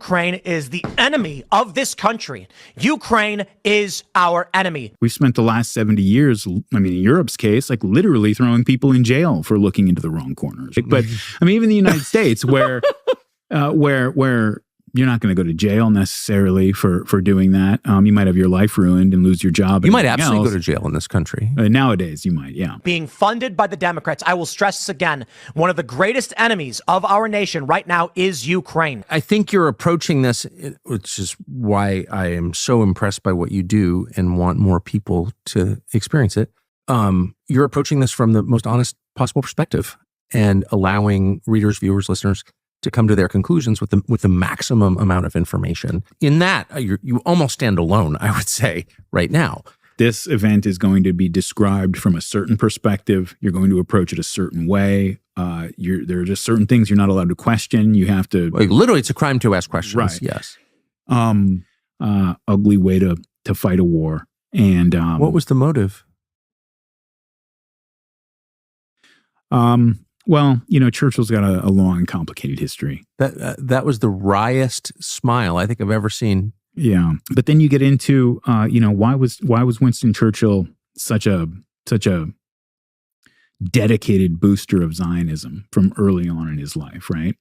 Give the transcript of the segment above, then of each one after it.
Ukraine is the enemy of this country. Ukraine is our enemy. We spent the last 70 years, I mean, in Europe's case, like literally throwing people in jail for looking into the wrong corners. But I mean, even the United States, where you're not going to go to jail necessarily for doing that. You might have your life ruined and lose your job. You might absolutely go to jail in this country. Nowadays, you might, yeah. Being funded by the Democrats. I will stress this again. One of the greatest enemies of our nation right now is Ukraine. I think you're approaching this, which is why I am so impressed by what you do and want more people to experience it. You're approaching this from the most honest possible perspective and allowing readers, viewers, listeners to come to their conclusions with the maximum amount of information. In that, you almost stand alone, I would say, right now. This event is going to be described from a certain perspective. You're going to approach it a certain way. There are just certain things you're not allowed to question. You have to... Literally, it's a crime to ask questions, right. Yes. Ugly way to fight a war. And what was the motive? Well, Churchill's got a long and complicated history. That was the wryest smile I think I've ever seen. Yeah, but then you get into, why was Winston Churchill such a dedicated booster of Zionism from early on in his life, right?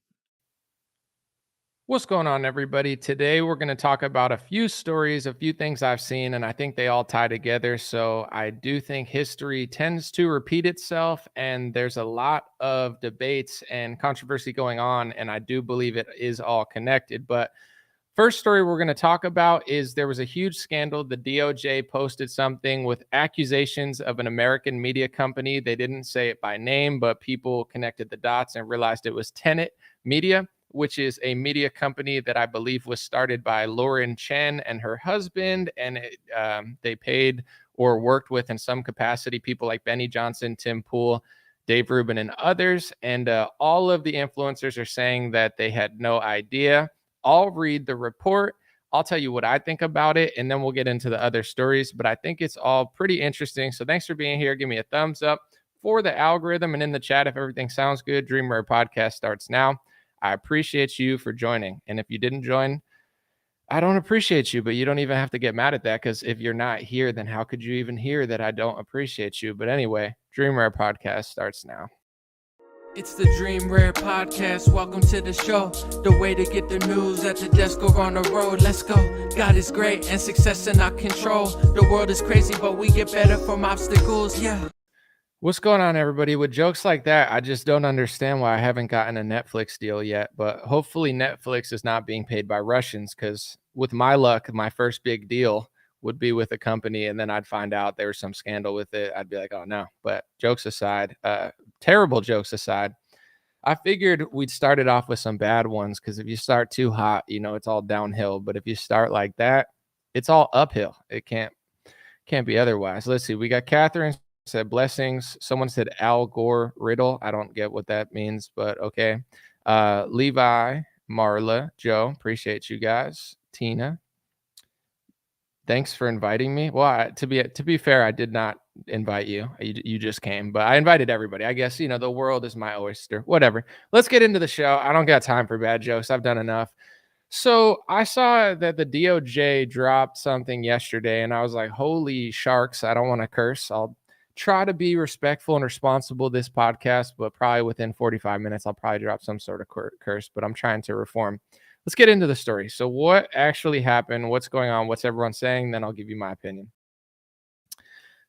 What's going on, everybody? Today, we're going to talk about a few stories, a few things I've seen, and I think they all tie together. So I do think history tends to repeat itself, and there's a lot of debates and controversy going on, and I do believe it is all connected. But first story we're going to talk about is there was a huge scandal. The DOJ posted something with accusations of an American media company. They didn't say it by name, but people connected the dots and realized it was Tenet Media, which is a media company that I believe was started by Lauren Chen and her husband. And they paid or worked with in some capacity people like Benny Johnson, Tim Pool, Dave Rubin, and others. And all of the influencers are saying that they had no idea. I'll read the report. I'll tell you what I think about it, and then we'll get into the other stories. But I think it's all pretty interesting. So thanks for being here. Give me a thumbs up for the algorithm, and in the chat, if everything sounds good, Dream Rare Podcast starts now. I appreciate you for joining. And if you didn't join, I don't appreciate you, but you don't even have to get mad at that, because if you're not here, then how could you even hear that I don't appreciate you? But anyway, Dream Rare Podcast starts now. It's the Dream Rare Podcast. Welcome to the show. The way to get the news at the desk or on the road. Let's go. God is great and success in our control. The world is crazy, but we get better from obstacles. Yeah. What's going on, everybody? With jokes like that, I just don't understand why I haven't gotten a Netflix deal yet. But hopefully Netflix is not being paid by Russians, because with my luck, my first big deal would be with a company, and then I'd find out there was some scandal with it. I'd be like, oh no. But jokes aside, terrible jokes aside, I figured we'd start it off with some bad ones, because if you start too hot, it's all downhill. But if you start like that, it's all uphill. It can't be otherwise. Let's see. We got Catherine said blessings. Someone said Al Gore riddle. I don't get what that means, but okay. Levi, Marla, Joe, appreciate you guys. Tina, thanks for inviting me. Well, to be fair, I did not invite you. You just came, but I invited everybody. I guess, the world is my oyster. Whatever. Let's get into the show. I don't got time for bad jokes. I've done enough. So I saw that the DOJ dropped something yesterday, and I was like, holy sharks. I don't want to curse. I'll try to be respectful and responsible this podcast, but probably within 45 minutes, I'll probably drop some sort of curse, but I'm trying to reform. Let's get into the story. So what actually happened? What's going on? What's everyone saying? Then I'll give you my opinion.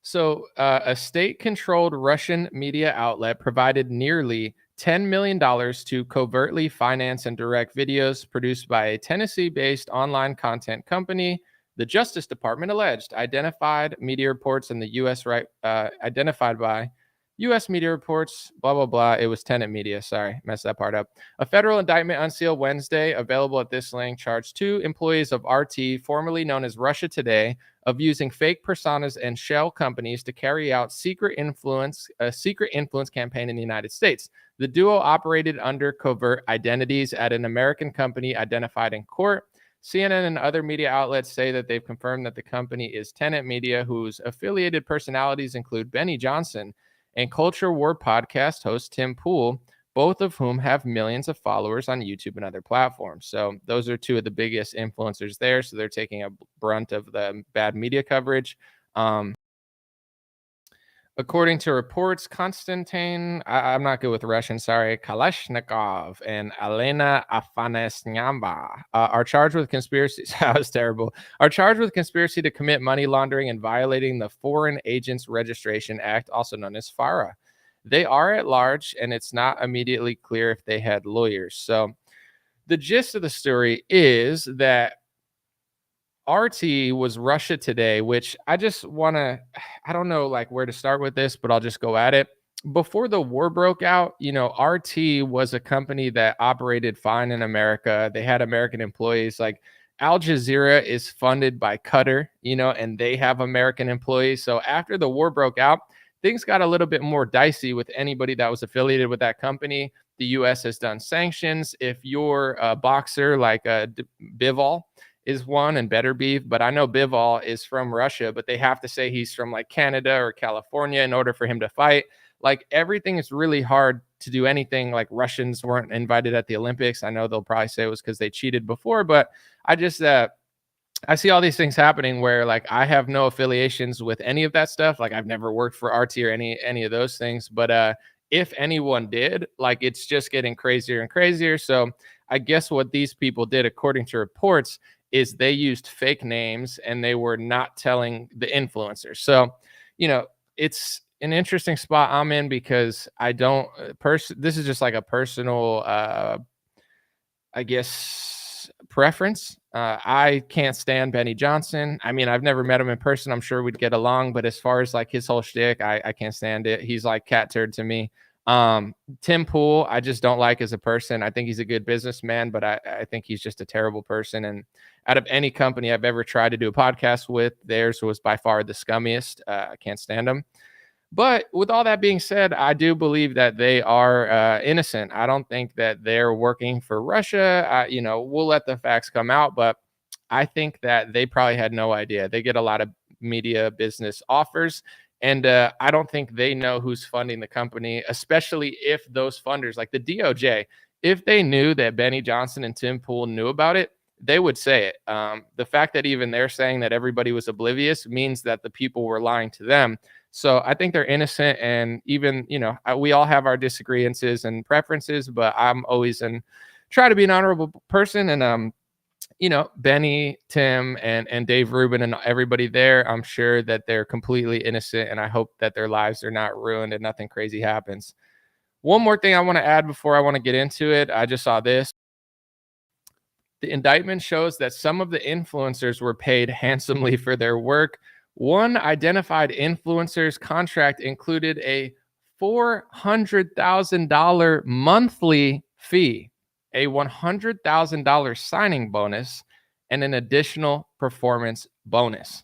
So a state-controlled Russian media outlet provided nearly $10 million to covertly finance and direct videos produced by a Tennessee-based online content company. The Justice Department alleged identified media reports in the U.S. Identified by U.S. media reports, blah, blah, blah. It was Tenet Media. Sorry, messed that part up. A federal indictment unsealed Wednesday, available at this link, charged 2 employees of RT, formerly known as Russia Today, of using fake personas and shell companies to carry out a secret influence campaign in the United States. The duo operated under covert identities at an American company identified in court. CNN and other media outlets say that they've confirmed that the company is Tenet Media, whose affiliated personalities include Benny Johnson and Culture War podcast host Tim Pool. both of whom have millions of followers on YouTube and other platforms. So those are two of the biggest influencers there. So they're taking a brunt of the bad media coverage. According to reports, Konstantin, I'm not good with Russian, sorry, Kalashnikov and Elena Afanesnyamba are charged with conspiracy. That was terrible. Are charged with conspiracy to commit money laundering and violating the Foreign Agents Registration Act, also known as FARA. They are at large, and it's not immediately clear if they had lawyers. So the gist of the story is that RT was Russia Today, which I just want to, I don't know like where to start with this, but I'll just go at it. Before the war broke out, RT was a company that operated fine in America. They had American employees. Like Al Jazeera is funded by Qatar, and they have American employees. So after the war broke out, things got a little bit more dicey with anybody that was affiliated with that company. The U.S. has done sanctions. If you're a boxer like Bivol is one, and Better Beef, but I know Bivol is from Russia, but they have to say he's from like Canada or California in order for him to fight. Like everything is really hard to do anything. Like Russians weren't invited at the Olympics. I know they'll probably say it was because they cheated before, but I just I see all these things happening where like I have no affiliations with any of that stuff. Like I've never worked for RT or any of those things, but if anyone did, like it's just getting crazier and crazier. So I guess what these people did, according to reports, is they used fake names and they were not telling the influencers. So, it's an interesting spot I'm in because I don't this is just like a personal, I guess, preference. I can't stand Benny Johnson. I mean, I've never met him in person. I'm sure we'd get along, but as far as like his whole shtick, I can't stand it. He's like cat turd to me. Tim Pool, I just don't like as a person. I think he's a good businessman, but I think he's just a terrible person. And out of any company I've ever tried to do a podcast with, theirs was by far the scummiest. I can't stand them. But with all that being said, I do believe that they are innocent. I don't think that they're working for Russia. We'll let the facts come out, but I think that they probably had no idea. They get a lot of media business offers. And I don't think they know who's funding the company, especially if those funders, like the DOJ, if they knew that Benny Johnson and Tim Pool knew about it, they would say it. The fact that even they're saying that everybody was oblivious means that the people were lying to them. So I think they're innocent. And even, we all have our disagreements and preferences, but I'm always try to be an honorable person. And Benny, Tim, and Dave Rubin and everybody there, I'm sure that they're completely innocent, and I hope that their lives are not ruined and nothing crazy happens. One more thing I want to add before I want to get into it. I just saw this. The indictment shows that some of the influencers were paid handsomely for their work. One identified influencer's contract included a $400,000 monthly fee, a $100,000 signing bonus, and an additional performance bonus.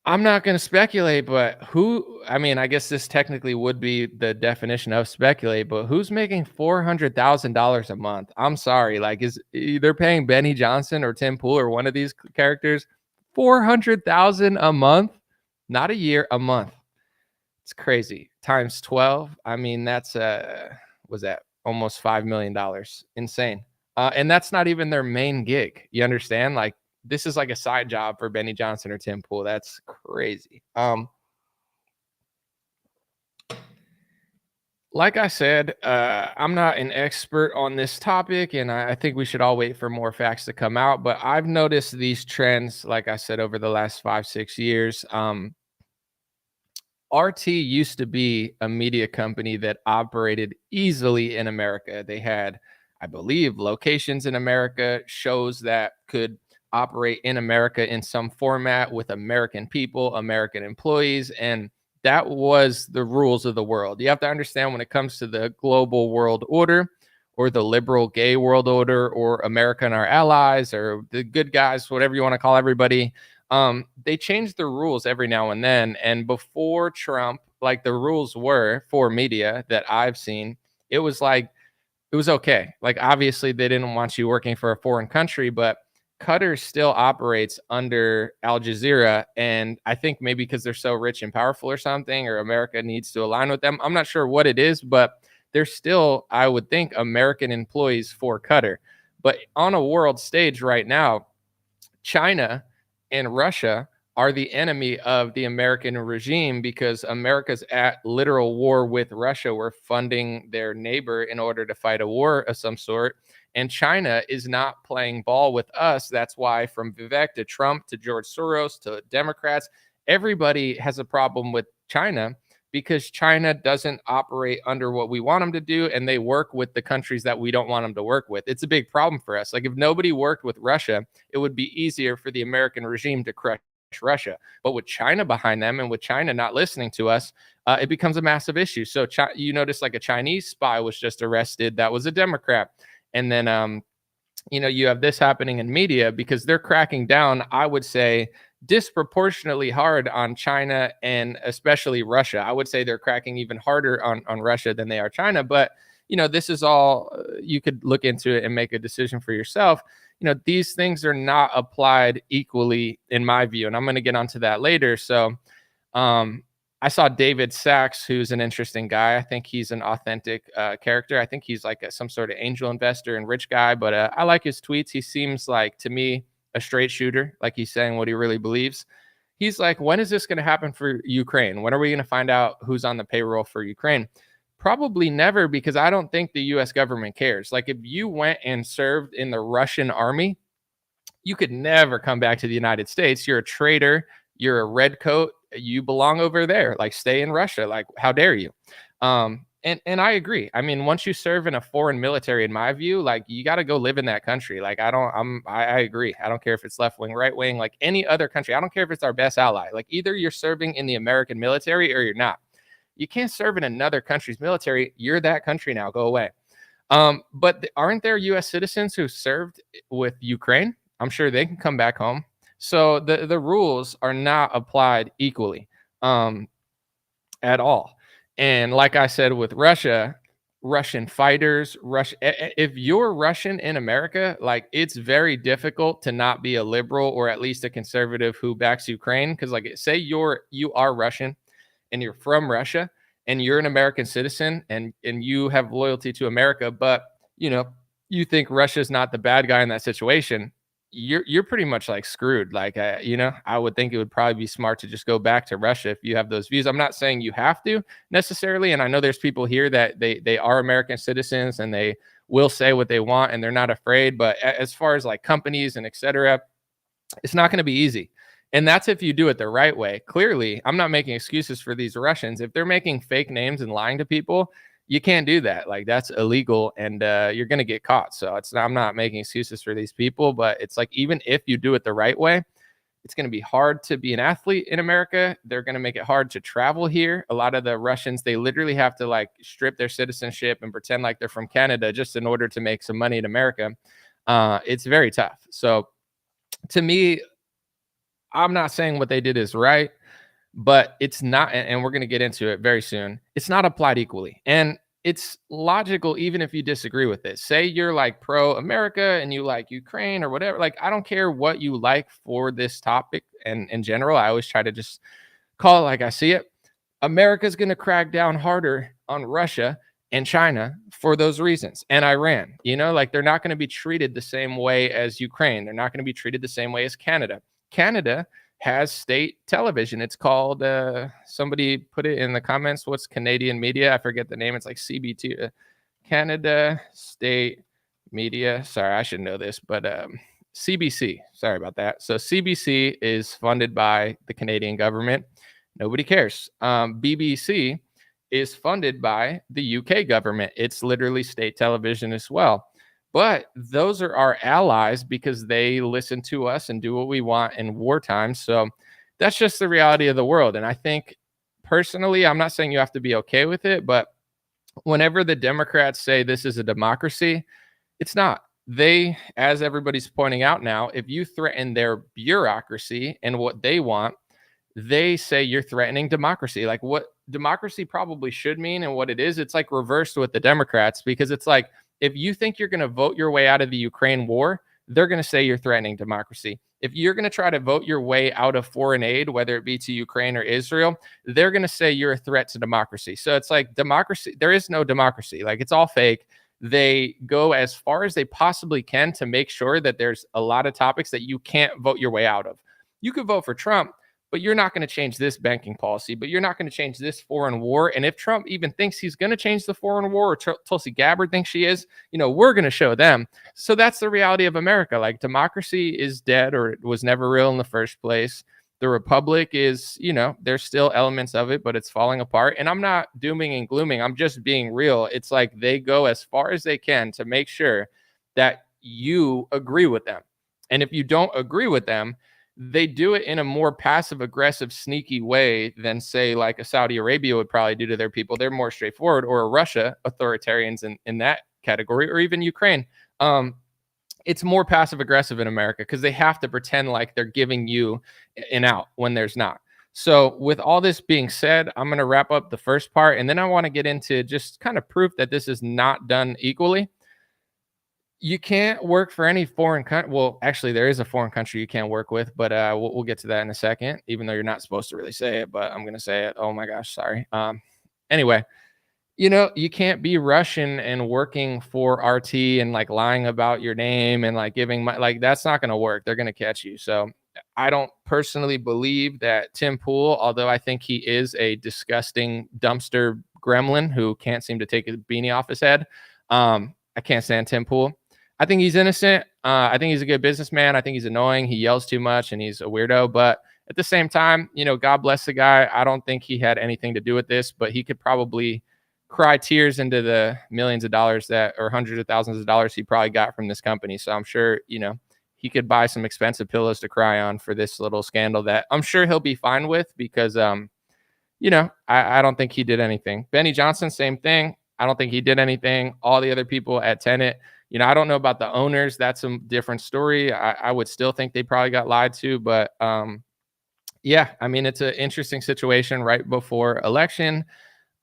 I'm not going to speculate, but I guess this technically would be the definition of speculate, but who's making $400,000 a month? I'm sorry. Like, they're paying Benny Johnson or Tim Pool or one of these characters $400,000 a month, not a year, a month. It's crazy. Times 12. I mean, that's, was that almost $5 million? Insane. And that's not even their main gig. You understand? Like, this is like a side job for Benny Johnson or Tim Pool. That's crazy. Like I said, I'm not an expert on this topic, and I think we should all wait for more facts to come out. But I've noticed these trends, like I said, over the last 5-6 years. RT used to be a media company that operated easily in America. They had, I believe, locations in America, shows that could operate in America in some format with American people, American employees, and that was the rules of the world. You have to understand, when it comes to the global world order or the liberal gay world order or America and our allies or the good guys, whatever you want to call everybody, they change the rules every now and then. And before Trump, like, the rules were for media that I've seen, it was okay. Like, obviously they didn't want you working for a foreign country, but Qatar still operates under Al Jazeera, and I think maybe because they're so rich and powerful or something, or America needs to align with them. I'm not sure what it is, but they're still, I would think, American employees for Qatar. But on a world stage right now, China and Russia are the enemy of the American regime because America's at literal war with Russia. We're funding their neighbor in order to fight a war of some sort. And China is not playing ball with us. That's why from Vivek to Trump to George Soros to Democrats, everybody has a problem with China because China doesn't operate under what we want them to do, and they work with the countries that we don't want them to work with. It's a big problem for us. Like if nobody worked with Russia, it would be easier for the American regime to crush Russia. But with China behind them and with China not listening to us, it becomes a massive issue. So you notice like a Chinese spy was just arrested. That was a Democrat. And then, you have this happening in media because they're cracking down, I would say, disproportionately hard on China and especially Russia. I would say they're cracking even harder on Russia than they are China. But, this is all, you could look into it and make a decision for yourself. These things are not applied equally in my view. And I'm going to get onto that later. So I saw David Sachs, who's an interesting guy. I think he's an authentic character. I think he's like some sort of angel investor and rich guy. But I like his tweets. He seems like, to me, a straight shooter, like he's saying what he really believes. He's like, when is this going to happen for Ukraine? When are we going to find out who's on the payroll for Ukraine? Probably never, because I don't think the US government cares. Like if you went and served in the Russian army, you could never come back to the United States. You're a traitor. You're a redcoat. You belong over there. Like stay in Russia. Like how dare you? And I agree. I mean, once you serve in a foreign military, in my view, like you got to go live in that country. Like I agree. I don't care if it's left wing, right wing, like any other country. I don't care if it's our best ally. Like either you're serving in the American military or you're not. You can't serve in another country's military. You're that country now. Go away. But aren't there U.S. citizens who served with Ukraine? I'm sure they can come back home. So the rules are not applied equally at all. And like I said, with Russia, Russian fighters, if you're Russian in America, like it's very difficult to not be a liberal or at least a conservative who backs Ukraine. Because like say you are Russian and you're from Russia and you're an American citizen and you have loyalty to America, but you think Russia's not the bad guy in that situation, you're pretty much like screwed. Like, I would think it would probably be smart to just go back to Russia if you have those views. I'm not saying you have to necessarily. And I know there's people here that they are American citizens and they will say what they want and they're not afraid. But as far as like companies and et cetera, it's not going to be easy. And that's if you do it the right way. Clearly, I'm not making excuses for these Russians. If they're making fake names and lying to people, you can't do that. Like that's illegal and you're going to get caught. So I'm not making excuses for these people, but it's like, even if you do it the right way, it's going to be hard to be an athlete in America. They're going to make it hard to travel here. A lot of the Russians, they literally have to like strip their citizenship and pretend like they're from Canada just in order to make some money in America. It's very tough. So to me, I'm not saying what they did is right, but it's not, and we're going to get into it very soon. It's not applied equally. And it's logical, even if you disagree with it. Say you're like pro-America and you like Ukraine or whatever. Like, I don't care what you like for this topic. And in general, I always try to just call it like I see it. America's going to crack down harder on Russia and China for those reasons. And Iran, like they're not going to be treated the same way as Ukraine. They're not going to be treated the same way as Canada. Canada has state television. It's called, somebody put it in the comments, what's Canadian media? I forget the name. It's like CBT, Canada State Media. Sorry, I should know this, but CBC. Sorry about that. So CBC is funded by the Canadian government. Nobody cares. BBC is funded by the UK government. It's literally state television as well. But those are our allies because they listen to us and do what we want in wartime. So that's just the reality of the world. And I think personally, I'm not saying you have to be okay with it, but whenever the Democrats say this is a democracy, it's not. They, as everybody's pointing out now, if you threaten their bureaucracy and what they want, they say you're threatening democracy. Like what democracy probably should mean and what it is, it's like reversed with the Democrats, because it's like, if you think you're going to vote your way out of the Ukraine war, they're going to say you're threatening democracy. If you're going to try to vote your way out of foreign aid, whether it be to Ukraine or Israel, they're going to say you're a threat to democracy. So it's like democracy, there is no democracy. Like, it's all fake. They go as far as they possibly can to make sure that there's a lot of topics that you can't vote your way out of. You could vote for Trump, but you're not going to change this banking policy, but you're not going to change this foreign war. And if Trump even thinks he's going to change the foreign war, or Tulsi Gabbard thinks she is, we're going to show them. So that's the reality of America. Like, democracy is dead, or it was never real in the first place. The republic is, there's still elements of it, but it's falling apart. And I'm not dooming and glooming. I'm just being real. It's like they go as far as they can to make sure that you agree with them. And if you don't agree with them, they do it in a more passive aggressive, sneaky way than, say, like a Saudi Arabia would probably do to their people. They're more straightforward, or a Russia, authoritarians in that category, or even Ukraine. It's more passive aggressive in America because they have to pretend like they're giving you an out when there's not. So with all this being said, I'm going to wrap up the first part, and then I want to get into just kind of proof that this is not done equally. You can't work for any foreign country. Well, actually, there is a foreign country you can't work with, but we'll get to that in a second, even though you're not supposed to really say it, but I'm going to say it. Oh my gosh, sorry. Anyway, you can't be Russian and working for RT and like lying about your name and like giving that's not going to work. They're going to catch you. So I don't personally believe that Tim Pool, although I think he is a disgusting dumpster gremlin who can't seem to take his beanie off his head. I can't stand Tim Pool. I think he's innocent. I think he's a good businessman. I think he's annoying. He yells too much and he's a weirdo. But at the same time, God bless the guy. I don't think he had anything to do with this, but he could probably cry tears into the millions of dollars or hundreds of thousands of dollars he probably got from this company. So I'm sure, he could buy some expensive pillows to cry on for this little scandal that I'm sure he'll be fine with because, I don't think he did anything. Benny Johnson, same thing. I don't think he did anything. All the other people at Tenet, I don't know about the owners. That's a different story. I would still think they probably got lied to, but yeah, I mean, it's an interesting situation right before election.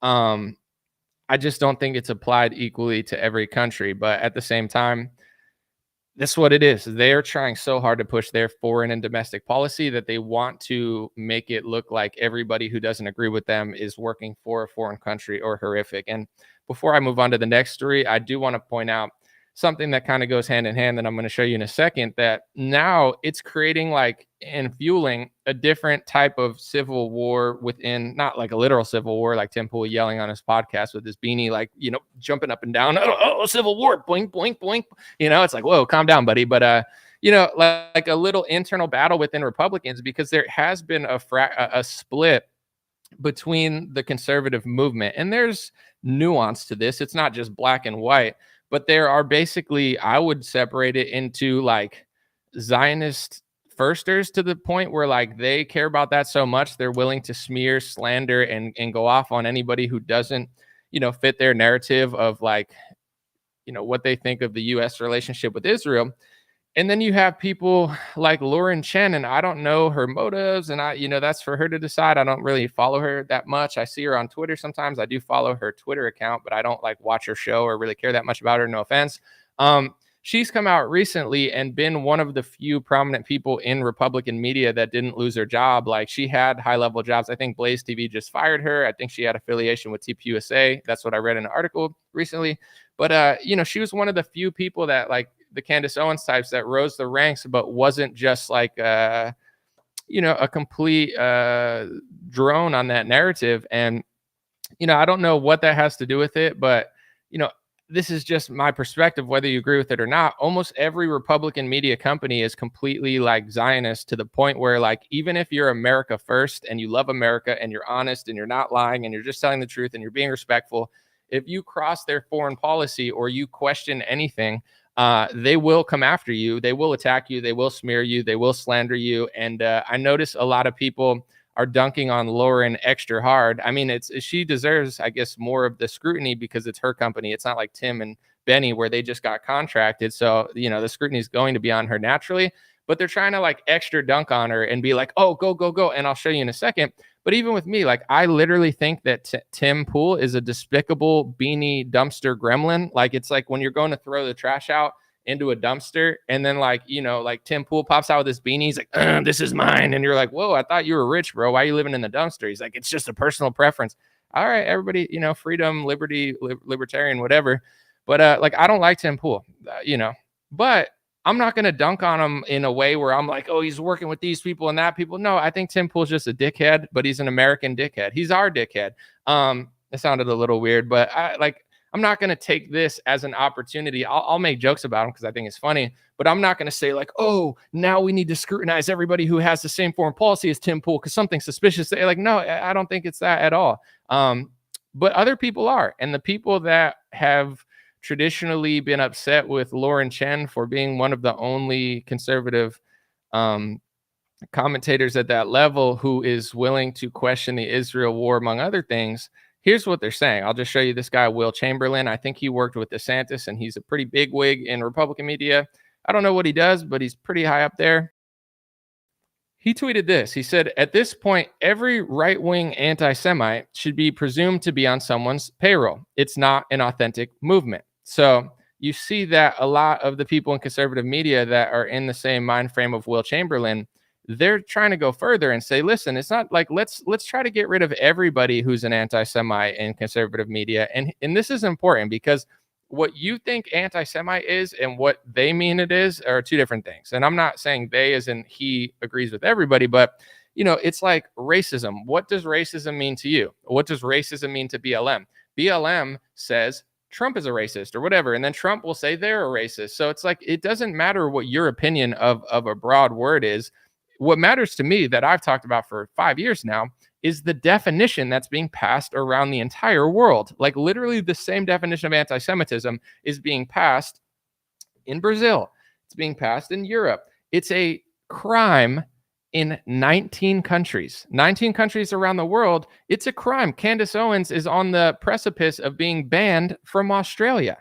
I just don't think it's applied equally to every country, but at the same time, that's what it is. They're trying so hard to push their foreign and domestic policy that they want to make it look like everybody who doesn't agree with them is working for a foreign country or horrific. And before I move on to the next story, I do want to point out something that kind of goes hand in hand that I'm going to show you in a second, that now it's creating and fueling a different type of civil war within, not like a literal civil war, like Tim Pool yelling on his podcast with his beanie, jumping up and down, civil war, boink, boink, boink. It's like, whoa, calm down, buddy. But, like a little internal battle within Republicans, because there has been a split between the conservative movement. And there's nuance to this. It's not just black and white. But there are basically, I would separate it into Zionist firsters, to the point where they care about that so much they're willing to smear, slander, and go off on anybody who doesn't, fit their narrative of what they think of the U.S. relationship with Israel. And then you have people like Lauren Chen, and I don't know her motives, and that's for her to decide. I don't really follow her that much. I see her on Twitter sometimes. I do follow her Twitter account, but I don't watch her show or really care that much about her. No offense. She's come out recently and been one of the few prominent people in Republican media that didn't lose her job. She had high-level jobs. I think Blaze TV just fired her. I think she had affiliation with TPUSA. That's what I read in an article recently. But she was one of the few people that the Candace Owens types that rose the ranks, but wasn't just a complete drone on that narrative. And, I don't know what that has to do with it, but, this is just my perspective, whether you agree with it or not. Almost every Republican media company is completely Zionist, to the point where even if you're America first and you love America and you're honest and you're not lying and you're just telling the truth and you're being respectful, if you cross their foreign policy or you question anything, they will come after you. They will attack you. They will smear you. They will slander you. And I notice a lot of people are dunking on Lauren extra hard. I mean, she deserves, I guess, more of the scrutiny because it's her company. It's not like Tim and Benny where they just got contracted. So, the scrutiny is going to be on her naturally. But they're trying to extra dunk on her and be like, oh, go, go, go. And I'll show you in a second. But even with me, I literally think that Tim Pool is a despicable beanie dumpster gremlin. It's when you're going to throw the trash out into a dumpster, and then like, you know, like Tim Pool pops out with his beanie, he's like, this is mine, and you're like, whoa, I thought you were rich, bro, why are you living in the dumpster? He's like, it's just a personal preference. All right, everybody, you know, freedom, liberty, libertarian, whatever. But like, I don't like Tim Pool, you know, but I'm not going to dunk on him in a way where I'm like, oh, he's working with these people and that people. No, I think Tim Pool's just a dickhead, but he's an American dickhead. He's our dickhead. It sounded a little weird, but I'm not going to take this as an opportunity. I'll make jokes about him because I think it's funny, but I'm not going to say like, oh, now we need to scrutinize everybody who has the same foreign policy as Tim Pool because something's suspicious. Like, no, I don't think it's that at all. But other people are. And the people that have traditionally been upset with Lauren Chen for being one of the only conservative commentators at that level who is willing to question the Israel war, among other things, here's what they're saying. I'll just show you this guy, Will Chamberlain. I think he worked with DeSantis, and he's a pretty big wig in Republican media. I don't know what he does, but he's pretty high up there. He tweeted this. He said, at this point, every right-wing anti-Semite should be presumed to be on someone's payroll. It's not an authentic movement. So you see that a lot of the people in conservative media that are in the same mind frame of Will Chamberlain, they're trying to go further and say, listen, it's not like let's try to get rid of everybody who's an anti-Semite in conservative media. And this is important because what you think anti-Semite is and what they mean it is are two different things. And I'm not saying they as in he agrees with everybody, but you know, it's like racism. What does racism mean to you? What does racism mean to BLM? BLM says Trump is a racist or whatever, and then Trump will say they're a racist. So it's like, it doesn't matter what your opinion of a broad word is. What matters to me that I've talked about for 5 years now is the definition that's being passed around the entire world. Like literally the same definition of anti-Semitism is being passed in Brazil. It's being passed in Europe. It's a crime in 19 countries. 19 countries around the world. It's a crime. Candace Owens is on the precipice of being banned from Australia.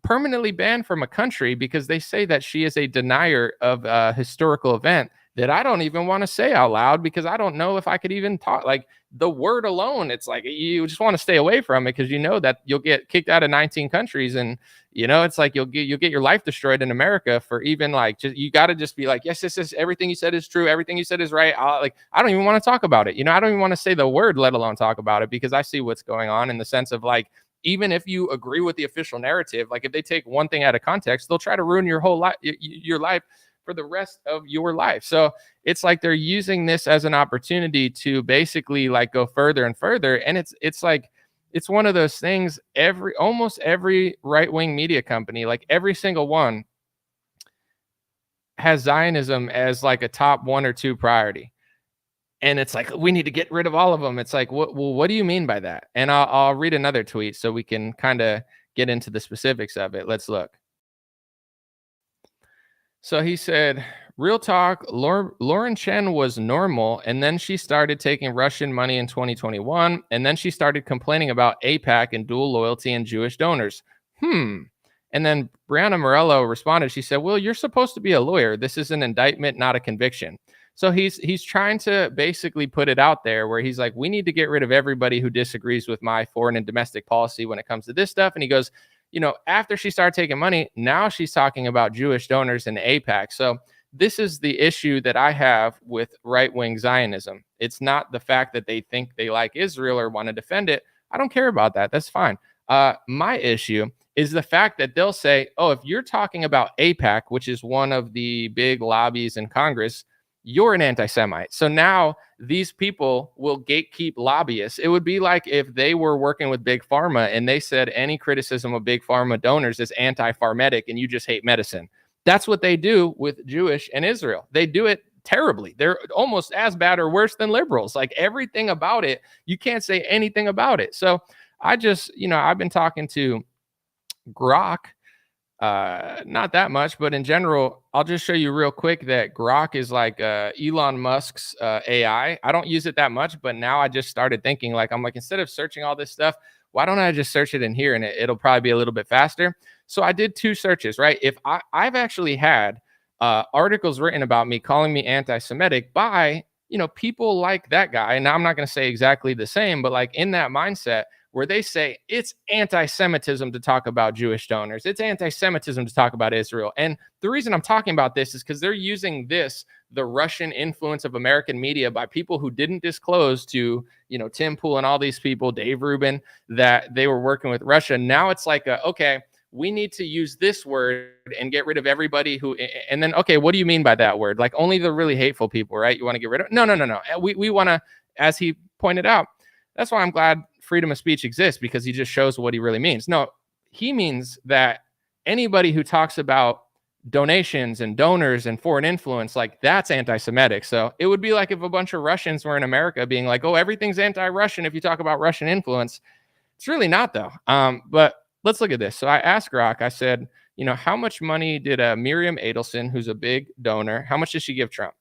Permanently banned from a country because they say that she is a denier of a historical event that I don't even want to say out loud because I don't know if I could even talk. Like the word alone, it's like you just want to stay away from it because you know that you'll get kicked out of 19 countries, and you know it's like you'll get your life destroyed in America for even like you got to just be like, yes, everything you said is true, everything you said is right. I don't even want to talk about it. You know, I don't even want to say the word, let alone talk about it, because I see what's going on in the sense of like, even if you agree with the official narrative, like if they take one thing out of context, they'll try to ruin your whole life, your life for the rest of your life. So it's like they're using this as an opportunity to basically like go further and further. And it's like, it's one of those things, almost every right-wing media company, like every single one has Zionism as like a top 1 or 2 priority. And it's like, we need to get rid of all of them. It's like, what do you mean by that? And I'll read another tweet so we can kind of get into the specifics of it. Let's look. So he said, real talk, Lauren Chen was normal, and then she started taking Russian money in 2021, and then she started complaining about AIPAC and dual loyalty and Jewish donors. And then Brianna Morello responded. She said, well, you're supposed to be a lawyer. This is an indictment, not a conviction. So he's trying to basically put it out there where he's like, we need to get rid of everybody who disagrees with my foreign and domestic policy when it comes to this stuff. And he goes, you know, after she started taking money, now she's talking about Jewish donors and AIPAC. So this is the issue that I have with right-wing Zionism. It's not the fact that they think they like Israel or want to defend it. I don't care about that. That's fine. My issue is the fact that they'll say, oh, if you're talking about AIPAC, which is one of the big lobbies in Congress, you're an anti-Semite. So now these people will gatekeep lobbyists. It would be like if they were working with Big Pharma and they said any criticism of Big Pharma donors is anti-pharmatic and you just hate medicine. That's what they do with Jewish and Israel. They do it terribly. They're almost as bad or worse than liberals. Like everything about it, you can't say anything about it. So I just, you know, I've been talking to Grok, not that much, but in general, I'll just show you real quick that Grok is like Elon Musk's AI. I don't use it that much, but now I just started thinking like, I'm like, instead of searching all this stuff, why don't I just search it in here and it'll probably be a little bit faster. So I did 2 searches, right? If I've actually had articles written about me calling me anti-Semitic by, you know, people like that guy. And now I'm not going to say exactly the same, but like in that mindset, where they say it's anti-Semitism to talk about Jewish donors. It's anti-Semitism to talk about Israel. And the reason I'm talking about this is because they're using this, the Russian influence of American media, by people who didn't disclose to, Tim Pool and all these people, Dave Rubin, that they were working with Russia. Now it's like, okay, we need to use this word and get rid of everybody who, and then, okay, what do you mean by that word? Like only the really hateful people, right? You want to get rid of? No. We want to, as he pointed out, that's why I'm glad freedom of speech exists, because he just shows what he really means. No, he means that anybody who talks about donations and donors and foreign influence, like that's anti-Semitic. So it would be like if a bunch of Russians were in America being like, oh, everything's anti-Russian if you talk about Russian influence. It's really not, though. But let's look at this. So I asked Grok, I said, how much money did Miriam Adelson, who's a big donor, how much did she give Trump?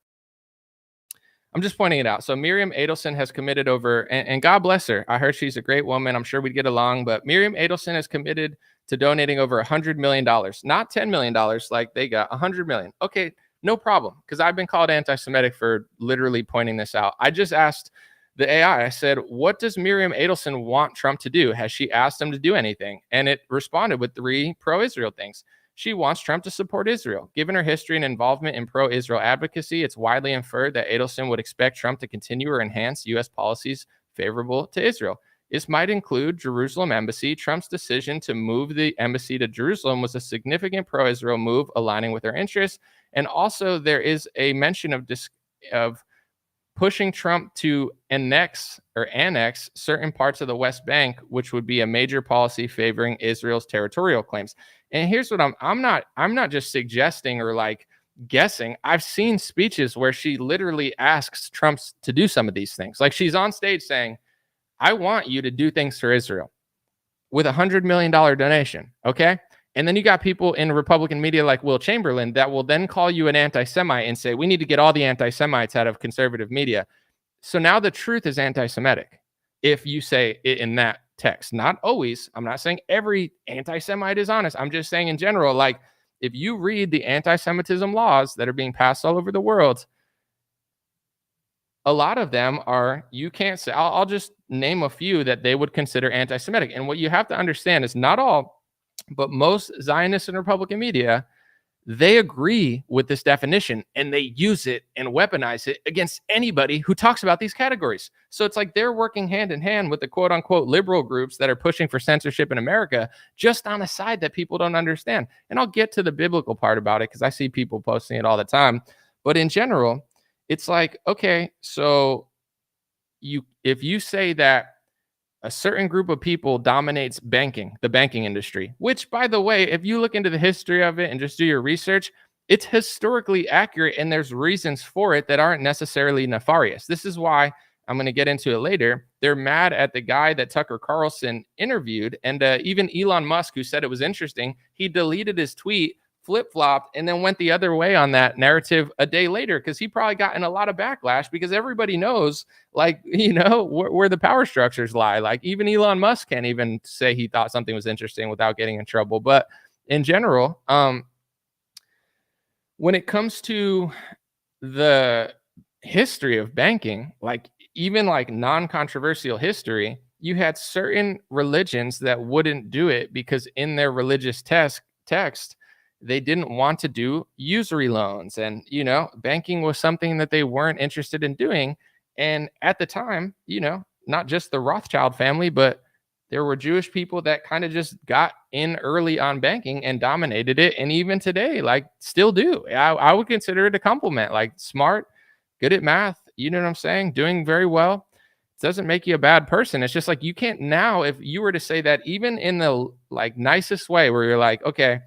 I'm just pointing it out. So Miriam Adelson has committed over, and God bless her. I heard she's a great woman. I'm sure we'd get along. But Miriam Adelson has committed to donating over $100 million, not $10 million like they got, $100 million. Okay, no problem, because I've been called anti-Semitic for literally pointing this out. I just asked the AI, I said, what does Miriam Adelson want Trump to do? Has she asked him to do anything? And it responded with 3 pro-Israel things. She wants Trump to support Israel. Given her history and involvement in pro-Israel advocacy, it's widely inferred that Adelson would expect Trump to continue or enhance U.S. policies favorable to Israel. This might include Jerusalem embassy. Trump's decision to move the embassy to Jerusalem was a significant pro-Israel move aligning with her interests. And also there is a mention of pushing Trump to annex certain parts of the West Bank, which would be a major policy favoring Israel's territorial claims. And here's what I'm not just suggesting or like guessing. I've seen speeches where she literally asks Trump to do some of these things. Like she's on stage saying, I want you to do things for Israel with $100 million donation. Okay. And then you got people in Republican media like Will Chamberlain that will then call you an anti-Semite and say, we need to get all the anti-Semites out of conservative media. So now the truth is anti-Semitic if you say it in that text. Not always. I'm not saying every anti-Semite is honest. I'm just saying in general, like if you read the anti-Semitism laws that are being passed all over the world, a lot of them are, you can't say, I'll just name a few that they would consider anti-Semitic. And what you have to understand is not all, but most Zionist and Republican media, they agree with this definition and they use it and weaponize it against anybody who talks about these categories. So it's like they're working hand in hand with the quote unquote liberal groups that are pushing for censorship in America, just on a side that people don't understand. And I'll get to the biblical part about it because I see people posting it all the time. But in general, it's like, okay, so if you say that a certain group of people dominates the banking industry, which, by the way, if you look into the history of it and just do your research, it's historically accurate and there's reasons for it that aren't necessarily nefarious. This is why I'm going to get into it later. They're mad at the guy that Tucker Carlson interviewed. And even Elon Musk, who said it was interesting, he deleted his tweet, flip-flopped, and then went the other way on that narrative a day later because he probably gotten a lot of backlash because everybody knows, like, where the power structures lie. Like even Elon Musk can't even say he thought something was interesting without getting in trouble. But in general, when it comes to the history of banking, like even like non-controversial history, you had certain religions that wouldn't do it because in their religious text, they didn't want to do usury loans. And, banking was something that they weren't interested in doing. And at the time, not just the Rothschild family, but there were Jewish people that kind of just got in early on banking and dominated it. And even today, like still do. I would consider it a compliment, like smart, good at math. You know what I'm saying? Doing very well. It doesn't make you a bad person. It's just like, you can't now, if you were to say that even in the like nicest way where you're like, okay,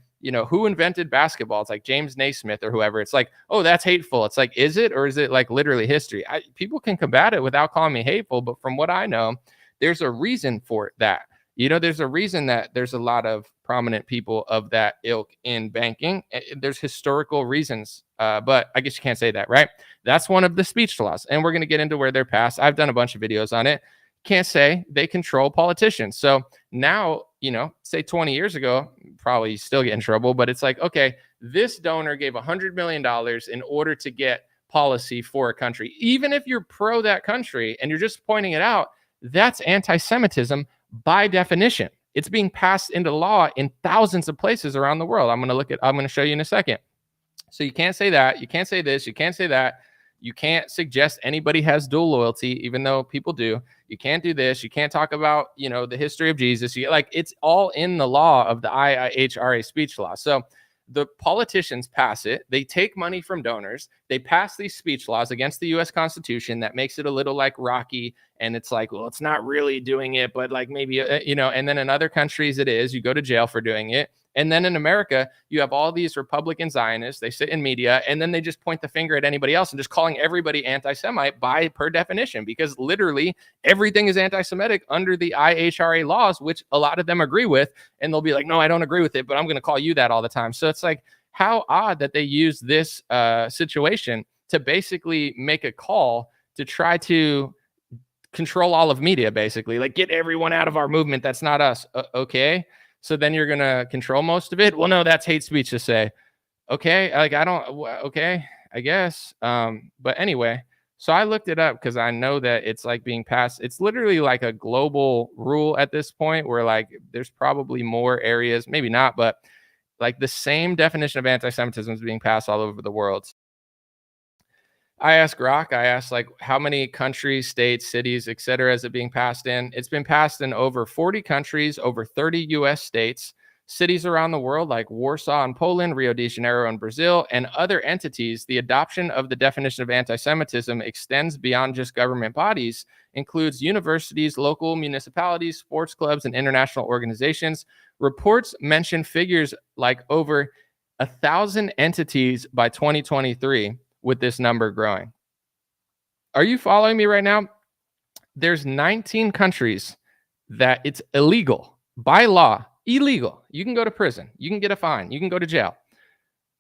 who invented basketball? It's like James Naismith or whoever. It's like, oh, that's hateful. It's like, is it, or is it like literally history? People can combat it without calling me hateful. But from what I know, there's a reason for that. There's a reason that there's a lot of prominent people of that ilk in banking. There's historical reasons, but I guess you can't say that, right? That's one of the speech laws. And we're going to get into where they're passed. I've done a bunch of videos on it. Can't say they control politicians. So now, say 20 years ago, probably still get in trouble, but it's like, okay, this donor gave $100 million in order to get policy for a country. Even if you're pro that country and you're just pointing it out, that's anti-Semitism by definition. It's being passed into law in thousands of places around the world. I'm going to show you in a second. So you can't say that. You can't say this. You can't say that. You can't suggest anybody has dual loyalty, even though people do. You can't do this. You can't talk about, the history of Jesus. It's all in the law of the IHRA speech law. So the politicians pass it. They take money from donors. They pass these speech laws against the U.S. Constitution that makes it a little like Rocky. And it's like, well, it's not really doing it, but like maybe, and then in other countries it is. You go to jail for doing it. And then in America, you have all these Republican Zionists. They sit in media, and then they just point the finger at anybody else and just calling everybody anti-Semite per definition, because literally everything is anti-Semitic under the IHRA laws, which a lot of them agree with. And they'll be like, no, I don't agree with it, but I'm going to call you that all the time. So it's like, how odd that they use this situation to basically make a call to try to control all of media, basically, like get everyone out of our movement. That's not us. Okay. So then you're going to control most of it? Well, no, that's hate speech to say. Okay, okay, I guess. But anyway, so I looked it up because I know that it's like being passed. It's literally like a global rule at this point where like there's probably more areas, maybe not, but like the same definition of anti-Semitism is being passed all over the world. I asked like how many countries, states, cities, etc. is it being passed in? It's been passed in over 40 countries, over 30 US states, cities around the world like Warsaw in Poland, Rio de Janeiro in Brazil, and other entities. The adoption of the definition of anti-Semitism extends beyond just government bodies, includes universities, local municipalities, sports clubs, and international organizations. Reports mention figures like over 1,000 entities by 2023. With this number growing. Are you following me right now? There's 19 countries that it's illegal by law, illegal. You can go to prison. You can get a fine. You can go to jail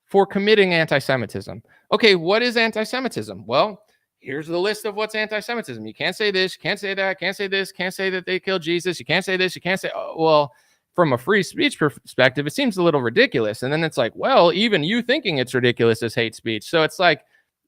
for committing anti-Semitism. Okay, what is anti-Semitism? Well, here's the list of what's anti-Semitism. You can't say this, you can't say that, can't say this, can't say that they killed Jesus. You can't say this, you can't say, well, from a free speech perspective, it seems a little ridiculous. And then it's like, well, even you thinking it's ridiculous is hate speech. So it's like,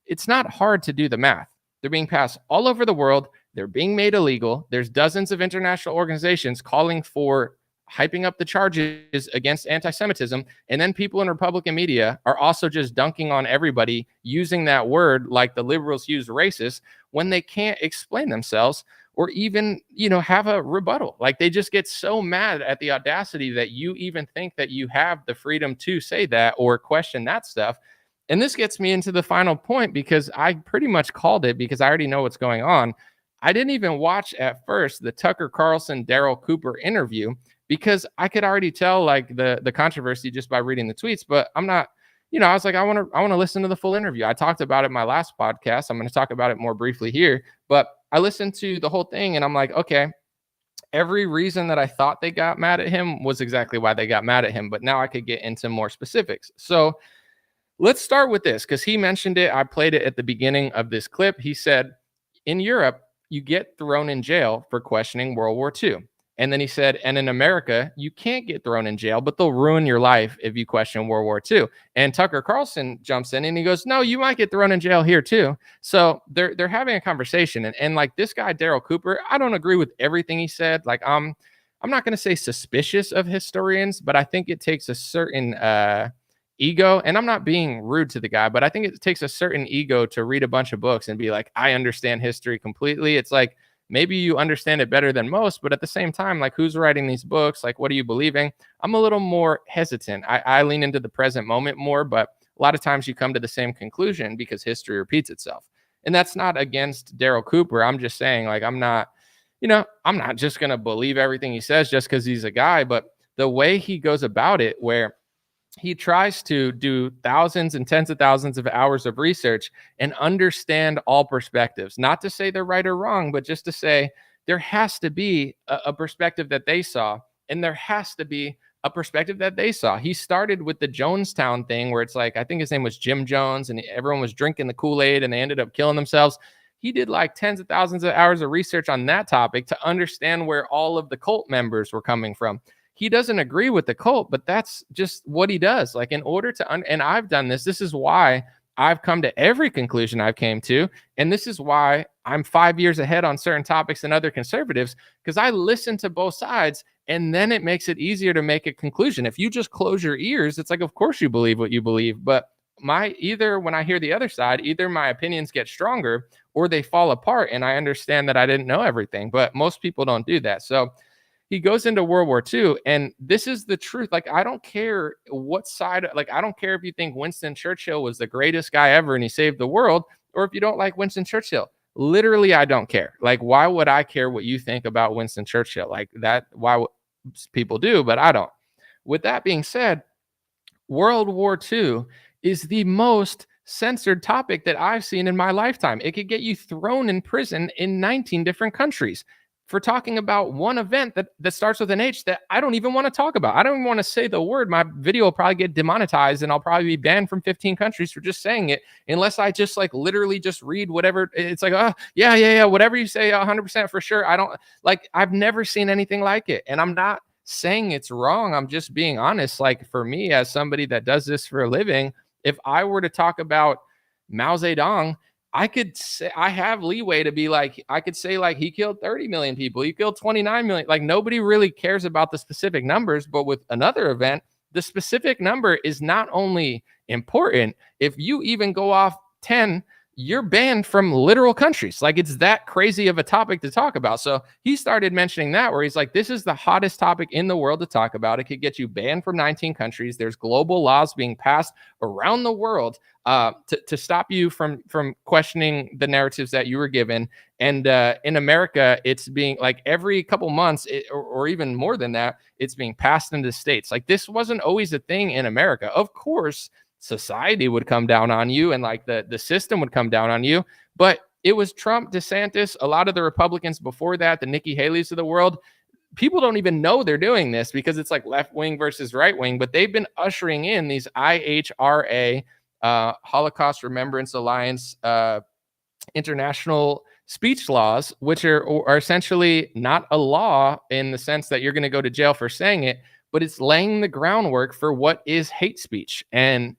it's not hard to do the math. They're being passed all over the world. They're being made illegal. There's dozens of international organizations calling for hyping up the charges against anti-Semitism. And then people in Republican media are also just dunking on everybody using that word like the liberals use racist when they can't explain themselves or even, have a rebuttal. Like they just get so mad at the audacity that you even think that you have the freedom to say that or question that stuff. And this gets me into the final point because I pretty much called it because I already know what's going on. I didn't even watch at first the Tucker Carlson, Daryl Cooper interview because I could already tell like the controversy just by reading the tweets, but I'm not, I was like, I want to listen to the full interview. I talked about it in my last podcast. I'm going to talk about it more briefly here, but I listened to the whole thing and I'm like, okay, every reason that I thought they got mad at him was exactly why they got mad at him. But now I could get into more specifics. So let's start with this because he mentioned it. I played it at the beginning of this clip. He said, in Europe, you get thrown in jail for questioning World War II. And then he said, and in America, you can't get thrown in jail, but they'll ruin your life if you question World War II. And Tucker Carlson jumps in and he goes, no, you might get thrown in jail here too. So they're having a conversation. And like this guy, Daryl Cooper, I don't agree with everything he said. Like I'm not going to say suspicious of historians, but I think it takes a certain ego, and I'm not being rude to the guy, but I think it takes a certain ego to read a bunch of books and be like, I understand history completely. It's like, maybe you understand it better than most, but at the same time, like who's writing these books? Like, what are you believing? I'm a little more hesitant. I lean into the present moment more, but a lot of times you come to the same conclusion because history repeats itself. And that's not against Daryl Cooper. I'm just saying like, I'm not just going to believe everything he says just because he's a guy, but the way he goes about it, where he tries to do thousands and tens of thousands of hours of research and understand all perspectives. Not to say they're right or wrong, but just to say there has to be a perspective that they saw, and there has to be a perspective that they saw. He started with the Jonestown thing where it's like, I think his name was Jim Jones, and everyone was drinking the Kool-Aid and they ended up killing themselves. He did like tens of thousands of hours of research on that topic to understand where all of the cult members were coming from. He doesn't agree with the cult, but that's just what he does. Like in order to, and I've done this, this is why I've come to every conclusion I've came to. And this is why I'm 5 years ahead on certain topics than other conservatives, because I listen to both sides, and then it makes it easier to make a conclusion. If you just close your ears, it's like, of course you believe what you believe. But either when I hear the other side, either my opinions get stronger or they fall apart, and I understand that I didn't know everything. But most people don't do that. So he goes into World War II, and this is the truth. Like, I don't care what side, like, I don't care if you think Winston Churchill was the greatest guy ever and he saved the world, or if you don't like Winston Churchill. Literally, I don't care. Like, why would I care what you think about Winston Churchill? Like that, why people do, but I don't. With that being said, World War II is the most censored topic that I've seen in my lifetime. It could get you thrown in prison in 19 different countries for talking about one event that starts with an H that I don't even want to talk about. I don't even want to say the word. My video will probably get demonetized, and I'll probably be banned from 15 countries for just saying it, unless I just like literally just read whatever. It's like, oh, yeah, whatever you say, 100% for sure. I don't like, I've never seen anything like it. And I'm not saying it's wrong. I'm just being honest. Like, for me, as somebody that does this for a living, if I were to talk about Mao Zedong, I could say I have leeway to be like, I could say like he killed 30 million people, he killed 29 million. Like, nobody really cares about the specific numbers. But with another event, the specific number is not only important, if you even go off 10, you're banned from literal countries. Like, it's that crazy of a topic to talk about. So he started mentioning that, where he's like, this is the hottest topic in the world to talk about. It could get you banned from 19 countries. There's global laws being passed around the world to stop you from questioning the narratives that you were given. And in America, it's being like every couple months, or even more than that, it's being passed into states. Like, this wasn't always a thing in America. Of course, society would come down on you, and like the system would come down on you. But it was Trump, DeSantis, a lot of the Republicans before that, the Nikki Haley's of the world. People don't even know they're doing this because it's like left wing versus right wing, but they've been ushering in these IHRA, Holocaust Remembrance Alliance, international speech laws, which are essentially not a law in the sense that you're going to go to jail for saying it, but it's laying the groundwork for what is hate speech. And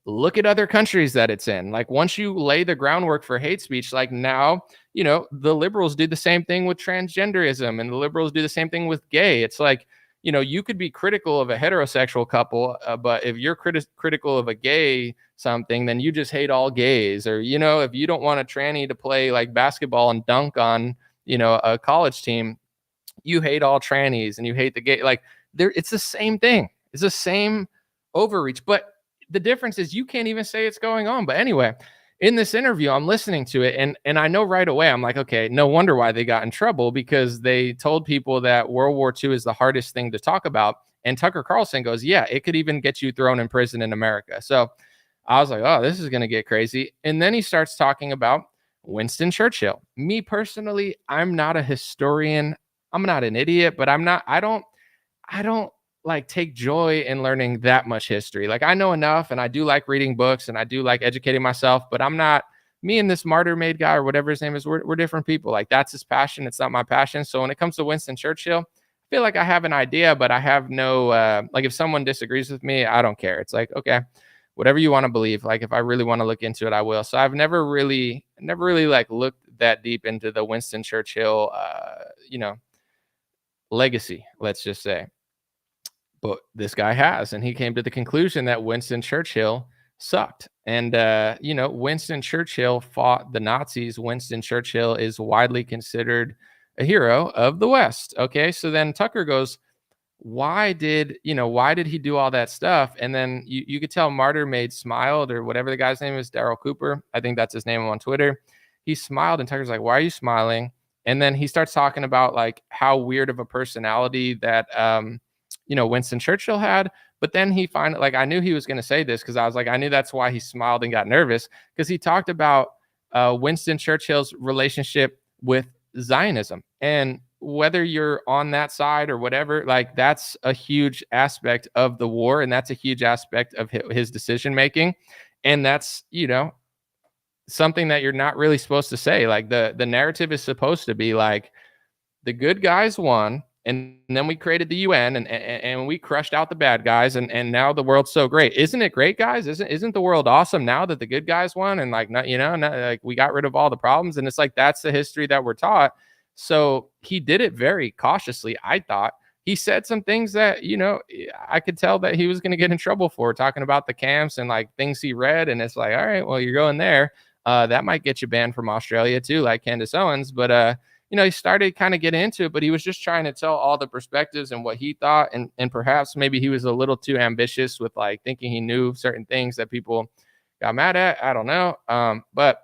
look at other countries that it's in. Like, once you lay the groundwork for hate speech, like now, the liberals do the same thing with transgenderism, and the liberals do the same thing with gay. It's like, you could be critical of a heterosexual couple, but if you're critical of a gay something, then you just hate all gays. Or, if you don't want a tranny to play like basketball and dunk on, a college team, you hate all trannies and you hate the gay. Like, it's the same thing. It's the same overreach. But the difference is you can't even say it's going on. But anyway, in this interview, I'm listening to it, and I know right away, I'm like, okay, no wonder why they got in trouble, because they told people that World War II is the hardest thing to talk about. And Tucker Carlson goes, yeah, it could even get you thrown in prison in America. So I was like, oh, this is going to get crazy. And then he starts talking about Winston Churchill. Me personally, I'm not a historian. I'm not an idiot, but I don't like take joy in learning that much history. Like, I know enough, and I do like reading books, and I do like educating myself, but I'm not, me and this martyr made guy or whatever his name is, we're different people. Like, that's his passion. It's not my passion. So when it comes to Winston Churchill, I feel like I have an idea, but I have no, like, if someone disagrees with me, I don't care. It's like, okay, whatever you want to believe. Like, if I really want to look into it, I will. So I've never really like looked that deep into the Winston Churchill, legacy, let's just say. But this guy has, and he came to the conclusion that Winston Churchill sucked. And, Winston Churchill fought the Nazis. Winston Churchill is widely considered a hero of the West. Okay. So then Tucker goes, why did he do all that stuff? And then you could tell Martyr Made smiled, or whatever the guy's name is, Daryl Cooper. I think that's his name on Twitter. He smiled, and Tucker's like, why are you smiling? And then he starts talking about like how weird of a personality that, Winston Churchill had. But then he finally, like, I knew he was going to say this, because I was like, I knew that's why he smiled and got nervous, because he talked about Winston Churchill's relationship with Zionism. And whether you're on that side or whatever, like, that's a huge aspect of the war, and that's a huge aspect of his decision making. And that's, something that you're not really supposed to say. Like, the narrative is supposed to be like, the good guys won, And then we created the UN and we crushed out the bad guys. And now the world's so great. Isn't it great, guys? Isn't the world awesome now that the good guys won? And like, not, like we got rid of all the problems. And it's like, that's the history that we're taught. So he did it very cautiously, I thought. He said some things that, I could tell that he was going to get in trouble for, talking about the camps and like things he read. And it's like, all right, well, you're going there. That might get you banned from Australia too, like Candace Owens. But, he started kind of getting into it, but he was just trying to tell all the perspectives and what he thought. And perhaps maybe he was a little too ambitious with like thinking he knew certain things that people got mad at. I don't know. But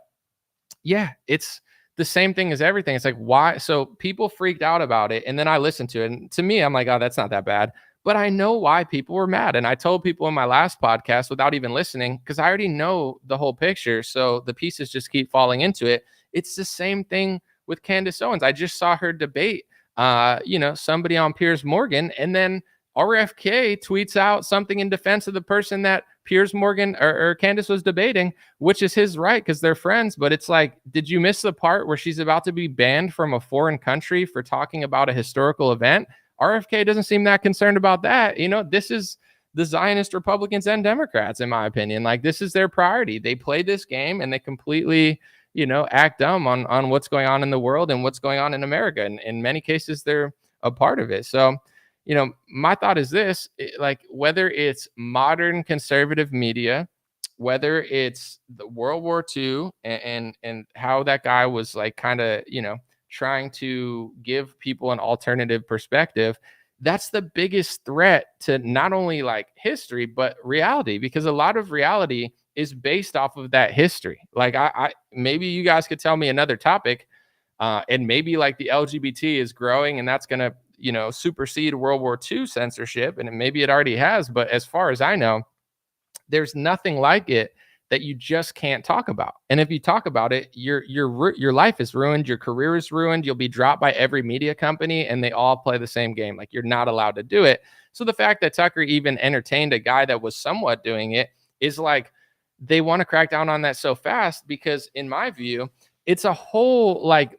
yeah, it's the same thing as everything. It's like, why? So people freaked out about it. And then I listened to it. And to me, I'm like, oh, that's not that bad. But I know why people were mad. And I told people in my last podcast without even listening, because I already know the whole picture. So the pieces just keep falling into it. It's the same thing with Candace Owens. I just saw her debate, somebody on Piers Morgan. And then RFK tweets out something in defense of the person that Piers Morgan or Candace was debating, which is his right because they're friends. But it's like, did you miss the part where she's about to be banned from a foreign country for talking about a historical event? RFK doesn't seem that concerned about that. This is the Zionist Republicans and Democrats, in my opinion. Like, this is their priority. They play this game and they completely, act dumb on what's going on in the world and what's going on in America. And in many cases, they're a part of it. So, my thought is this, like, whether it's modern conservative media, whether it's the World War II and how that guy was like kind of, trying to give people an alternative perspective, that's the biggest threat to not only like history, but reality, because a lot of reality is based off of that history. Like I maybe you guys could tell me another topic, and maybe like the LGBT is growing and that's going to, supersede World War II censorship. And maybe it already has. But as far as I know, there's nothing like it that you just can't talk about. And if you talk about it, your life is ruined. Your career is ruined. You'll be dropped by every media company and they all play the same game. Like, you're not allowed to do it. So the fact that Tucker even entertained a guy that was somewhat doing it is like, they want to crack down on that so fast because in my view, it's a whole like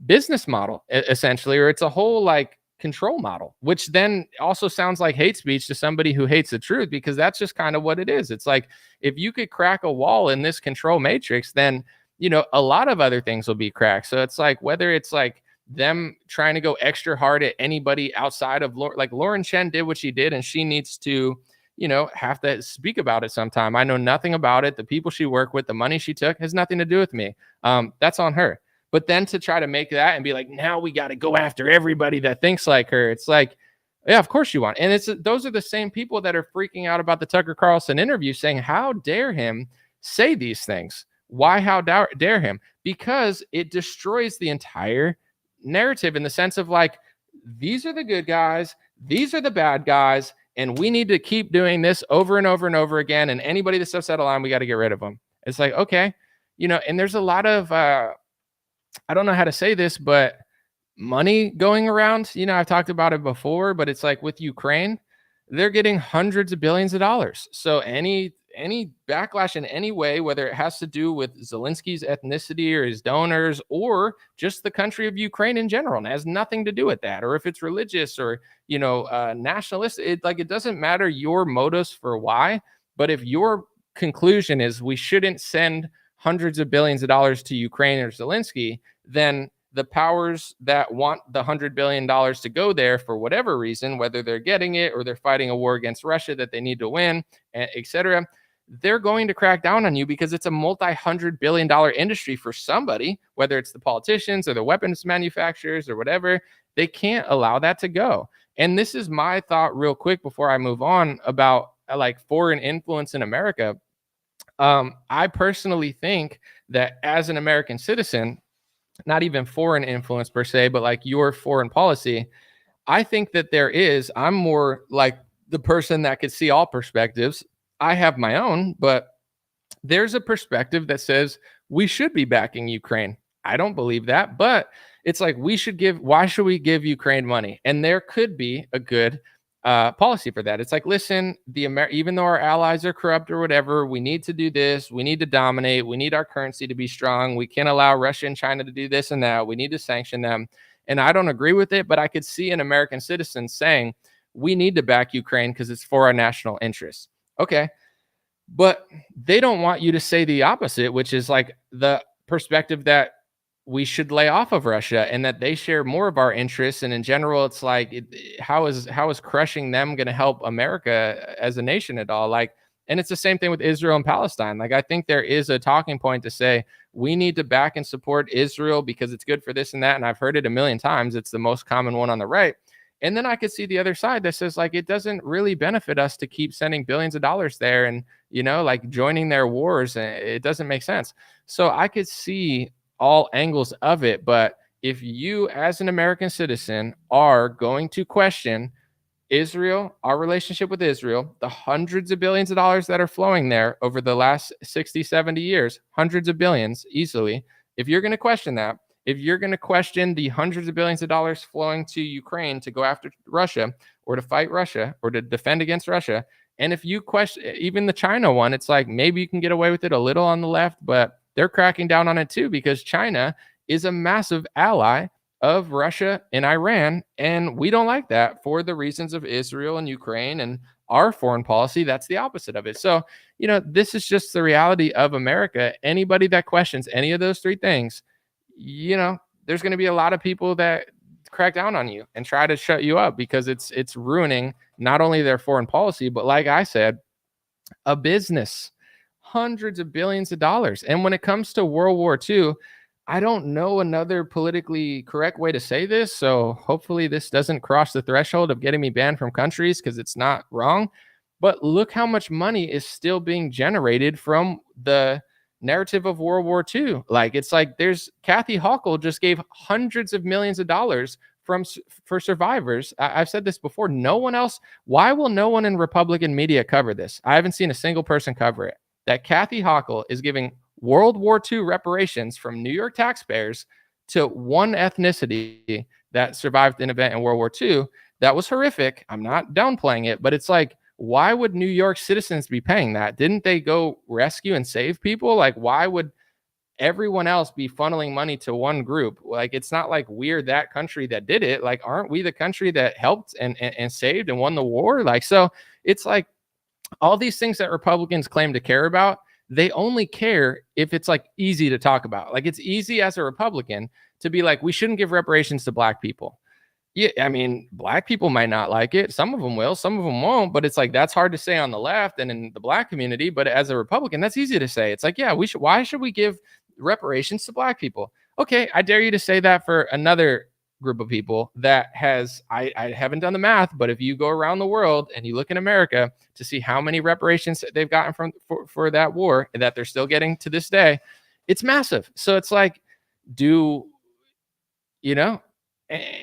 business model essentially, or it's a whole like control model, which then also sounds like hate speech to somebody who hates the truth, because that's just kind of what it is. It's like, if you could crack a wall in this control matrix, then, a lot of other things will be cracked. So it's like, whether it's like them trying to go extra hard at anybody outside of like Lauren Chen did what she did, and she needs to, have to speak about it sometime. I know nothing about it. The people she worked with, the money she took has nothing to do with me. That's on her. But then to try to make that and be like, now we got to go after everybody that thinks like her. It's like, yeah, of course you want. And those are the same people that are freaking out about the Tucker Carlson interview, saying, how dare him say these things? Why, how dare him? Because it destroys the entire narrative in the sense of like, these are the good guys, these are the bad guys, and we need to keep doing this over and over and over again. And anybody that steps out of line, we got to get rid of them. It's like, okay, and there's a lot of, I don't know how to say this, but money going around. I've talked about it before, but it's like with Ukraine, they're getting hundreds of billions of dollars. So any backlash in any way, whether it has to do with Zelensky's ethnicity or his donors, or just the country of Ukraine in general, and it has nothing to do with that, or if it's religious or, nationalist, it doesn't matter your motives for why. But if your conclusion is we shouldn't send hundreds of billions of dollars to Ukraine or Zelensky, then the powers that want the $100 billion to go there for whatever reason, whether they're getting it or they're fighting a war against Russia that they need to win, etc., they're going to crack down on you because it's a multi-$100 billion industry for somebody, whether it's the politicians or the weapons manufacturers or whatever. They can't allow that to go. And this is my thought real quick before I move on about like foreign influence in America. I personally think that as an American citizen, not even foreign influence per se, but like your foreign policy, I think that I'm more like the person that could see all perspectives. I have my own, but there's a perspective that says we should be backing Ukraine. I don't believe that, but it's like, why should we give Ukraine money? And there could be a good policy for that. It's like, listen, even though our allies are corrupt or whatever, we need to do this. We need to dominate. We need our currency to be strong. We can't allow Russia and China to do this and that. We need to sanction them. And I don't agree with it, but I could see an American citizen saying, we need to back Ukraine because it's for our national interests. Okay. But they don't want you to say the opposite, which is like the perspective that we should lay off of Russia and that they share more of our interests. And in general, it's like, how is crushing them going to help America as a nation at all? Like, and it's the same thing with Israel and Palestine. Like, I think there is a talking point to say we need to back and support Israel because it's good for this and that. And I've heard it a million times. It's the most common one on the right. And then I could see the other side that says, like, it doesn't really benefit us to keep sending billions of dollars there and, you know, like joining their wars. It doesn't make sense. So I could see all angles of it. But if you, as an American citizen, are going to question Israel, our relationship with Israel, the hundreds of billions of dollars that are flowing there over the last 60, 70 years, hundreds of billions easily, if you're going to question that, if you're going to question the hundreds of billions of dollars flowing to Ukraine to go after Russia or to fight Russia or to defend against Russia, and if you question even the China one, it's like maybe you can get away with it a little on the left, but they're cracking down on it too because China is a massive ally of Russia and Iran, and we don't like that for the reasons of Israel and Ukraine and our foreign policy. That's the opposite of it. So, you know, this is just the reality of America. Anybody that questions any of those three things, you know, there's going to be a lot of people that crack down on you and try to shut you up because it's ruining not only their foreign policy, but like I said, a business, hundreds of billions of dollars. And when it comes to World War II, I don't know another politically correct way to say this. So hopefully this doesn't cross the threshold of getting me banned from countries because it's not wrong. But look how much money is still being generated from the narrative of World War II. Like, it's like there's Kathy Hochul just gave hundreds of millions of dollars for survivors. I've said this before. No one else. Why will no one in Republican media cover this? I haven't seen a single person cover it. That Kathy Hochul is giving World War II reparations from New York taxpayers to one ethnicity that survived an event in World War II that was horrific. I'm not downplaying it, but it's like, why would New York citizens be paying that? Didn't they go rescue and save people? Like, why would everyone else be funneling money to one group? Like, it's not like we're that country that did it. Like, aren't we the country that helped and saved and won the war? Like, so it's like all these things that Republicans claim to care about, they only care if it's like easy to talk about. Like, it's easy as a Republican to be like, we shouldn't give reparations to black people. Yeah, I mean, black people might not like it. Some of them will, some of them won't. But it's like, that's hard to say on the left and in the black community. But as a Republican, that's easy to say. It's like, yeah, we should. Why should we give reparations to black people? Okay, I dare you to say that for another group of people that has. I haven't done the math, but if you go around the world and you look in America to see how many reparations they've gotten for that war and that they're still getting to this day, it's massive. So it's like, you know?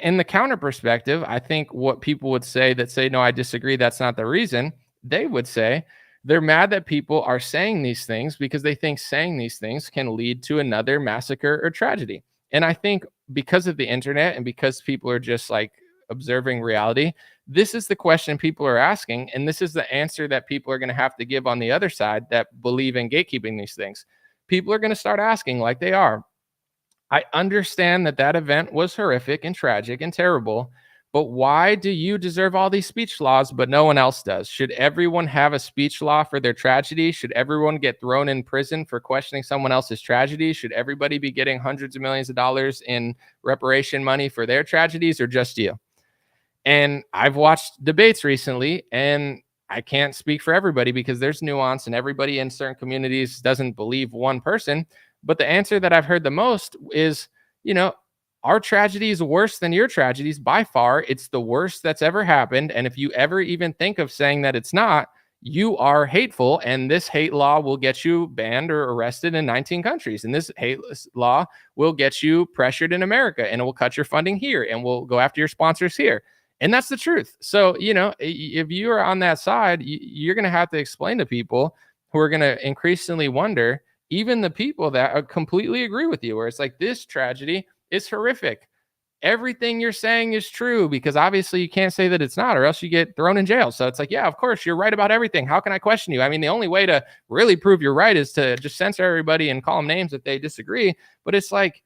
In the counter perspective, I think what people would say that say, no, I disagree, that's not the reason, they would say they're mad that people are saying these things because they think saying these things can lead to another massacre or tragedy. And I think because of the internet and because people are just like observing reality, this is the question people are asking. And this is the answer that people are going to have to give on the other side that believe in gatekeeping these things. People are going to start asking, like they are, I understand that event was horrific and tragic and terrible, but why do you deserve all these speech laws, but no one else does? Should everyone have a speech law for their tragedy? Should everyone get thrown in prison for questioning someone else's tragedy? Should everybody be getting hundreds of millions of dollars in reparation money for their tragedies, or just you? And I've watched debates recently, and I can't speak for everybody because there's nuance and everybody in certain communities doesn't believe one person. But the answer that I've heard the most is, you know, our tragedy is worse than your tragedies by far. It's the worst that's ever happened. And if you ever even think of saying that it's not, you are hateful. And this hate law will get you banned or arrested in 19 countries. And this hate law will get you pressured in America, and it will cut your funding here and will go after your sponsors here. And that's the truth. So, you know, if you are on that side, you're going to have to explain to people who are going to increasingly wonder, even the people that completely agree with you, where it's like, this tragedy is horrific. Everything you're saying is true, because obviously you can't say that it's not, or else you get thrown in jail. So it's like, yeah, of course, you're right about everything. How can I question you? I mean, the only way to really prove you're right is to just censor everybody and call them names if they disagree. But it's like,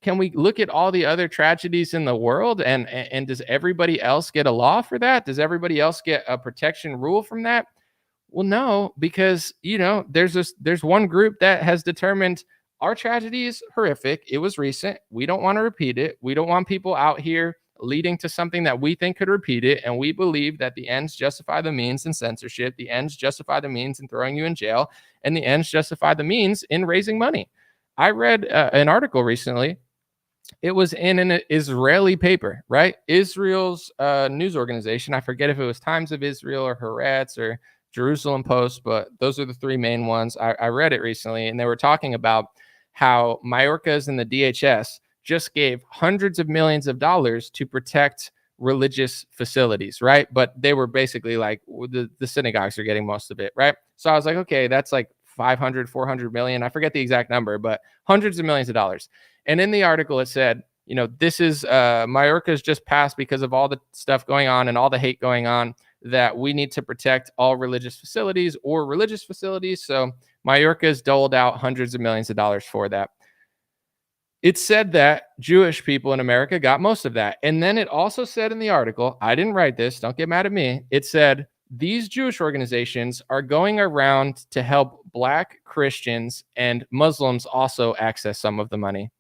can we look at all the other tragedies in the world, and does everybody else get a law for that? Does everybody else get a protection rule from that? Well, no, because there's one group that has determined our tragedy is horrific. It was recent. We don't want to repeat it. We don't want people out here leading to something that we think could repeat it. And we believe that the ends justify the means in censorship. The ends justify the means in throwing you in jail. And the ends justify the means in raising money. I read an article recently. It was in an Israeli paper, right? Israel's news organization. I forget if it was Times of Israel or Haaretz or Jerusalem Post, but those are the three main ones. I read it recently, and they were talking about how Mayorkas and the DHS just gave hundreds of millions of dollars to protect religious facilities, right? But they were basically like, the synagogues are getting most of it, right? So I was like, okay, that's like 500, 400 million. I forget the exact number, but hundreds of millions of dollars. And in the article, it said, this is Mayorkas just passed because of all the stuff going on and all the hate going on, that we need to protect all religious facilities or religious facilities. So Mayorkas doled out hundreds of millions of dollars for that. It said that Jewish people in America got most of that. And then it also said in the article, I didn't write this, don't get mad at me. It said, these Jewish organizations are going around to help Black Christians and Muslims also access some of the money.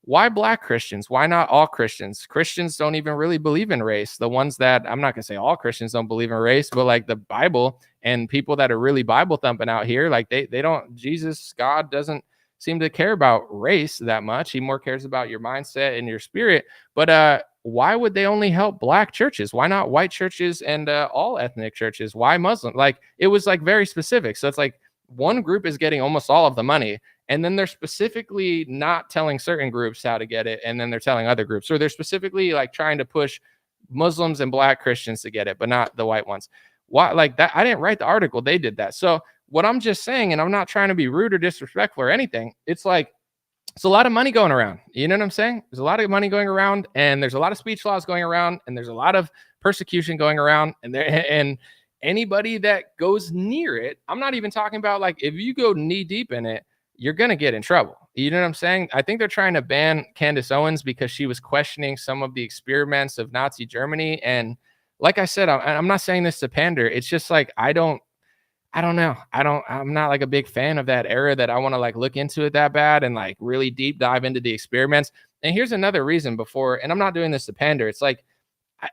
Why Black Christians? Why not all Christians? Christians don't even really believe in race. The ones that, I'm not going to say all Christians don't believe in race, but like the Bible and people that are really Bible thumping out here, like they don't, Jesus, God doesn't seem to care about race that much. He more cares about your mindset and your spirit. But why would they only help Black churches? Why not white churches and all ethnic churches? Why Muslim? Like, it was like very specific. So it's like one group is getting almost all of the money, and then they're specifically not telling certain groups how to get it, and then they're telling other groups. Or they're specifically like trying to push Muslims and Black Christians to get it, but not the white ones. Why? Like that? I didn't write the article. They did that. So what I'm just saying, and I'm not trying to be rude or disrespectful or anything, it's like, it's a lot of money going around. You know what I'm saying? There's a lot of money going around, and there's a lot of speech laws going around, and there's a lot of persecution going around, and anybody that goes near it, I'm not even talking about like, if you go knee deep in it, you're going to get in trouble. You know what I'm saying? I think they're trying to ban Candace Owens because she was questioning some of the experiments of Nazi Germany. And like I said, I'm not saying this to pander. It's just like, I don't know. I'm not like a big fan of that era that I want to like look into it that bad and like really deep dive into the experiments. And here's another reason before, and I'm not doing this to pander. It's like,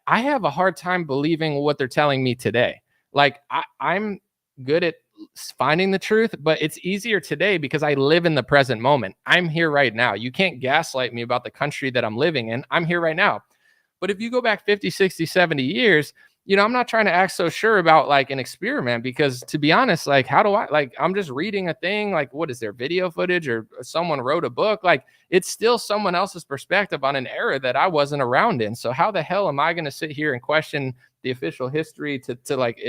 I have a hard time believing what they're telling me today. Like I'm good at finding the truth, but it's easier today because I live in the present moment. I'm here right now. You can't gaslight me about the country that I'm living in. I'm here right now. But if you go back 50, 60, 70 years, I'm not trying to act so sure about like an experiment, because to be honest, like, how do I, like, I'm just reading a thing, like, what is there, video footage, or someone wrote a book? Like, it's still someone else's perspective on an era that I wasn't around in. So how the hell am I going to sit here and question the official history to like,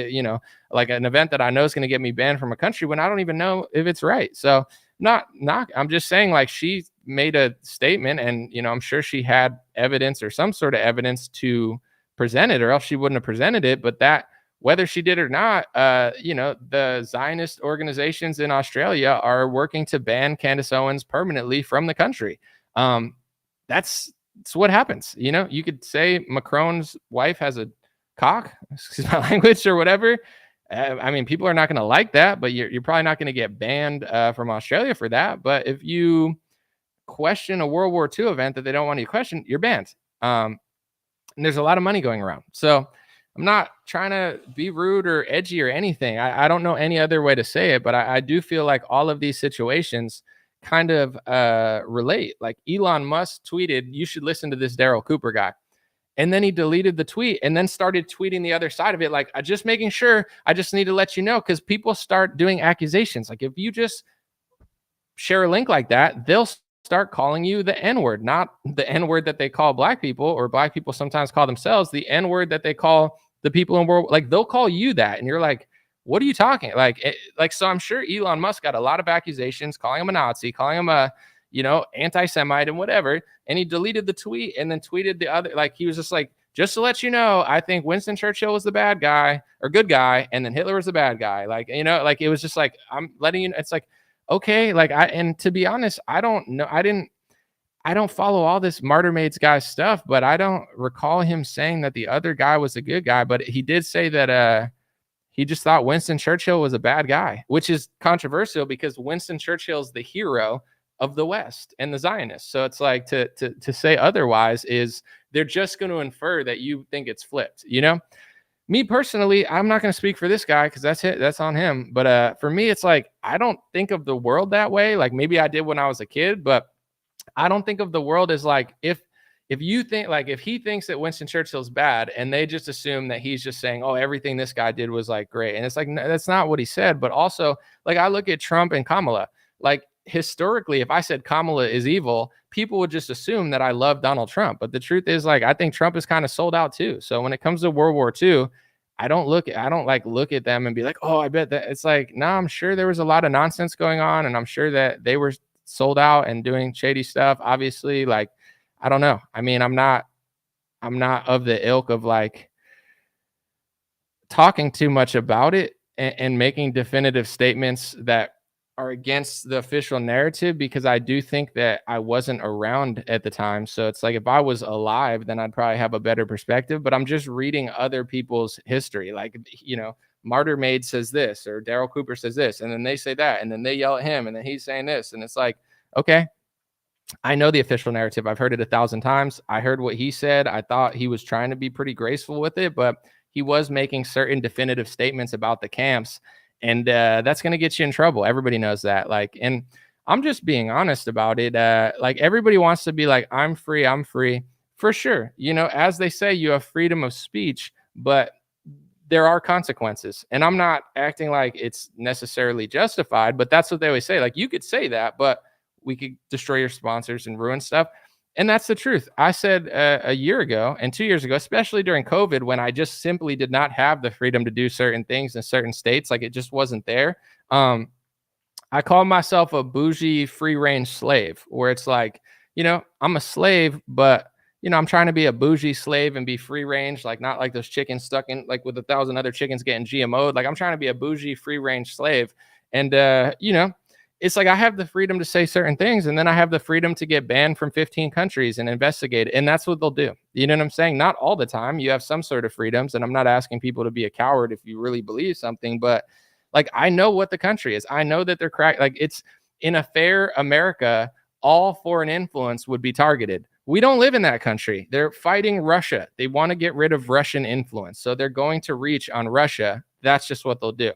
like an event that I know is going to get me banned from a country when I don't even know if it's right? So I'm just saying, like, she made a statement, and, I'm sure she had evidence or some sort of evidence to present it, or else she wouldn't have presented it. But that, whether she did or not, the Zionist organizations in Australia are working to ban Candace Owens permanently from the country. That's what happens. You could say Macron's wife has a cock, excuse my language, or whatever. I mean, people are not going to like that, but you're probably not going to get banned from Australia for that. But if you question a World War II event that they don't want you to question, you're banned. And there's a lot of money going around. So I'm not trying to be rude or edgy or anything. I don't know any other way to say it, but I do feel like all of these situations kind of relate. Like Elon Musk tweeted, you should listen to this Daryl Cooper guy. And then he deleted the tweet and then started tweeting the other side of it. Like, I'm just making sure, I just need to let you know, because people start doing accusations. Like, if you just share a link like that, they'll start calling you the N-word, not the N-word that they call Black people, or Black people sometimes call themselves, the N-word that they call the people in world. Like, they'll call you that, and you're like, what are you talking? So I'm sure Elon Musk got a lot of accusations, calling him a Nazi, calling him a, anti-Semite and whatever. And he deleted the tweet and then tweeted the other, like, he was just like, just to let you know, I think Winston Churchill was the bad guy or good guy, and then Hitler was the bad guy. Like, like, it was just like, I'm letting you know. It's like, okay, like, and to be honest, I don't know. I don't follow all this Martyr Maids guy's stuff, but I don't recall him saying that the other guy was a good guy. But he did say that he just thought Winston Churchill was a bad guy, which is controversial because Winston Churchill's the hero of the West and the Zionists. So it's like to say otherwise is they're just going to infer that you think it's flipped, you know? Me personally, I'm not going to speak for this guy because that's on him. But for me, it's like I don't think of the world that way. Like maybe I did when I was a kid, but I don't think of the world as like if you think like if he thinks that Winston Churchill's bad and they just assume that he's just saying, oh, everything this guy did was like great. And it's like, no, that's not what he said. But also, like I look at Trump and Kamala, like historically, if I said Kamala is evil, people would just assume that I love Donald Trump. But the truth is, like, I think Trump is kind of sold out too. So when it comes to World War II, I don't look at them and be like, oh, I bet that it's like, no, I'm sure there was a lot of nonsense going on. And I'm sure that they were sold out and doing shady stuff. Obviously, like, I don't know. I mean, I'm not of the ilk of like talking too much about it and making definitive statements that are against the official narrative, because I do think that I wasn't around at the time. So it's like if I was alive, then I'd probably have a better perspective. But I'm just reading other people's history. Like, you know, Martyr Maid says this, or Daryl Cooper says this, and then they say that, and then they yell at him, and then he's saying this. And it's like, okay, I know the official narrative. I've heard it 1,000 times. I heard what he said. I thought he was trying to be pretty graceful with it, but he was making certain definitive statements about the camps. And that's going to get you in trouble. Everybody knows that. Like, and I'm just being honest about it. Like everybody wants to be like, I'm free for sure. You know, as they say, you have freedom of speech, but there are consequences. And I'm not acting like it's necessarily justified, but that's what they always say. Like you could say that, but we could destroy your sponsors and ruin stuff. And that's the truth. I said a year ago and 2 years ago, especially during COVID, when I just simply did not have the freedom to do certain things in certain states, like it just wasn't there. I called myself a bougie free range slave, where it's like, you know, I'm a slave, but you know, I'm trying to be a bougie slave and be free range, like not like those chickens stuck in like with 1,000 other chickens getting GMO'd. Like I'm trying to be a bougie free range slave. And, you know, it's like I have the freedom to say certain things, and then I have the freedom to get banned from 15 countries and investigate. And that's what they'll do. You know what I'm saying? Not all the time. You have some sort of freedoms, and I'm not asking people to be a coward if you really believe something, but like I know what the country is. I know that they're cracked. Like it's in a fair America, all foreign influence would be targeted. We don't live in that country. They're fighting Russia. They want to get rid of Russian influence. So they're going to reach on Russia. That's just what they'll do.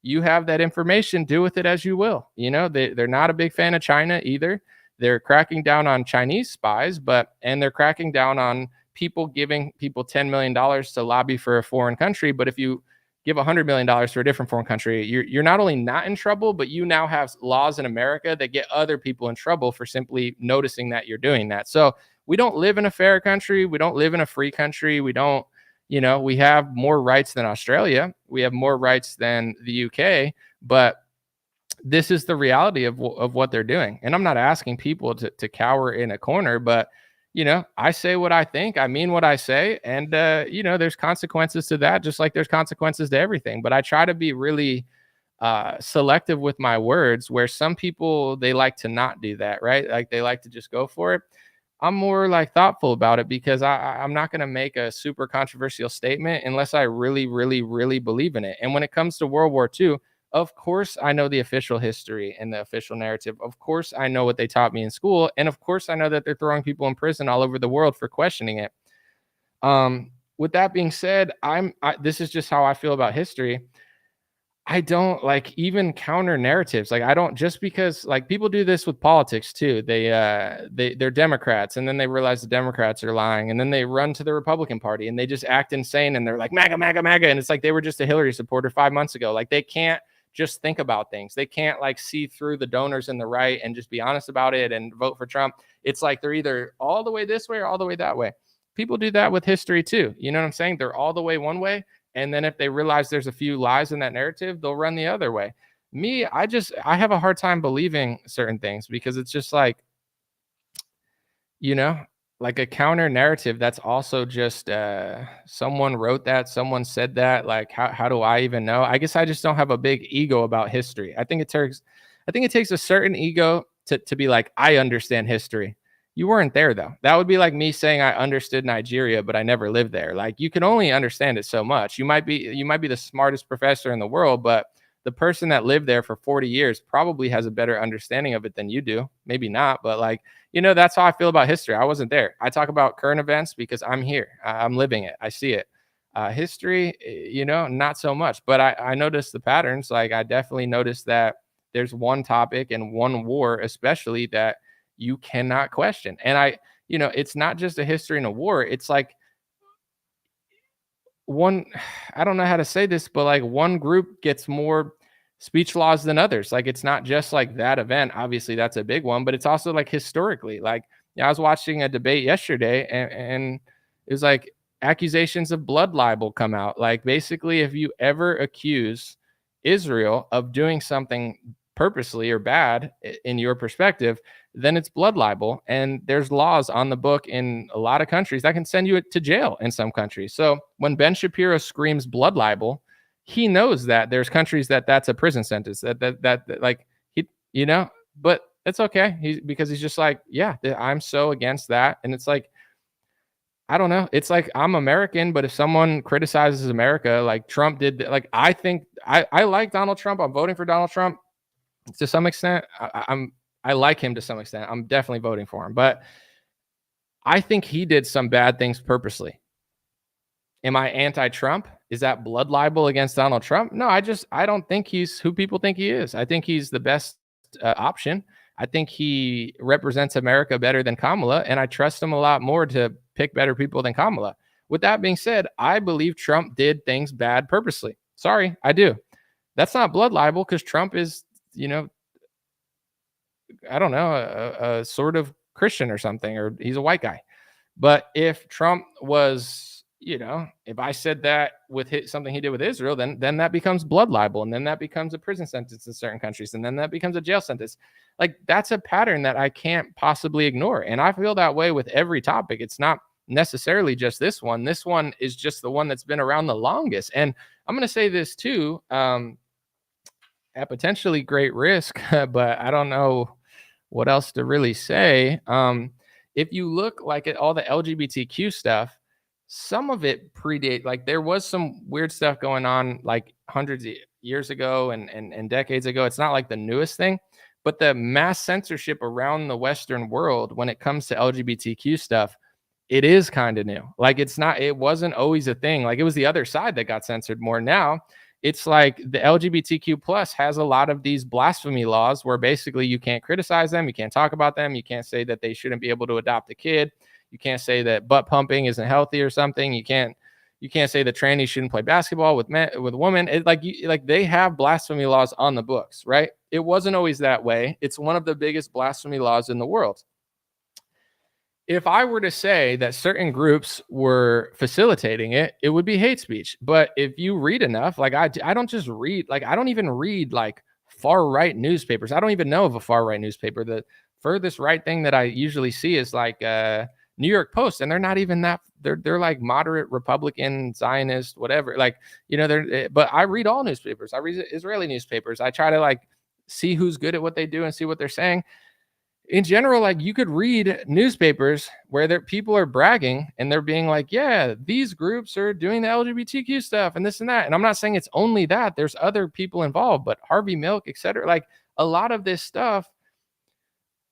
You have that information, do with it as you will. You know, they're not a big fan of China either. They're cracking down on Chinese spies, and they're cracking down on people giving people $10 million to lobby for a foreign country. But if you give $100 million to a different foreign country, you're not only not in trouble, but you now have laws in America that get other people in trouble for simply noticing that you're doing that. So we don't live in a fair country. We don't live in a free country. We don't. You know, we have more rights than Australia. We have more rights than the UK, but this is the reality of what they're doing. And I'm not asking people to cower in a corner, but, you know, I say what I think. I mean what I say. And, you know, there's consequences to that, just like there's consequences to everything. But I try to be really selective with my words, where some people, they like to not do that, right? Like they like to just go for it. I'm more like thoughtful about it, because I'm not going to make a super controversial statement unless I really, really, really believe in it. And when it comes to World War II, of course, I know the official history and the official narrative. Of course, I know what they taught me in school. And of course, I know that they're throwing people in prison all over the world for questioning it. With that being said, this is just how I feel about history. I don't like even counter narratives. Like I don't, just because like people do this with politics too. They're Democrats, and then they realize the Democrats are lying, and then they run to the Republican Party and they just act insane, and they're like MAGA, MAGA, MAGA, and it's like they were just a Hillary supporter 5 months ago. Like they can't just think about things. They can't like see through the donors in the right and just be honest about it and vote for Trump. It's like they're either all the way this way or all the way that way. People do that with history too. You know what I'm saying? They're all the way one way. And then if they realize there's a few lies in that narrative, they'll run the other way. Me, I have a hard time believing certain things, because it's just like, you know, like a counter narrative. That's also just someone wrote that, someone said that. Like, how do I even know? I guess I just don't have a big ego about history. I think it takes a certain ego to be like, I understand history. You weren't there though. That would be like me saying I understood Nigeria, but I never lived there. Like you can only understand it so much. You might be the smartest professor in the world, but the person that lived there for 40 years probably has a better understanding of it than you do. Maybe not, but like, that's how I feel about history. I wasn't there. I talk about current events because I'm here. I'm living it. I see it. History, not so much, but I noticed the patterns. Like I definitely noticed that there's one topic and one war, especially that you cannot question. And it's not just a history and a war. It's like I don't know how to say this, but like one group gets more speech laws than others. Like it's not just like that event. Obviously that's a big one, but it's also like historically, like I was watching a debate yesterday and it was like accusations of blood libel come out. Like basically if you ever accuse Israel of doing something purposely or bad in your perspective, then it's blood libel. And there's laws on the book in a lot of countries that can send you to jail in some countries. So when Ben Shapiro screams blood libel, he knows that there's countries that's a prison sentence that like he, but it's okay. Because he's just like, yeah, I'm so against that. And it's like, I don't know. It's like I'm American, but if someone criticizes America, like Trump did, like I think I like Donald Trump. I'm voting for Donald Trump to some extent. I like him to some extent. I'm definitely voting for him, but I think he did some bad things purposely. Am I anti-Trump? Is that blood libel against Donald Trump? No, I don't think he's who people think he is. I think he's the best option. I think he represents America better than Kamala, and I trust him a lot more to pick better people than Kamala. With that being said, I believe Trump did things bad purposely. Sorry, I do. That's not blood libel because Trump is, I don't know, a sort of Christian or something, or he's a white guy. But if Trump was, if I said that with something he did with Israel, then that becomes blood libel, and then that becomes a prison sentence in certain countries, and then that becomes a jail sentence. Like that's a pattern that I can't possibly ignore. And I feel that way with every topic. It's not necessarily just this one. This one is just the one that's been around the longest. And I'm going to say this too, at potentially great risk, but I don't know what else to really say. If you look like at all the LGBTQ stuff, some of it predate, like there was some weird stuff going on like hundreds of years ago and decades ago. It's not like the newest thing, but the mass censorship around the Western world when it comes to LGBTQ stuff, it is kind of new. Like it wasn't always a thing. Like it was the other side that got censored more. Now it's like the LGBTQ plus has a lot of these blasphemy laws where basically you can't criticize them. You can't talk about them. You can't say that they shouldn't be able to adopt a kid. You can't say that butt pumping isn't healthy or something. You can't say that trannies shouldn't play basketball with women. Like they have blasphemy laws on the books, right? It wasn't always that way. It's one of the biggest blasphemy laws in the world. If I were to say that certain groups were facilitating it, it would be hate speech. But if you read enough, like I don't just read, like I don't even read like far right newspapers. I don't even know of a far right newspaper. The furthest right thing that I usually see is like New York Post, and they're not even that. They're like moderate Republican, Zionist, whatever. Like but I read all newspapers. I read Israeli newspapers. I try to like see who's good at what they do and see what they're saying. In general, like you could read newspapers where people are bragging and they're being like, yeah, these groups are doing the LGBTQ stuff and this and that. And I'm not saying it's only that. There's other people involved, but Harvey Milk, etc. Like a lot of this stuff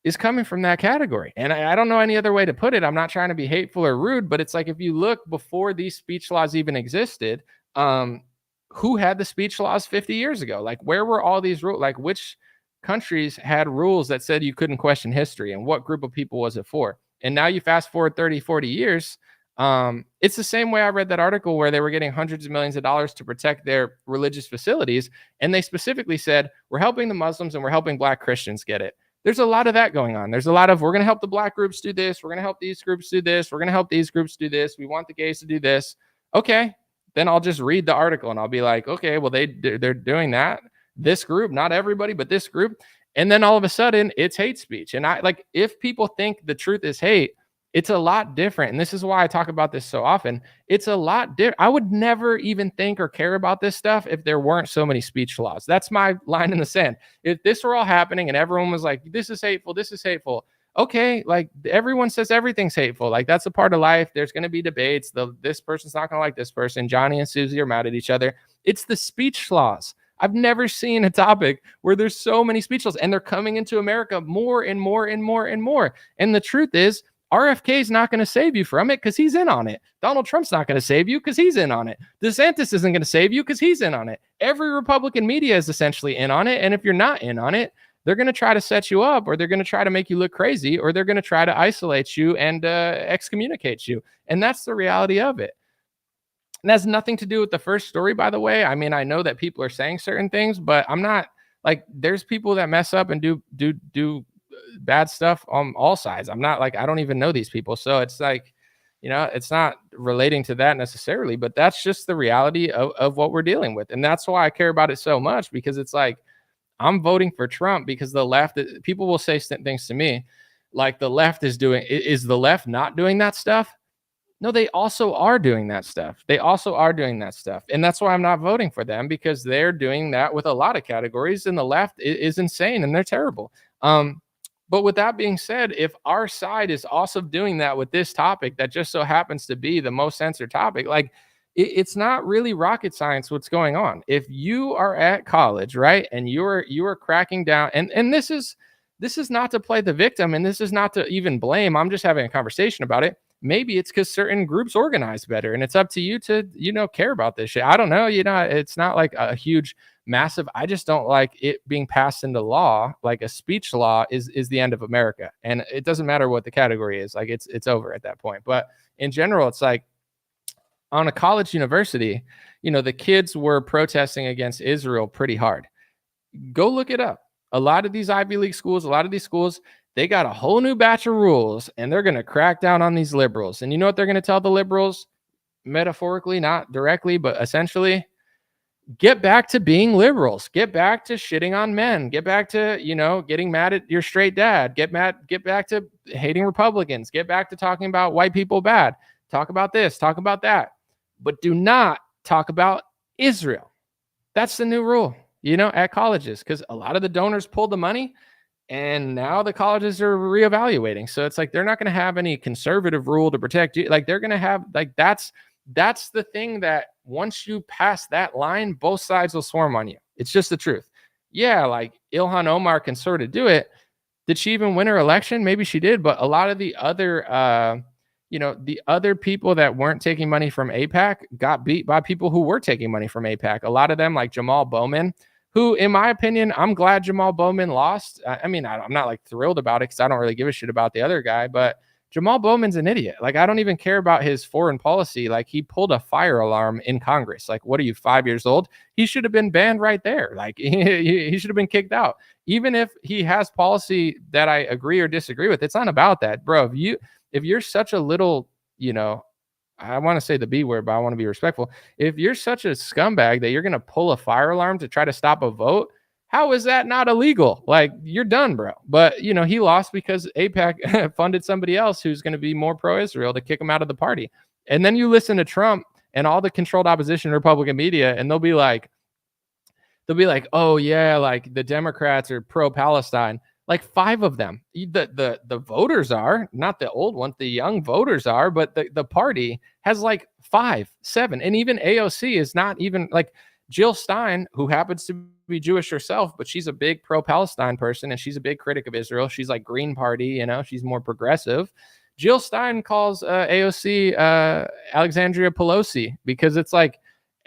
is coming from that category. And I don't know any other way to put it. I'm not trying to be hateful or rude, but it's like if you look before these speech laws even existed, who had the speech laws 50 years ago? Like where were all these rules? Like which countries had rules that said you couldn't question history, and what group of people was it for? And now you fast forward 30, 40 years. It's the same way I read that article where they were getting hundreds of millions of dollars to protect their religious facilities. And they specifically said, we're helping the Muslims and we're helping Black Christians get it. There's a lot of that going on. There's a lot of, we're going to help the Black groups do this. We're going to help these groups do this. We're going to help these groups do this. We want the gays to do this. Okay. Then I'll just read the article and I'll be like, okay, well, they're doing that. This group, not everybody, but this group. And then all of a sudden it's hate speech. And I like, if people think the truth is hate, it's a lot different. And this is why I talk about this so often. It's a lot different. I would never even think or care about this stuff if there weren't so many speech laws. That's my line in the sand. If this were all happening and everyone was like, this is hateful, okay, like everyone says everything's hateful. Like that's a part of life. There's going to be debates. This person's not going to like this person. Johnny and Susie are mad at each other. It's the speech laws. I've never seen a topic where there's so many speech laws, and they're coming into America more and more and more and more. And the truth is, RFK is not going to save you from it because he's in on it. Donald Trump's not going to save you because he's in on it. DeSantis isn't going to save you because he's in on it. Every Republican media is essentially in on it. And if you're not in on it, they're going to try to set you up, or they're going to try to make you look crazy, or they're going to try to isolate you and excommunicate you. And that's the reality of it. And that's nothing to do with the first story, by the way. I mean, I know that people are saying certain things, but I'm not like, there's people that mess up and do bad stuff on all sides. I'm not like, I don't even know these people. So it's like, it's not relating to that necessarily, but that's just the reality of what we're dealing with. And that's why I care about it so much, because it's like, I'm voting for Trump because the left, people will say things to me like the left is the left not doing that stuff? No, they also are doing that stuff. And that's why I'm not voting for them, because they're doing that with a lot of categories, and the left is insane and they're terrible. But with that being said, if our side is also doing that with this topic that just so happens to be the most censored topic, like it's not really rocket science what's going on. If you are at college, right, and you are cracking down, and this is not to play the victim, and this is not to even blame. I'm just having a conversation about it. Maybe it's because certain groups organize better, and it's up to you to, care about this shit. I don't know. It's not like a huge, massive. I just don't like it being passed into law. Like a speech law is the end of America, and it doesn't matter what the category is. Like it's over at that point. But in general, it's like on a college university, the kids were protesting against Israel pretty hard. Go look it up. A lot of these Ivy League schools, they got a whole new batch of rules, and they're going to crack down on these liberals. And you know what they're going to tell the liberals? Metaphorically, not directly, but essentially, get back to being liberals. Get back to shitting on men. Get back to, getting mad at your straight dad. Get back to hating Republicans. Get back to talking about white people bad. Talk about this, talk about that. But do not talk about Israel. That's the new rule, at colleges, because a lot of the donors pulled the money, and now the colleges are reevaluating. So it's like they're not going to have any conservative rule to protect you. Like they're going to have, like, that's the thing that once you pass that line, both sides will swarm on you. It's just the truth. Yeah, like Ilhan Omar can sort of do it. Did she even win her election? Maybe she did, but a lot of the other the other people that weren't taking money from AIPAC got beat by people who were taking money from AIPAC. A lot of them, like Jamal Bowman, who, in my opinion, I'm glad Jamal Bowman lost. I mean, I'm not like thrilled about it because I don't really give a shit about the other guy, but Jamal Bowman's an idiot. Like, I don't even care about his foreign policy. Like, he pulled a fire alarm in Congress. Like, what are you, 5 years old? He should have been banned right there. Like, he should have been kicked out. Even if he has policy that I agree or disagree with, it's not about that, bro. If you're such a little, I want to say the B word, but I want to be respectful. If you're such a scumbag that you're going to pull a fire alarm to try to stop a vote, how is that not illegal? Like, you're done, bro. But, he lost because AIPAC funded somebody else who's going to be more pro-Israel to kick him out of the party. And then you listen to Trump and all the controlled opposition Republican media, and they'll be like, oh yeah, like the Democrats are pro-Palestine. Like 5 of them, the voters are, not the old ones, the young voters are, but the party has like 5, 7. And even AOC is not even like Jill Stein, who happens to be Jewish herself, but she's a big pro-Palestine person, and she's a big critic of Israel. She's like Green Party, she's more progressive. Jill Stein calls AOC Alexandria Pelosi, because it's like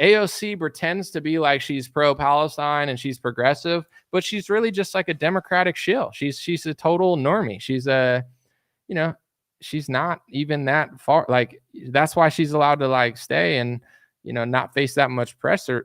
AOC pretends to be like she's pro-Palestine and she's progressive, but she's really just like a Democratic shill. She's a total normie. She's she's not even that far. Like, that's why she's allowed to like stay and, not face that much pressure.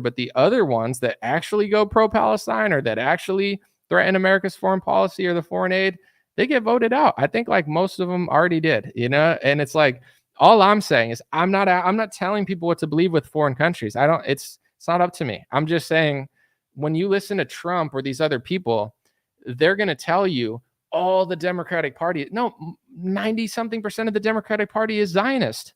But the other ones that actually go pro-Palestine, or that actually threaten America's foreign policy or the foreign aid, they get voted out. I think like most of them already did, and it's like, all I'm saying is I'm not telling people what to believe with foreign countries. It's not up to me. I'm just saying, when you listen to Trump or these other people, they're going to tell you all the Democratic Party. No, 90-something% of the Democratic Party is Zionist.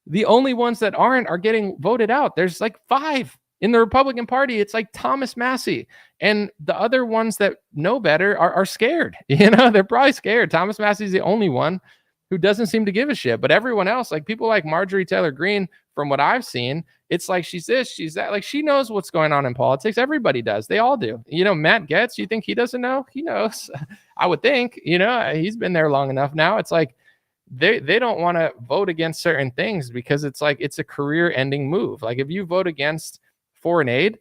The only ones that aren't are getting voted out. There's like 5 In the Republican Party, it's like Thomas Massey. And the other ones that know better are scared. They're probably scared. Thomas Massey's the only one who doesn't seem to give a shit. But everyone else, like people like Marjorie Taylor Greene, from what I've seen, it's like she's this, she's that. Like she knows what's going on in politics. Everybody does. They all do. Matt Gaetz, you think he doesn't know? He knows. I would think, he's been there long enough now. It's like they don't want to vote against certain things because it's like it's a career-ending move. Like if you vote against foreign aid,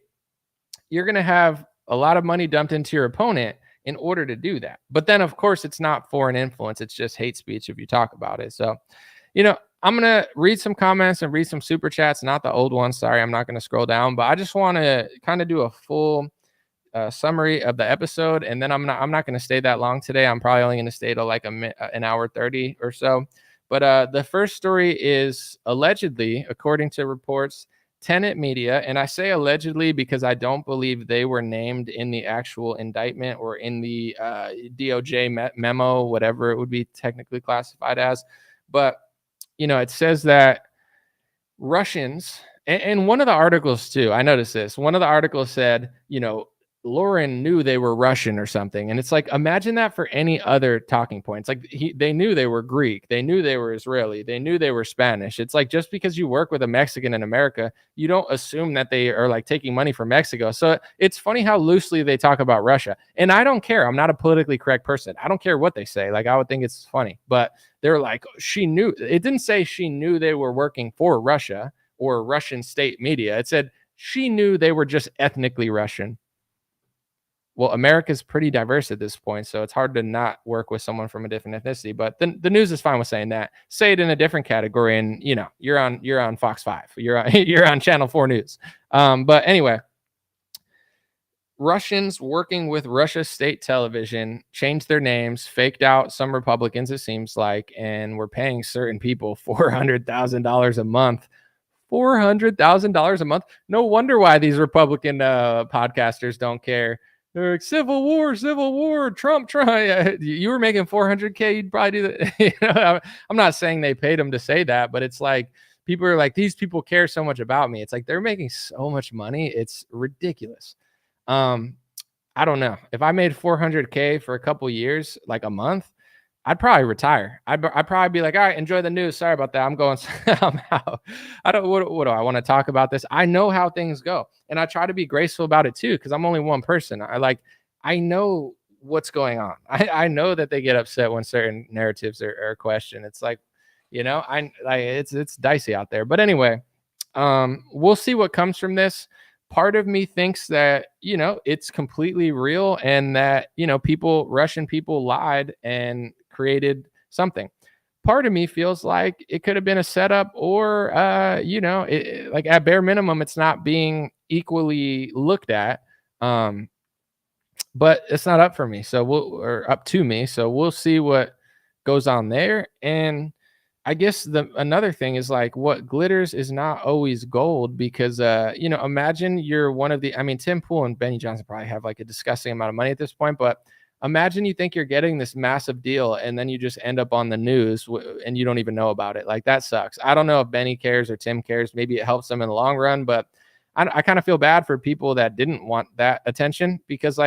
you're going to have a lot of money dumped into your opponent in order to do that. But then, of course, it's not foreign influence. It's just hate speech if you talk about it. So, I'm going to read some comments and read some super chats, not the old ones. Sorry, I'm not going to scroll down, but I just want to kind of do a full summary of the episode. And then I'm not going to stay that long today. I'm probably only going to stay till like an hour 30 or so. But the first story is allegedly, according to reports, Tenet Media, and I say allegedly because I don't believe they were named in the actual indictment or in the DOJ memo, whatever it would be technically classified as. But, it says that Russians, and one of the articles too, I noticed this, one of the articles said, Lauren knew they were Russian or something. And it's like, imagine that for any other talking points. Like they knew they were Greek. They knew they were Israeli. They knew they were Spanish. It's like, just because you work with a Mexican in America, you don't assume that they are like taking money from Mexico. So it's funny how loosely they talk about Russia. And I don't care. I'm not a politically correct person. I don't care what they say. Like I would think it's funny, but they're like, she knew. It didn't say she knew they were working for Russia or Russian state media. It said she knew they were just ethnically Russian. Well, America's pretty diverse at this point, so it's hard to not work with someone from a different ethnicity. But the news is fine with saying that. Say it in a different category, and you're on Fox 5. You're on Channel 4 News. But anyway, Russians working with Russia state television changed their names, faked out some Republicans, it seems like, and were paying certain people $400,000 a month. $400,000 a month. No wonder why these Republican podcasters don't care. They're like, civil war, Trump. You were making $400K, you'd probably do that. I'm not saying they paid them to say that, but it's like people are like, these people care so much about me. It's like they're making so much money. It's ridiculous. I don't know. If I made $400K for a couple years, like a month, I'd probably retire. I'd probably be like, all right, enjoy the news. Sorry about that. I'm going. I'm out. What do I want to talk about this? I know how things go, and I try to be graceful about it too, because I'm only one person. I know what's going on. I know that they get upset when certain narratives are questioned. It's like, it's dicey out there. But anyway, we'll see what comes from this. Part of me thinks that, it's completely real and that, Russian people lied and created something. Part of me feels like it could have been a setup or, like at bare minimum, it's not being equally looked at. But it's not up for me. Or up to me. So we'll see what goes on there. And I guess another thing is like what glitters is not always gold because, imagine you're one of Tim Pool and Benny Johnson probably have like a disgusting amount of money at this point, but imagine you think you're getting this massive deal and then you just end up on the news and you don't even know about it. Like that sucks. I don't know if Benny cares or Tim cares. Maybe it helps them in the long run, but I kind of feel bad for people that didn't want that attention because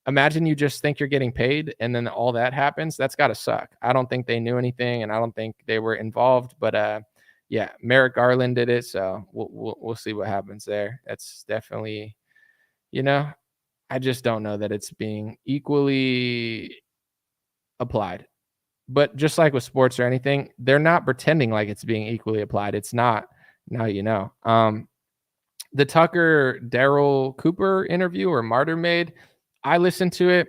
imagine you just think you're getting paid and then all that happens. That's got to suck. I don't think they knew anything and I don't think they were involved. But yeah, Merrick Garland did it. So we'll see what happens there. That's definitely, I just don't know that it's being equally applied. But just like with sports or anything, they're not pretending like it's being equally applied. It's not. Now you know. The Tucker Daryl Cooper interview or Martyr Made, I listened to it.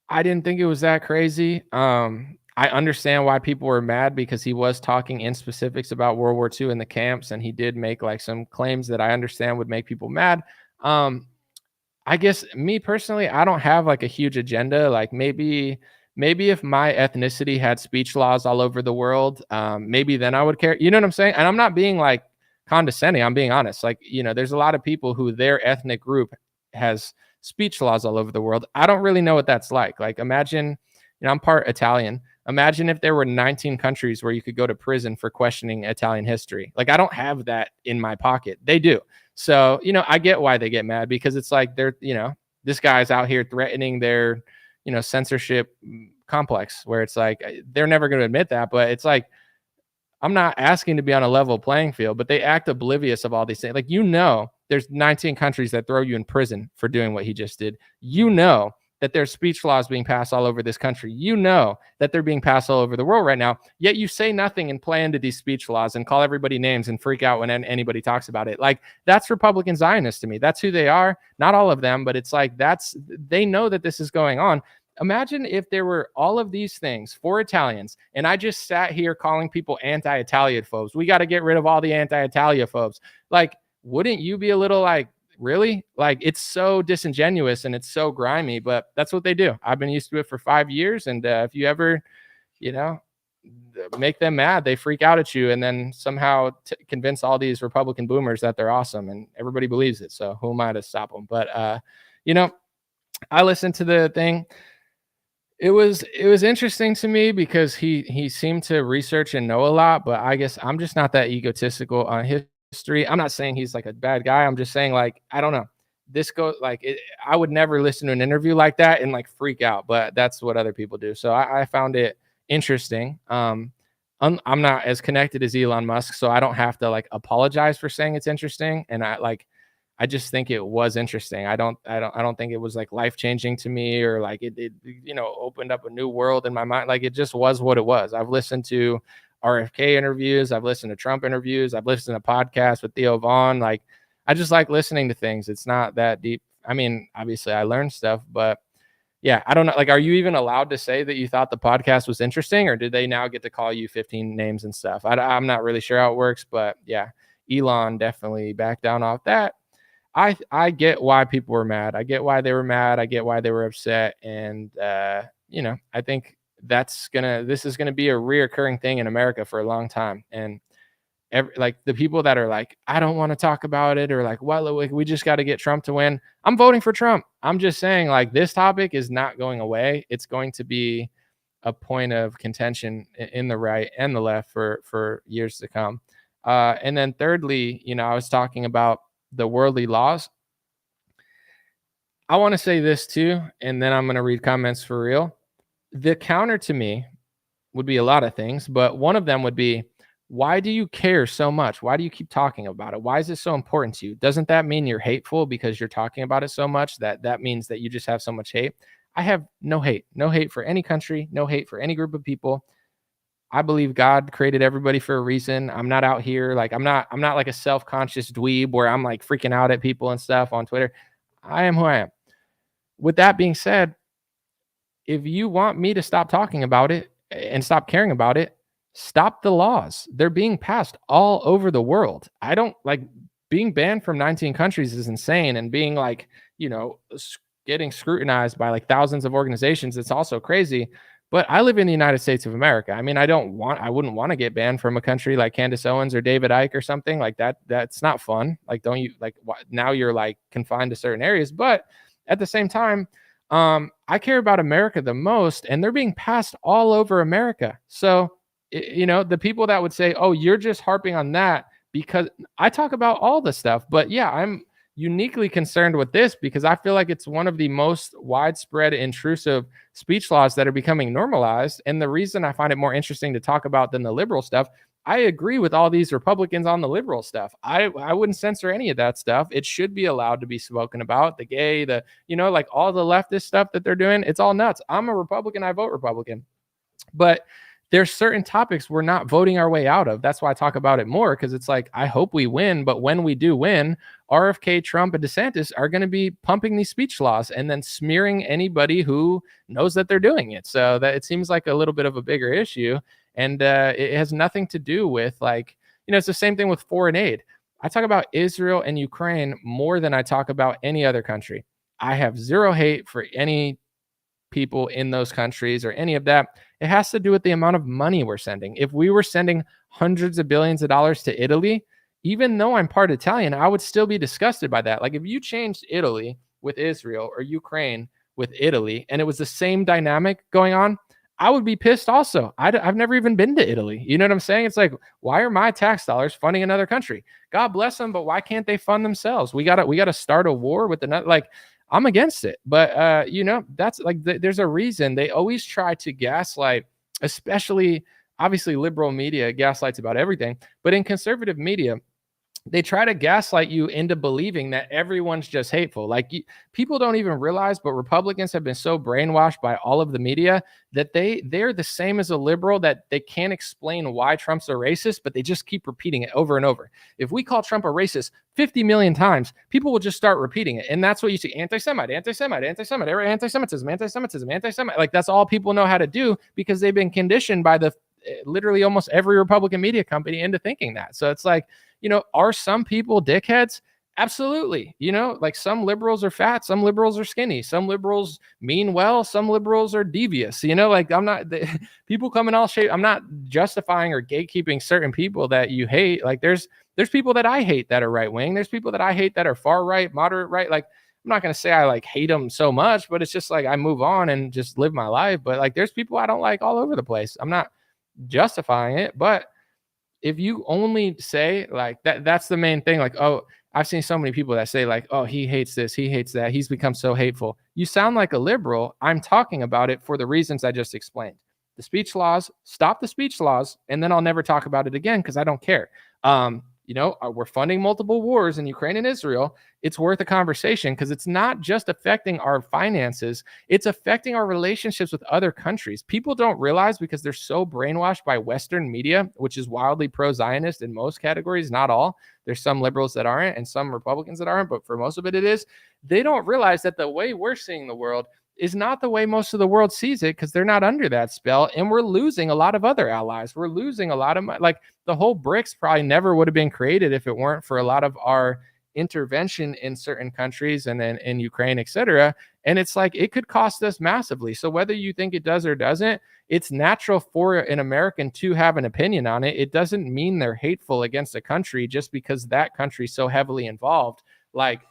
I didn't think it was that crazy. I understand why people were mad because he was talking in specifics about World War II in the camps, and he did make like some claims that I understand would make people mad. I guess me personally, I don't have like a huge agenda. Like maybe if my ethnicity had speech laws all over the world, maybe then I would care. You know what I'm saying? And I'm not being like condescending. I'm being honest. Like, there's a lot of people who their ethnic group has speech laws all over the world. I don't really know what that's like. Like imagine, I'm part Italian. Imagine if there were 19 countries where you could go to prison for questioning Italian history. Like, I don't have that in my pocket. They do. So, I get why they get mad, because it's like they're, this guy's out here threatening their, censorship complex, where it's like they're never going to admit that. But it's like, I'm not asking to be on a level playing field, but they act oblivious of all these things. Like, there's 19 countries that throw you in prison for doing what he just did. That there's speech laws being passed all over this country. That they're being passed all over the world right now. Yet you say nothing and play into these speech laws and call everybody names and freak out when anybody talks about it. Like, that's Republican Zionists to me. That's who they are. Not all of them, but it's like, they know that this is going on. Imagine if there were all of these things for Italians, and I just sat here calling people anti-Italiaphobes. We got to get rid of all the anti-Italiaphobes. Like, wouldn't you be a little like, really? Like, it's so disingenuous and it's so grimy, but that's what they do. I've been used to it for 5 years. And if you ever, make them mad, they freak out at you and then somehow convince all these Republican boomers that they're awesome, and everybody believes it. So who am I to stop them? But, I listened to the thing. It was interesting to me because he seemed to research and know a lot, but I guess I'm just not that egotistical on history. I'm not saying he's like a bad guy. I'm just saying, like, I don't know. This goes like I would never listen to an interview like that and like freak out, but that's what other people do. So I found it interesting. I'm not as connected as Elon Musk, so I don't have to like apologize for saying it's interesting. And I just think it was interesting. I don't think it was like life-changing to me, or like it opened up a new world in my mind. Like, it just was what it was. I've listened to RFK interviews. I've listened to Trump interviews. I've listened to podcasts with Theo Vaughn. Like, I just like listening to things. It's not that deep. I mean, obviously I learned stuff, but yeah, I don't know. Like, are you even allowed to say that you thought the podcast was interesting, or did they now get to call you 15 names and stuff? I'm not really sure how it works, but yeah, Elon definitely backed down off that. I get why people were mad. I get why they were mad. I get why they were upset. And, I think this is going to be a reoccurring thing in America for a long time. And like the people that are like, I don't want to talk about it, or like, well, we just got to get Trump to win. I'm voting for Trump. I'm just saying, like, this topic is not going away. It's going to be a point of contention in the right and the left for years to come. And then thirdly, I was talking about the worldly laws. I want to say this too, and then I'm going to read comments for real. The counter to me would be a lot of things, but one of them would be, why do you care so much? Why do you keep talking about it? Why is it so important to you? Doesn't that mean you're hateful because you're talking about it so much? That means that you just have so much hate. I have no hate for any country, no hate for any group of people. I believe God created everybody for a reason. I'm not out here like I'm not like a self-conscious dweeb where I'm like freaking out at people and stuff on Twitter. I am who I am. With that being said, if you want me to stop talking about it and stop caring about it, stop the laws. They're being passed all over the world. I don't like being banned from 19 countries is insane, and being like, getting scrutinized by like thousands of organizations. It's also crazy. But I live in the United States of America. I mean, I wouldn't want to get banned from a country like Candace Owens or David Icke or something like that. That's not fun. Like, don't you like now you're like confined to certain areas, but at the same time, I care about America the most, and they're being passed all over America. So, the people that would say, oh, you're just harping on that because I talk about all the stuff, but yeah, I'm uniquely concerned with this because I feel like it's one of the most widespread intrusive speech laws that are becoming normalized. And the reason I find it more interesting to talk about than the liberal stuff, I agree with all these Republicans on the liberal stuff. I wouldn't censor any of that stuff. It should be allowed to be spoken about. The gay, like all the leftist stuff that they're doing, it's all nuts. I'm a Republican. I vote Republican. But there's certain topics we're not voting our way out of. That's why I talk about it more, because it's like, I hope we win. But when we do win, RFK, Trump, and DeSantis are going to be pumping these speech laws and then smearing anybody who knows that they're doing it. So that it seems like a little bit of a bigger issue. And it has nothing to do with like, it's the same thing with foreign aid. I talk about Israel and Ukraine more than I talk about any other country. I have zero hate for any people in those countries or any of that. It has to do with the amount of money we're sending. If we were sending hundreds of billions of dollars to Italy, even though I'm part Italian, I would still be disgusted by that. Like, if you changed Italy with Israel or Ukraine with Italy and it was the same dynamic going on, I would be pissed also. I've never even been to Italy. You know what I'm saying? It's like, why are my tax dollars funding another country? God bless them, but why can't they fund themselves? We gotta start a war with another. Like, I'm against it, but that's like there's a reason they always try to gaslight, especially obviously liberal media gaslights about everything, but in conservative media, they try to gaslight you into believing that everyone's just hateful. Like people don't even realize, but Republicans have been so brainwashed by all of the media that they're the same as a liberal, that they can't explain why Trump's a racist, but they just keep repeating it over and over. If we call Trump a racist 50 million times, people will just start repeating it. And that's what you see: anti-Semite, anti-Semite, anti-Semite, anti-Semitism, anti-Semitism, anti-Semite. Like that's all people know how to do because they've been conditioned by the literally almost every Republican media company into thinking that. So it's like, are some people dickheads? Absolutely. Like some liberals are fat, some liberals are skinny, some liberals mean well, some liberals are devious. Like I'm not people come in all shape. I'm not justifying or gatekeeping certain people that you hate. Like there's people that I hate that are right wing. There's people that I hate that are far right, moderate right. Like I'm not going to say I like hate them so much, but it's just like I move on and just live my life. But like there's people I don't like all over the place. I'm not justifying it, but if you only say like that's the main thing. Like, oh, I've seen so many people that say like, oh, he hates this, he hates that, he's become so hateful. You sound like a liberal. I'm talking about it for the reasons I just explained. The speech laws, stop the speech laws, and then I'll never talk about it again because I don't care. We're funding multiple wars in Ukraine and Israel. It's worth a conversation because it's not just affecting our finances. It's affecting our relationships with other countries. People don't realize because they're so brainwashed by Western media, which is wildly pro-Zionist in most categories, not all. There's some liberals that aren't and some Republicans that aren't, but for most of it, it is. They don't realize that the way we're seeing the world is not the way most of the world sees it because they're not under that spell. And we're losing a lot of other allies. We're losing a lot of like the whole BRICS probably never would have been created if it weren't for a lot of our intervention in certain countries and then in Ukraine, etc. And it's like it could cost us massively. So whether you think it does or doesn't, it's natural for an American to have an opinion on it. It doesn't mean they're hateful against a country just because that country's so heavily involved. Like,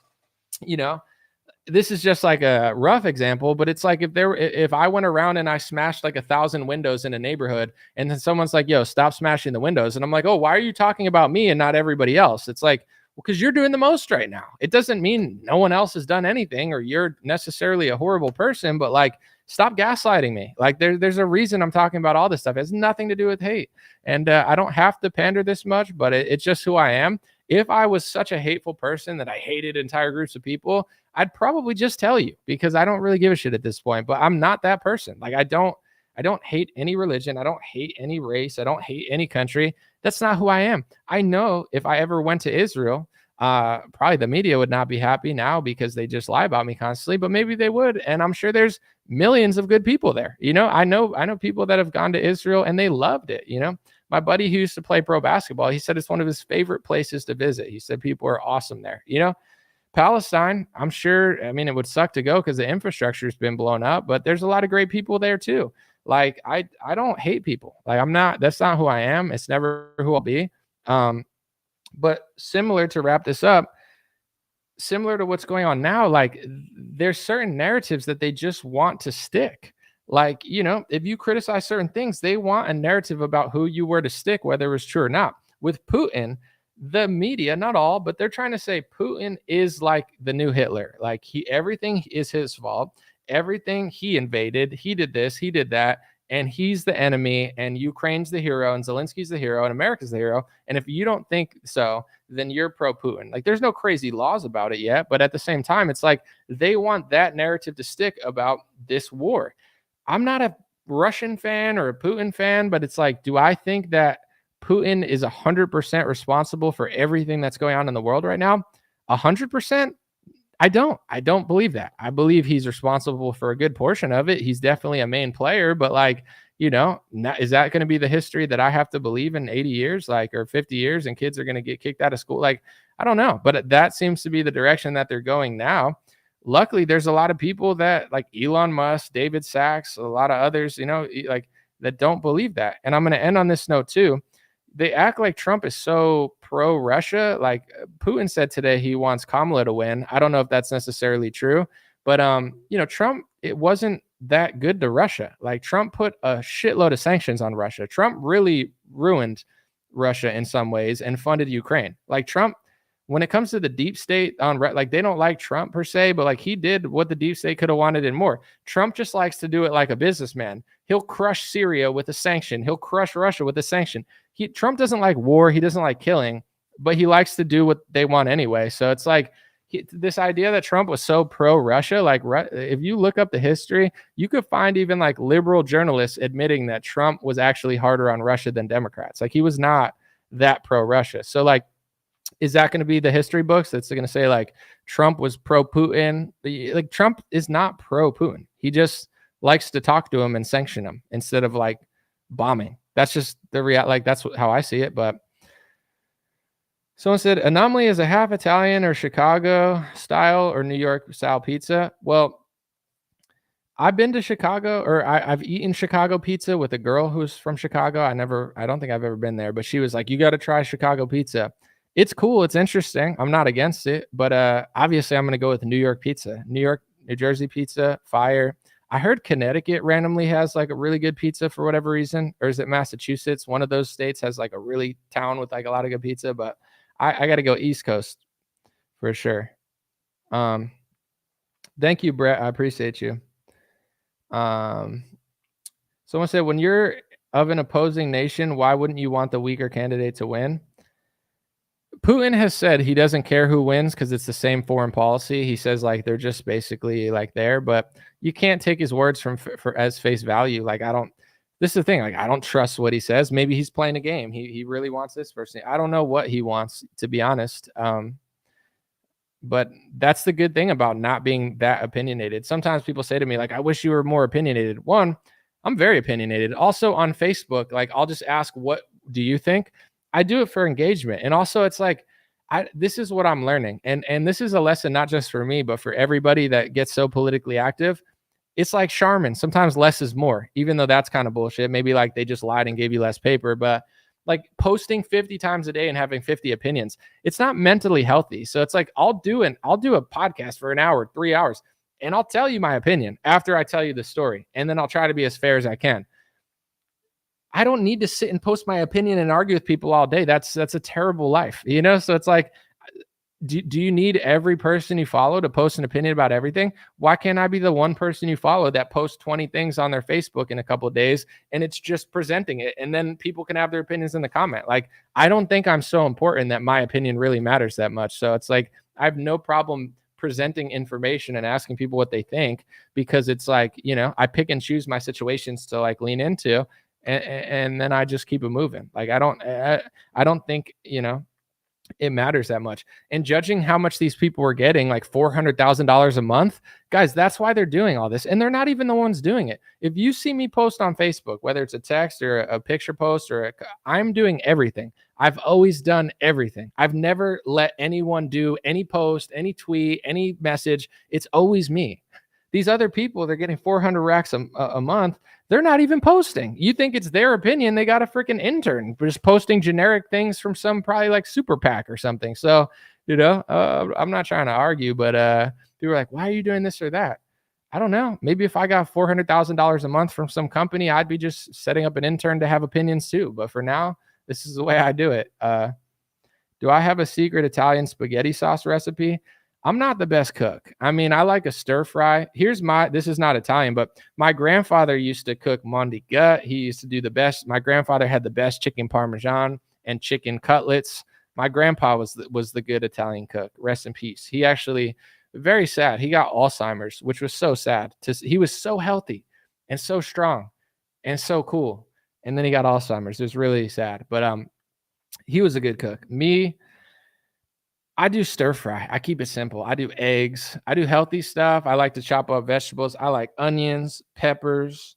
this is just like a rough example, but it's like if I went around and I smashed like 1,000 windows in a neighborhood and then someone's like, yo, stop smashing the windows. And I'm like, oh, why are you talking about me and not everybody else? It's like, well, because you're doing the most right now. It doesn't mean no one else has done anything or you're necessarily a horrible person, but like, stop gaslighting me. Like there's a reason I'm talking about all this stuff. It has nothing to do with hate. And I don't have to pander this much, but it's just who I am. If I was such a hateful person that I hated entire groups of people, I'd probably just tell you because I don't really give a shit at this point, but I'm not that person. Like I don't hate any religion. I don't hate any race. I don't hate any country. That's not who I am. I know if I ever went to Israel, probably the media would not be happy now because they just lie about me constantly, but maybe they would. And I'm sure there's millions of good people there. I know people that have gone to Israel and they loved it. My buddy who used to play pro basketball, he said it's one of his favorite places to visit. He said people are awesome there. Palestine, I'm sure, it would suck to go because the infrastructure has been blown up, but there's a lot of great people there too. Like I don't hate people. Like that's not who I am. It's never who I'll be. But similar to wrap this up, similar to what's going on now, like there's certain narratives that they just want to stick. Like, if you criticize certain things, they want a narrative about who you were to stick, whether it was true or not. With Putin, the media, not all, but they're trying to say Putin is like the new Hitler. Like everything is his fault. Everything he invaded, he did this, he did that, and he's the enemy, and Ukraine's the hero, and Zelensky's the hero, and America's the hero. And if you don't think so, then you're pro-Putin. Like there's no crazy laws about it yet, but at the same time, it's like they want that narrative to stick about this war. I'm not a Russian fan or a Putin fan, but it's like, do I think that Putin is 100% responsible for everything that's going on in the world right now? 100%? I don't believe that. I believe he's responsible for a good portion of it. He's definitely a main player, but like, is that going to be the history that I have to believe in 80 years, like, or 50 years and kids are going to get kicked out of school? Like, I don't know, but that seems to be the direction that they're going now. Luckily, there's a lot of people that like Elon Musk, David Sachs, a lot of others, like that don't believe that. And I'm going to end on this note too. They act like Trump is so pro-Russia. Like Putin said today, he wants Kamala to win. I don't know if that's necessarily true, but Trump, it wasn't that good to Russia. Like Trump put a shitload of sanctions on Russia. Trump really ruined Russia in some ways and funded Ukraine. Like Trump, when it comes to the deep state like they don't like Trump per se, but like he did what the deep state could have wanted and more. Trump just likes to do it like a businessman. He'll crush Syria with a sanction. He'll crush Russia with a sanction. Trump doesn't like war. He doesn't like killing, but he likes to do what they want anyway. So it's like this idea that Trump was so pro-Russia, like if you look up the history, you could find even like liberal journalists admitting that Trump was actually harder on Russia than Democrats. Like he was not that pro-Russia. So like, is that going to be the history books that's going to say like Trump was pro-Putin? Like Trump is not pro-Putin. He just likes to talk to him and sanction him instead of like bombing. That's just the like that's how I see it. But someone said Anomaly is a half Italian or Chicago style or New York style pizza. Well, I've been to Chicago, or I've eaten Chicago pizza with a girl who's from Chicago. I don't think I've ever been there, but she was like, you got to try Chicago pizza. It's cool. It's interesting. I'm not against it, but obviously I'm going to go with New York pizza. New Jersey pizza, fire. I heard Connecticut randomly has like a really good pizza for whatever reason, or is it Massachusetts? One of those states has like a really town with like a lot of good pizza, but I got to go East Coast for sure. Thank you, Brett. I appreciate you. Someone said, when you're of an opposing nation, why wouldn't you want the weaker candidate to win? Putin has said he doesn't care who wins because it's the same foreign policy. He says like they're just basically like there, but you can't take his words as face value. Like this is the thing. Like I don't trust what he says. Maybe he's playing a game. He really wants this person. I don't know what he wants, to be honest. But that's the good thing about not being that opinionated. Sometimes people say to me, like, I wish you were more opinionated. One, I'm very opinionated. Also on Facebook, like I'll just ask, what do you think? I do it for engagement. And also it's like, this is what I'm learning. And this is a lesson, not just for me, but for everybody that gets so politically active. It's like Charmin. Sometimes less is more, even though that's kind of bullshit. Maybe like they just lied and gave you less paper, but like posting 50 times a day and having 50 opinions, it's not mentally healthy. So it's like, I'll do a podcast for an hour, 3 hours, and I'll tell you my opinion after I tell you the story. And then I'll try to be as fair as I can. I don't need to sit and post my opinion and argue with people all day. That's a terrible life, you know? So it's like, do you need every person you follow to post an opinion about everything? Why can't I be the one person you follow that posts 20 things on their Facebook in a couple of days and it's just presenting it, and then people can have their opinions in the comment? Like, I don't think I'm so important that my opinion really matters that much. So it's like, I have no problem presenting information and asking people what they think, because it's like, you know, I pick and choose my situations to like lean into, and then I just keep it moving. Like, I don't think, you know, it matters that much. And judging how much these people were getting, like $400,000 a month, guys, that's why they're doing all this. And they're not even the ones doing it. If you see me post on Facebook, whether it's a text or a picture post I'm doing everything. I've always done everything. I've never let anyone do any post, any tweet, any message. It's always me. These other people, they're getting 400 racks a month. They're not even posting. You think it's their opinion. They got a freaking intern just posting generic things from some probably like super PAC or something. So, you know, I'm not trying to argue, but people are like, why are you doing this or that? I don't know. Maybe if I got $400,000 a month from some company, I'd be just setting up an intern to have opinions too. But for now, this is the way I do it. Do I have a secret Italian spaghetti sauce recipe? I'm not the best cook. I mean, I like a stir fry. This is not Italian, but my grandfather used to cook Monday gut. He used to do the best. My grandfather had the best chicken Parmesan and chicken cutlets. My grandpa was the good Italian cook. Rest in peace. He actually, very sad, he got Alzheimer's, which was so sad. He was so healthy and so strong and so cool. And then he got Alzheimer's. It was really sad, but he was a good cook. Me, I do stir fry. I keep it simple. I do eggs. I do healthy stuff. I like to chop up vegetables. I like onions, peppers,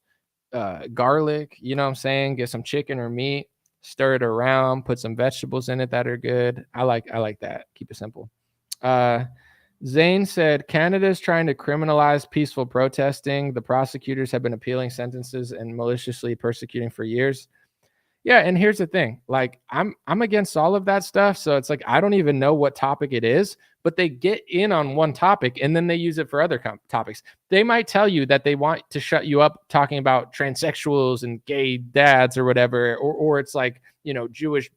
garlic. You know what I'm saying? Get some chicken or meat, stir it around, put some vegetables in it that are good. I like that. Keep it simple. Zane said, Canada is trying to criminalize peaceful protesting. The prosecutors have been appealing sentences and maliciously persecuting for years. Yeah, and here's the thing. Like, I'm against all of that stuff. So it's like, I don't even know what topic it is, but they get in on one topic and then they use it for other topics. They might tell you that they want to shut you up talking about transsexuals and gay dads or whatever, or it's like, Jewish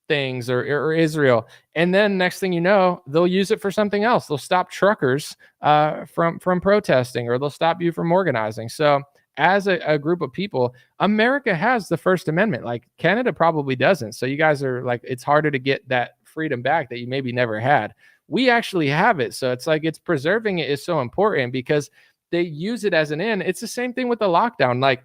things or Israel. And then next thing you know, they'll use it for something else. They'll stop truckers from protesting, or they'll stop you from organizing. So as a group of people, America has the First Amendment. Like Canada probably doesn't. So you guys are like, it's harder to get that freedom back that you maybe never had. We actually have it. So it's like, it's preserving it is so important because they use it as an end. It's the same thing with the lockdown. Like,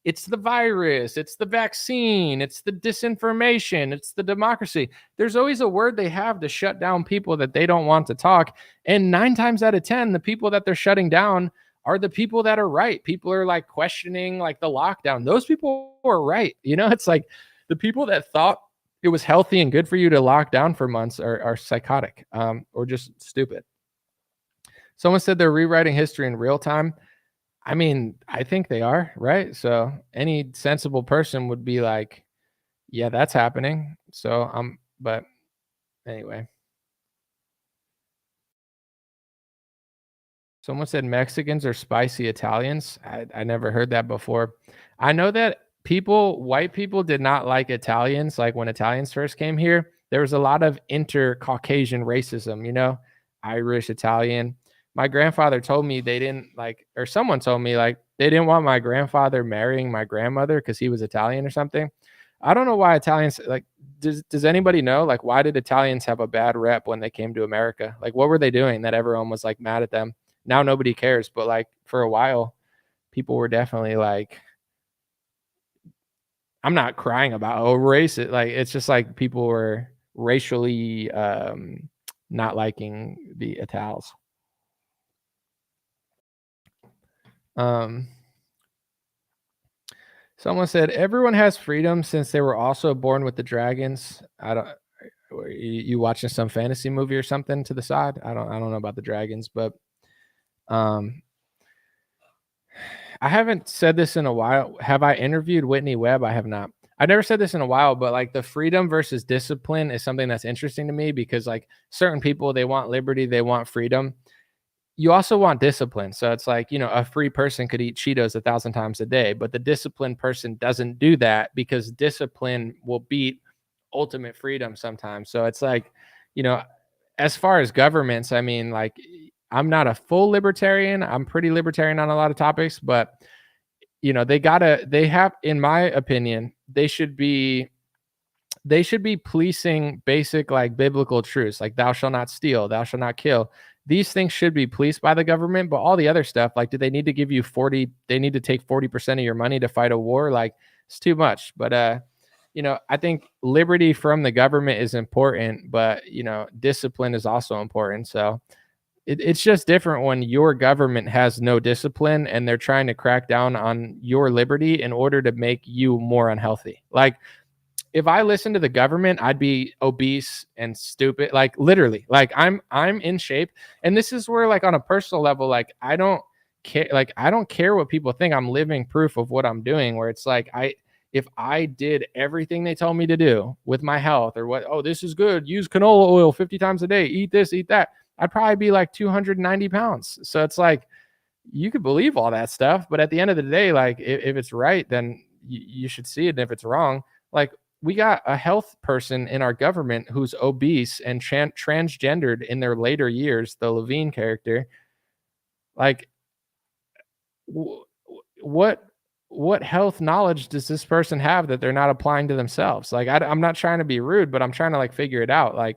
it's the virus, it's the vaccine, it's the disinformation, it's the democracy. There's always a word they have to shut down people that they don't want to talk. And 9 times out of 10, the people that they're shutting down are the people that are right. People are like questioning like the lockdown. Those people are right. It's like the people that thought it was healthy and good for you to lock down for months are psychotic or just stupid. Someone said they're rewriting history in real time. I mean, I think they are, right? So any sensible person would be like, yeah, that's happening. So but anyway. Someone said Mexicans are spicy Italians. I never heard that before. I know that white people did not like Italians. Like when Italians first came here, there was a lot of inter-Caucasian racism, Irish, Italian. My grandfather told me someone told me like they didn't want my grandfather marrying my grandmother because he was Italian or something. I don't know why Italians does anybody know like why did Italians have a bad rep when they came to America? Like what were they doing that everyone was like mad at them? Now nobody cares, but like for a while, people were definitely like, I'm not crying about race. Like it's just like people were racially not liking the Itals. Someone said everyone has freedom since they were also born with the dragons. You watching some fantasy movie or something to the side? I don't know about the dragons, but I haven't said this in a while. Have I interviewed Whitney Webb? I have not. I never said this in a while, but like the freedom versus discipline is something that's interesting to me because like certain people, they want liberty, they want freedom. You also want discipline. So it's like, a free person could eat Cheetos 1,000 times a day, but the disciplined person doesn't do that because discipline will beat ultimate freedom sometimes. So it's like, as far as governments, I mean, like, I'm not a full libertarian. I'm pretty libertarian on a lot of topics, but, they have, in my opinion, they should be policing basic like biblical truths, like thou shalt not steal, thou shalt not kill. These things should be policed by the government, but all the other stuff, like, do they need to give you they need to take 40% of your money to fight a war? Like it's too much. But, I think liberty from the government is important, but, discipline is also important. So it's just different when your government has no discipline and they're trying to crack down on your liberty in order to make you more unhealthy. Like, if I listened to the government, I'd be obese and stupid. Like literally, like I'm in shape. And this is where like on a personal level, like I don't care. Like I don't care what people think. I'm living proof of what I'm doing, where it's like, if I did everything they told me to do with my health or this is good. Use canola oil 50 times a day, eat this, eat that. I'd probably be like 290 pounds. So it's like, you could believe all that stuff, but at the end of the day, like if it's right, then you should see it. And if it's wrong, like, we got a health person in our government who's obese and transgendered in their later years, the Levine character. Like, what health knowledge does this person have that they're not applying to themselves? Like, I'm not trying to be rude, but I'm trying to like figure it out. Like,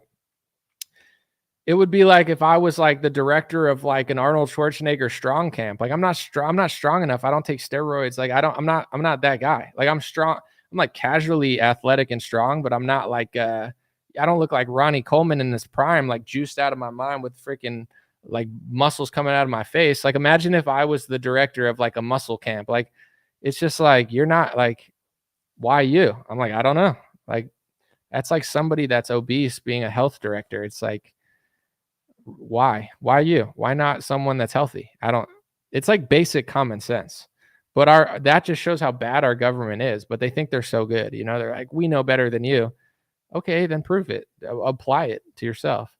it would be like if I was like the director of like an Arnold Schwarzenegger strong camp. Like, I'm not strong enough. I don't take steroids. Like, I'm not that guy. Like, I'm strong. I'm like casually athletic and strong, but I'm not like, I don't look like Ronnie Coleman in this prime, like juiced out of my mind with freaking like muscles coming out of my face. Like, imagine if I was the director of like a muscle camp. Like, it's just like, you're not like, why you? I'm like, I don't know. Like, that's like somebody that's obese being a health director. It's like, why you? Why not someone that's healthy? It's like basic common sense. But that just shows how bad our government is. But they think they're so good. They're like, we know better than you. Okay, then prove it. Apply it to yourself.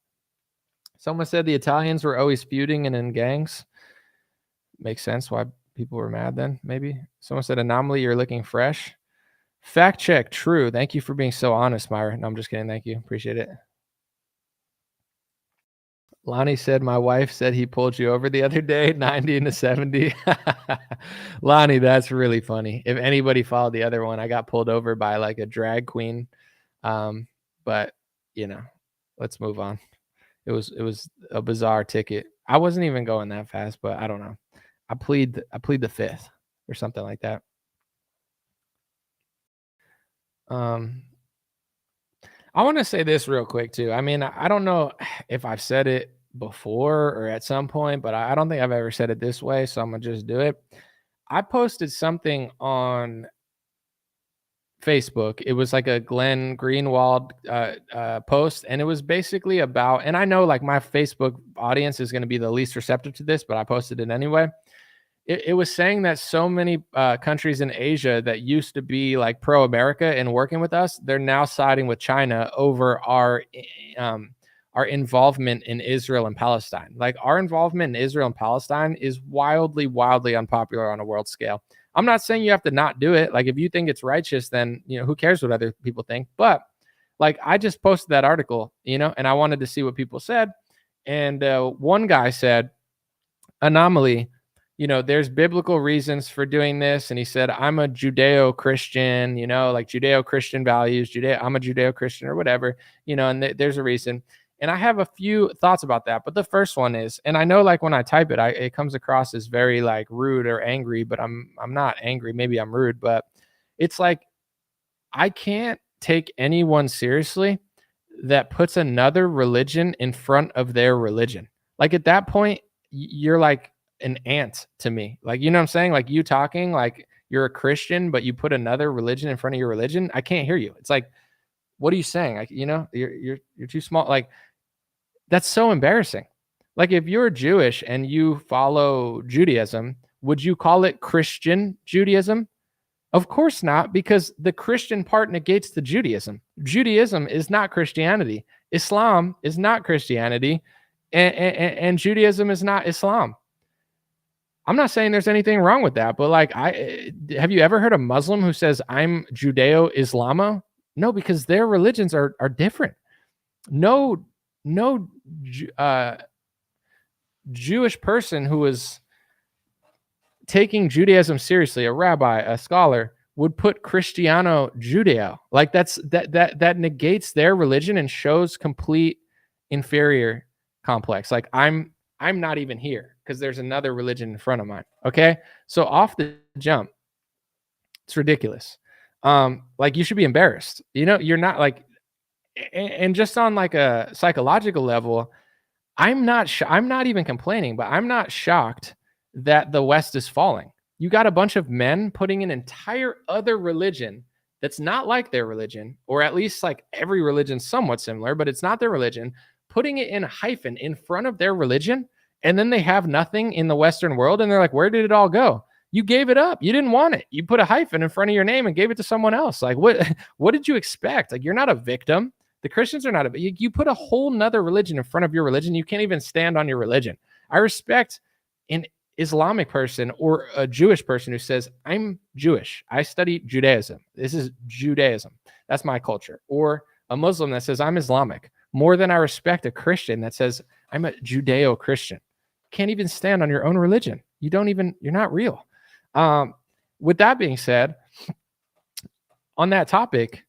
Someone said the Italians were always feuding and in gangs. Makes sense why people were mad then, maybe. Someone said, anomaly, you're looking fresh. Fact check, true. Thank you for being so honest, Myra. No, I'm just kidding. Thank you. Appreciate it. Lonnie said, my wife said he pulled you over the other day, 90 into 70. Lonnie, that's really funny. If anybody followed the other one, I got pulled over by like a drag queen. But, you know, let's move on. It was a bizarre ticket. I wasn't even going that fast, but I don't know. I plead the fifth or something like that. I want to say this real quick too. I mean, I don't know if I've said it before or at some point, but I don't think I've ever said it this way, so I'm gonna just do it. I posted something on Facebook. It was like a Glenn Greenwald post, and it was basically about, and I know like my Facebook audience is going to be the least receptive to this, but I posted it anyway. It was saying that so many countries in Asia that used to be like pro-America and working with us, they're now siding with China over our involvement in Israel and Palestine. Like our involvement in Israel and Palestine is wildly, wildly unpopular on a world scale. I'm not saying you have to not do it. Like if you think it's righteous, then, you know, who cares what other people think? But like I just posted that article, you know, and I wanted to see what people said. And one guy said, anomaly, you know, there's biblical reasons for doing this. And he said, I'm a Judeo-Christian, you know, like Judeo-Christian values, I'm a Judeo-Christian or whatever, you know, and there's a reason. And I have a few thoughts about that. But the first one is, and I know like when I type it, it comes across as very like rude or angry, but I'm not angry. Maybe I'm rude, but it's like, I can't take anyone seriously that puts another religion in front of their religion. Like at that point, you're like an ant to me. Like, you know what I'm saying? Like you talking like you're a Christian, but you put another religion in front of your religion. I can't hear you. It's like, what are you saying? Like, you know, you're too small. Like, that's so embarrassing. Like if you're Jewish and you follow Judaism, would you call it Christian Judaism? Of course not, because the Christian part negates the Judaism. Judaism is not Christianity. Islam is not Christianity, and Judaism is not Islam. I'm not saying there's anything wrong with that, but like, have you ever heard a Muslim who says I'm Judeo-Islamo? No, because their religions are different. No Jewish person who is taking Judaism seriously, a rabbi, a scholar, would put Cristiano Judeo. Like that negates their religion and shows complete inferior complex. Like I'm not even here because there's another religion in front of mine. Okay. So off the jump, it's ridiculous. Like you should be embarrassed. You know, you're not like, and just on like a psychological level, I'm not even complaining, but I'm not shocked that the West is falling. You got a bunch of men putting an entire other religion that's not like their religion, or at least like every religion somewhat similar, but it's not their religion, putting it in a hyphen in front of their religion. And then they have nothing in the Western world. And they're like, where did it all go? You gave it up. You didn't want it. You put a hyphen in front of your name and gave it to someone else. Like what did you expect? Like you're not a victim. The Christians are not you put a whole nother religion in front of your religion. You can't even stand on your religion. I respect an Islamic person or a Jewish person who says, I'm Jewish. I study Judaism. This is Judaism. That's my culture. Or a Muslim that says, I'm Islamic. More than I respect a Christian that says, I'm a Judeo-Christian. Can't even stand on your own religion. You're not real. With that being said, on that topic,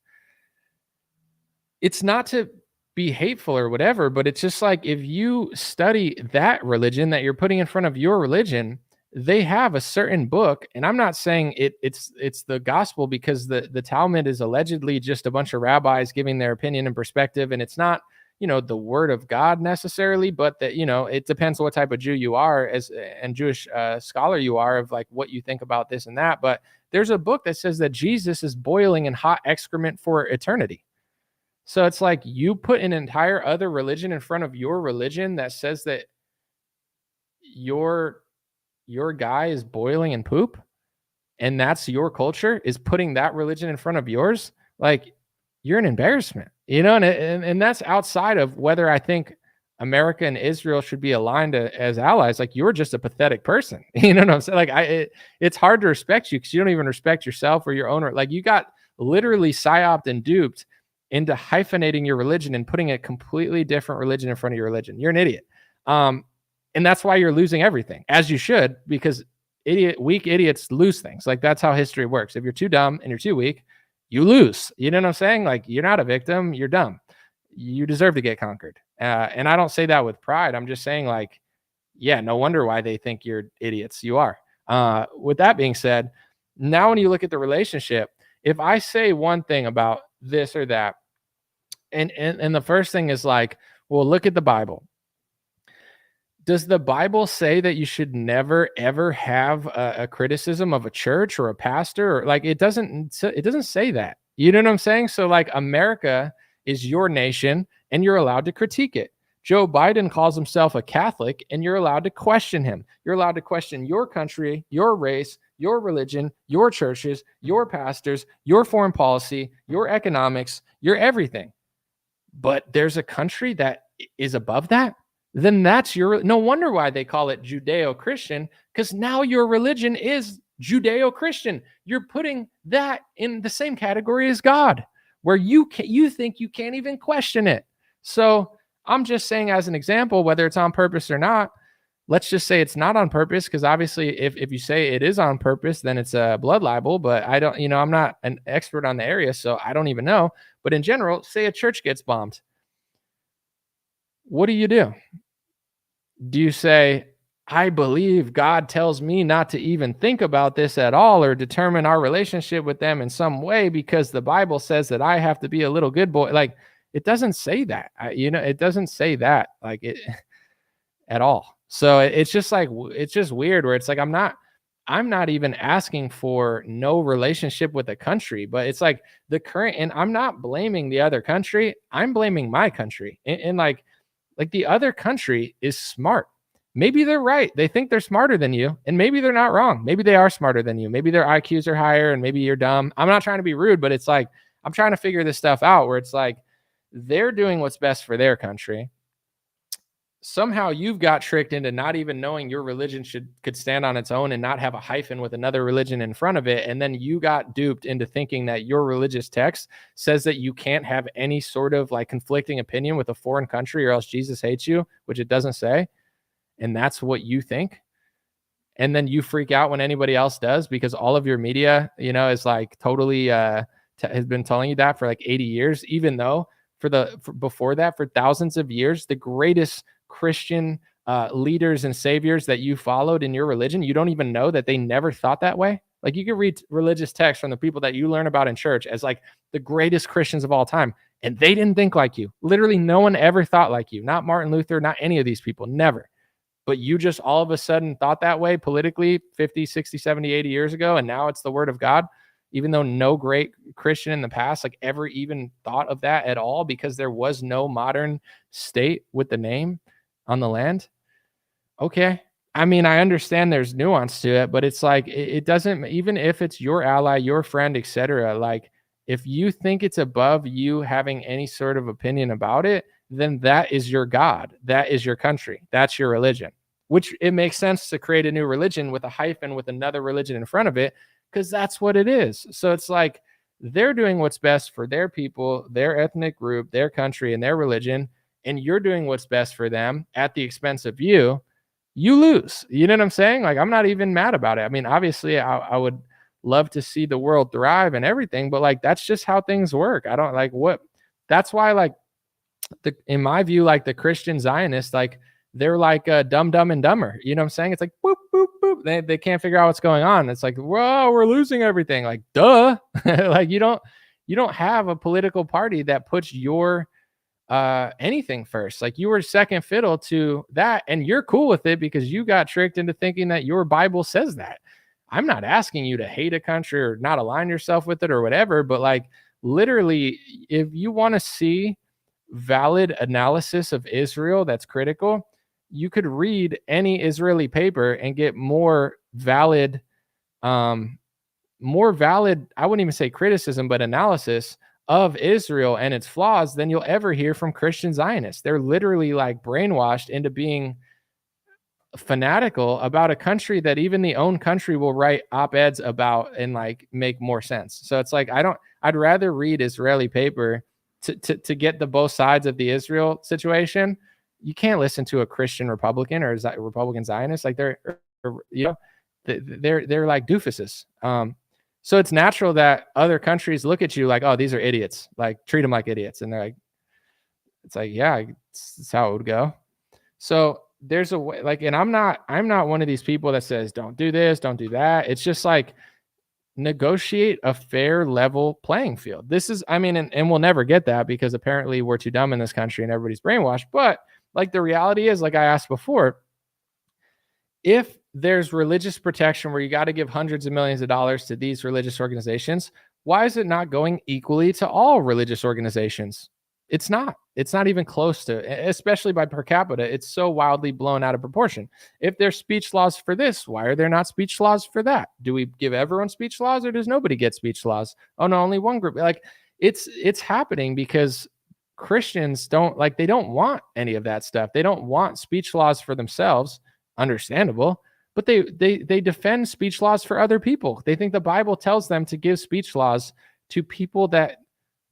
it's not to be hateful or whatever, but it's just like if you study that religion that you're putting in front of your religion, they have a certain book, and I'm not saying it's the gospel, because the Talmud is allegedly just a bunch of rabbis giving their opinion and perspective, and it's not, you know, the word of God necessarily, but that, you know, it depends on what type of Jew you are and Jewish scholar you are, of like what you think about this and that. But there's a book that says that Jesus is boiling in hot excrement for eternity. So it's like you put an entire other religion in front of your religion that says that your guy is boiling in poop, and that's your culture, is putting that religion in front of yours. Like, you're an embarrassment, you know, and that's outside of whether I think America and Israel should be aligned as allies. Like, you're just a pathetic person. You know what I'm saying? Like, it's hard to respect you because you don't even respect yourself or your own. Like, you got literally psyoped and duped into hyphenating your religion and putting a completely different religion in front of your religion. You're an idiot. And that's why you're losing everything, as you should, because weak idiots lose things. Like, that's how history works. If you're too dumb and you're too weak, you lose. You know what I'm saying? Like, you're not a victim. You're dumb. You deserve to get conquered. And I don't say that with pride. I'm just saying, like, yeah, no wonder why they think you're idiots. You are. With that being said, now when you look at the relationship, if I say one thing about this or that, and the first thing is like, well, look at the Bible. Does the Bible say that you should never ever have a criticism of a church or a pastor? Or, like, it doesn't say that. You know what I'm saying? So, like, America is your nation and you're allowed to critique it. Joe Biden calls himself a Catholic and you're allowed to question him. You're allowed to question your country, your race, your religion, your churches, your pastors, your foreign policy, your economics, your everything. But there's a country that is above that. Then that's no wonder why they call it Judeo-Christian, because now your religion is Judeo-Christian. You're putting that in the same category as God, where you think you can't even question it. So I'm just saying, as an example, whether it's on purpose or not, let's just say it's not on purpose, because obviously if you say it is on purpose, then it's a blood libel. But I don't, I'm not an expert on the area, so I don't even know. But in general, say a church gets bombed. What do? Do you say, I believe God tells me not to even think about this at all or determine our relationship with them in some way because the Bible says that I have to be a little good boy? Like, it doesn't say that. It doesn't say that, like, it at all. So it's just like, it's just weird where it's like, I'm not even asking for no relationship with a country, but it's like the current, and I'm not blaming the other country. I'm blaming my country. And like the other country is smart. Maybe they're right. They think they're smarter than you, and maybe they're not wrong. Maybe they are smarter than you. Maybe their IQs are higher and maybe you're dumb. I'm not trying to be rude, but it's like, I'm trying to figure this stuff out where it's like, they're doing what's best for their country. Somehow you've got tricked into not even knowing your religion could stand on its own and not have a hyphen with another religion in front of it. And then you got duped into thinking that your religious text says that you can't have any sort of like conflicting opinion with a foreign country or else Jesus hates you, which it doesn't say. And that's what you think. And then you freak out when anybody else does because all of your media, is like totally has been telling you that for like 80 years, even though before that, for thousands of years, the greatest Christian leaders and saviors that you followed in your religion, you don't even know that they never thought that way. Like, you can read religious texts from the people that you learn about in church as like the greatest Christians of all time, and they didn't think like you. Literally no one ever thought like you. Not Martin Luther, not any of these people, never. But you just all of a sudden thought that way politically 50, 60, 70, 80 years ago, and now it's the word of God, even though no great Christian in the past like ever even thought of that at all, because there was no modern state with the name on the land. Okay. I mean, I understand there's nuance to it, but it's like, it doesn't, even if it's your ally, your friend, etc. Like, if you think it's above you having any sort of opinion about it, then that is your God. That is your country. That's your religion, which it makes sense to create a new religion with a hyphen with another religion in front of it, because that's what it is. So it's like, they're doing what's best for their people, their ethnic group, their country, and their religion. And you're doing what's best for them at the expense of you lose. You know what I'm saying? Like, I'm not even mad about it. I mean, obviously I would love to see the world thrive and everything, but like, that's just how things work. I don't like that's why, like, in my view, like the Christian Zionists, like, they're like Dumb and Dumber. You know what I'm saying? It's like, boop, boop, boop. They can't figure out what's going on. It's like, whoa, we're losing everything. Like, duh. Like, you don't have a political party that puts your anything first. Like, you were second fiddle to that, and you're cool with it because you got tricked into thinking that your Bible says that. I'm not asking you to hate a country or not align yourself with it or whatever, but like, literally, if you want to see valid analysis of Israel that's critical, you could read any Israeli paper and get more valid, I wouldn't even say criticism, but analysis of Israel and its flaws than you'll ever hear from Christian Zionists. They're literally like brainwashed into being fanatical about a country that even the own country will write op-eds about and like make more sense. So it's like, I'd rather read Israeli paper to get the both sides of the Israel situation. You can't listen to a Christian Republican or Republican Zionist. Like they're like doofuses. So it's natural that other countries look at you like, oh, these are idiots, like treat them like idiots. And they're like, it's like, yeah, it's how it would go. So there's a way, like, and I'm not one of these people that says, don't do this, don't do that. It's just like, negotiate a fair level playing field. This is, I mean, and we'll never get that because apparently we're too dumb in this country and everybody's brainwashed. But like the reality is, like I asked before, if there's religious protection where you got to give hundreds of millions of dollars to these religious organizations, why is it not going equally to all religious organizations? It's not even close to, especially by per capita. It's so wildly blown out of proportion. If there's speech laws for this, why are there not speech laws for that? Do we give everyone speech laws or does nobody get speech laws? Oh no, only one group. Like it's happening because Christians don't want any of that stuff. They don't want speech laws for themselves. Understandable. But they defend speech laws for other people. They think the Bible tells them to give speech laws to people that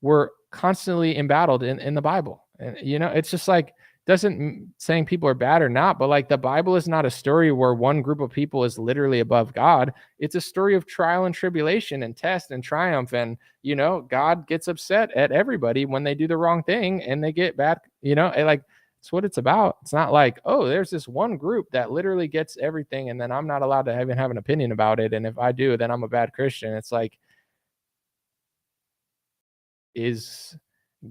were constantly embattled in the Bible. And it's just like, doesn't saying people are bad or not, but like the Bible is not a story where one group of people is literally above God. It's a story of trial and tribulation and test and triumph. And God gets upset at everybody when they do the wrong thing and they get bad, like it's what it's about. It's not like, oh, there's this one group that literally gets everything and then I'm not allowed to even have an opinion about it, and if I do, then I'm a bad Christian. It's like, is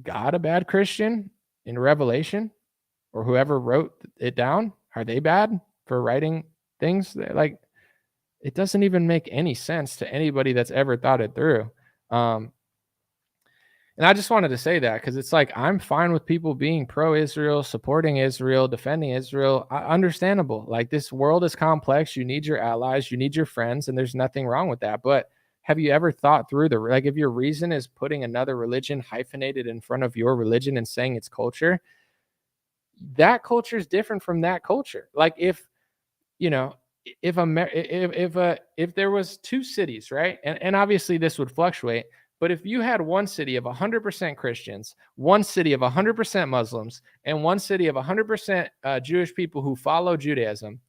God a bad Christian in Revelation, or whoever wrote it down? Are they bad for writing things that, like, it doesn't even make any sense to anybody that's ever thought it through. And I just wanted to say that because it's like, I'm fine with people being pro-Israel, supporting Israel, defending Israel. Understandable. Like, this world is complex. You need your allies, you need your friends, and there's nothing wrong with that. But have you ever thought through if your reason is putting another religion hyphenated in front of your religion and saying it's culture, that culture is different from that culture. Like if there was two cities, right? And obviously this would fluctuate, but if you had one city of 100% Christians, one city of 100% Muslims, and one city of 100% Jewish people who follow Judaism,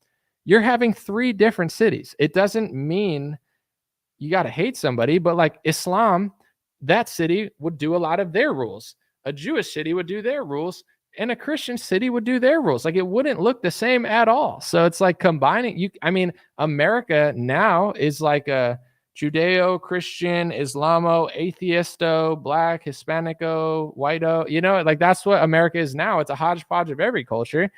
you're having three different cities. It doesn't mean you got to hate somebody, but like Islam, that city would do a lot of their rules. A Jewish city would do their rules, and a Christian city would do their rules. Like, it wouldn't look the same at all. So it's like combining America now is like a Judeo-Christian, Islamo, atheisto, Black, Hispanico, whiteo, like that's what America is now. It's a hodgepodge of every culture.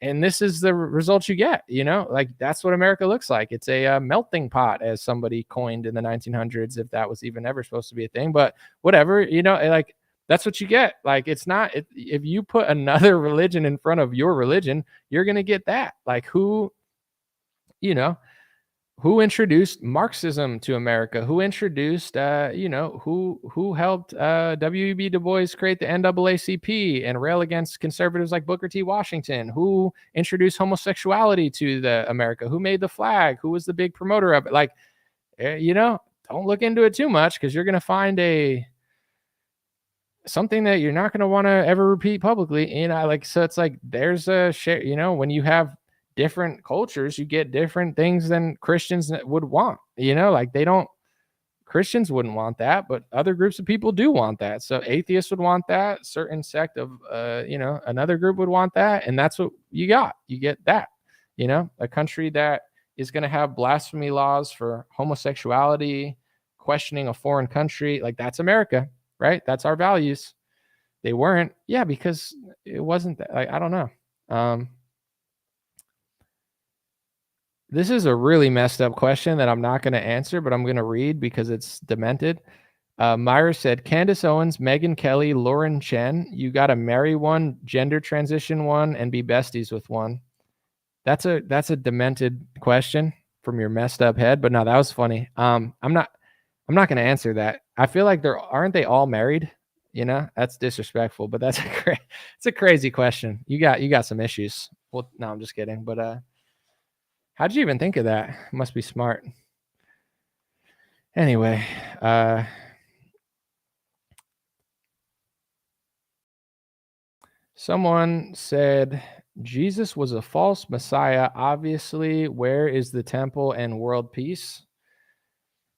And this is the result you get, like that's what America looks like. It's a melting pot, as somebody coined in the 1900s, if that was even ever supposed to be a thing, but whatever, like that's what you get. Like, it's not, if you put another religion in front of your religion, you're going to get that. Like who introduced Marxism to America? Who introduced, who helped W.E.B. Du Bois create the NAACP and rail against conservatives like Booker T. Washington? Who introduced homosexuality to America? Who made the flag? Who was the big promoter of it? Like, don't look into it too much, because you're going to find something that you're not going to want to ever repeat publicly. So it's like, there's a share, when you have different cultures, you get different things than Christians would want, like Christians wouldn't want that, but other groups of people do want that. So atheists would want that, certain sect of, another group would want that. And that's what you get that, a country that is going to have blasphemy laws for homosexuality, questioning a foreign country. Like, that's America, right? That's our values. They weren't. Yeah. Because it wasn't that, like, I don't know. This is a really messed up question that I'm not going to answer, but I'm going to read because it's demented. Myra said, Candace Owens, Megyn Kelly, Lauren Chen, you got to marry one, gender transition one, and be besties with one. That's a demented question from your messed up head, but no, that was funny. I'm not going to answer that. I feel like aren't they all married? You know, that's disrespectful, but that's it's a crazy question. You got some issues. Well, no, I'm just kidding. But how'd you even think of that? Must be smart. Anyway, someone said Jesus was a false Messiah. Obviously, where is the temple and world peace?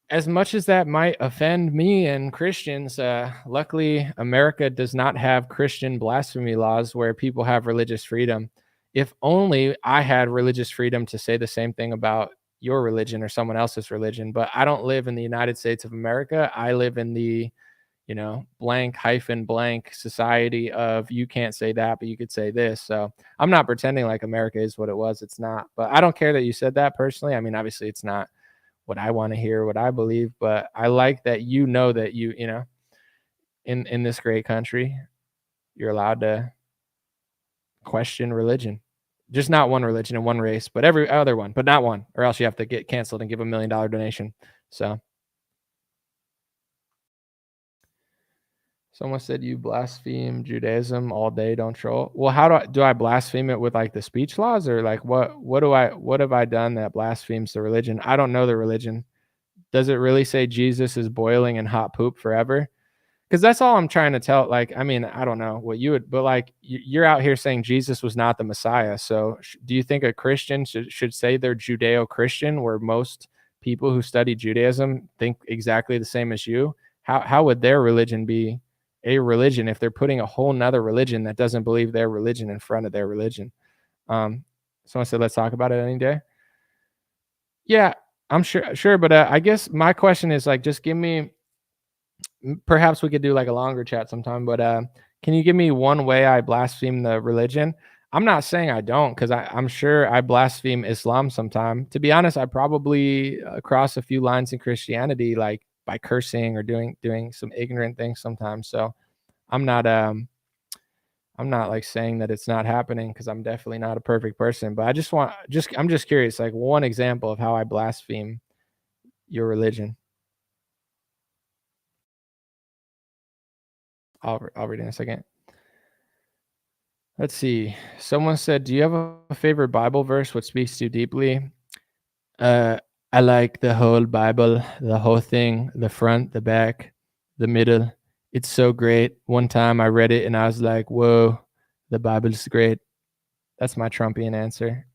As much as that might offend me and Christians, luckily America does not have Christian blasphemy laws where people have religious freedom. If only I had religious freedom to say the same thing about your religion or someone else's religion, but I don't live in the United States of America. I live in the, blank hyphen blank society of you can't say that, but you could say this. So I'm not pretending like America is what it was. It's not. But I don't care that you said that personally. I mean, obviously it's not what I want to hear, what I believe, but I like that that in this great country, you're allowed to question religion. Just not one religion and one race, but every other one, but not one, or else you have to get canceled and give $1 million donation. So someone said you blaspheme Judaism all day, don't troll. Well, how do I blaspheme it with like the speech laws, or like what have I done that blasphemes the religion? I don't know the religion. Does it really say Jesus is boiling in hot poop forever? Because that's all I'm trying to tell. Like, I mean, I don't know what you would, but like you're out here saying Jesus was not the Messiah. So do you think a Christian should say they're Judeo-Christian, where most people who study Judaism think exactly the same as you? How would their religion be a religion if they're putting a whole nother religion that doesn't believe their religion in front of their religion? Someone said, let's talk about it any day. Yeah, I'm sure. But I guess my question is like, just give me, perhaps we could do like a longer chat sometime, but can you give me one way I blaspheme the religion? I'm not saying I don't, because I'm sure I blaspheme Islam sometime. To be honest, I probably cross a few lines in Christianity, like by cursing or doing some ignorant things sometimes. So I'm not like saying that it's not happening, because I'm definitely not a perfect person. But I'm just curious, like one example of how I blaspheme your religion. I'll read in a second. Let's see. Someone said, do you have a favorite Bible verse which speaks to you deeply? I like the whole Bible, the whole thing, the front, the back, the middle. It's so great. One time I read it and I was like, whoa, the Bible's great. That's my Trumpian answer.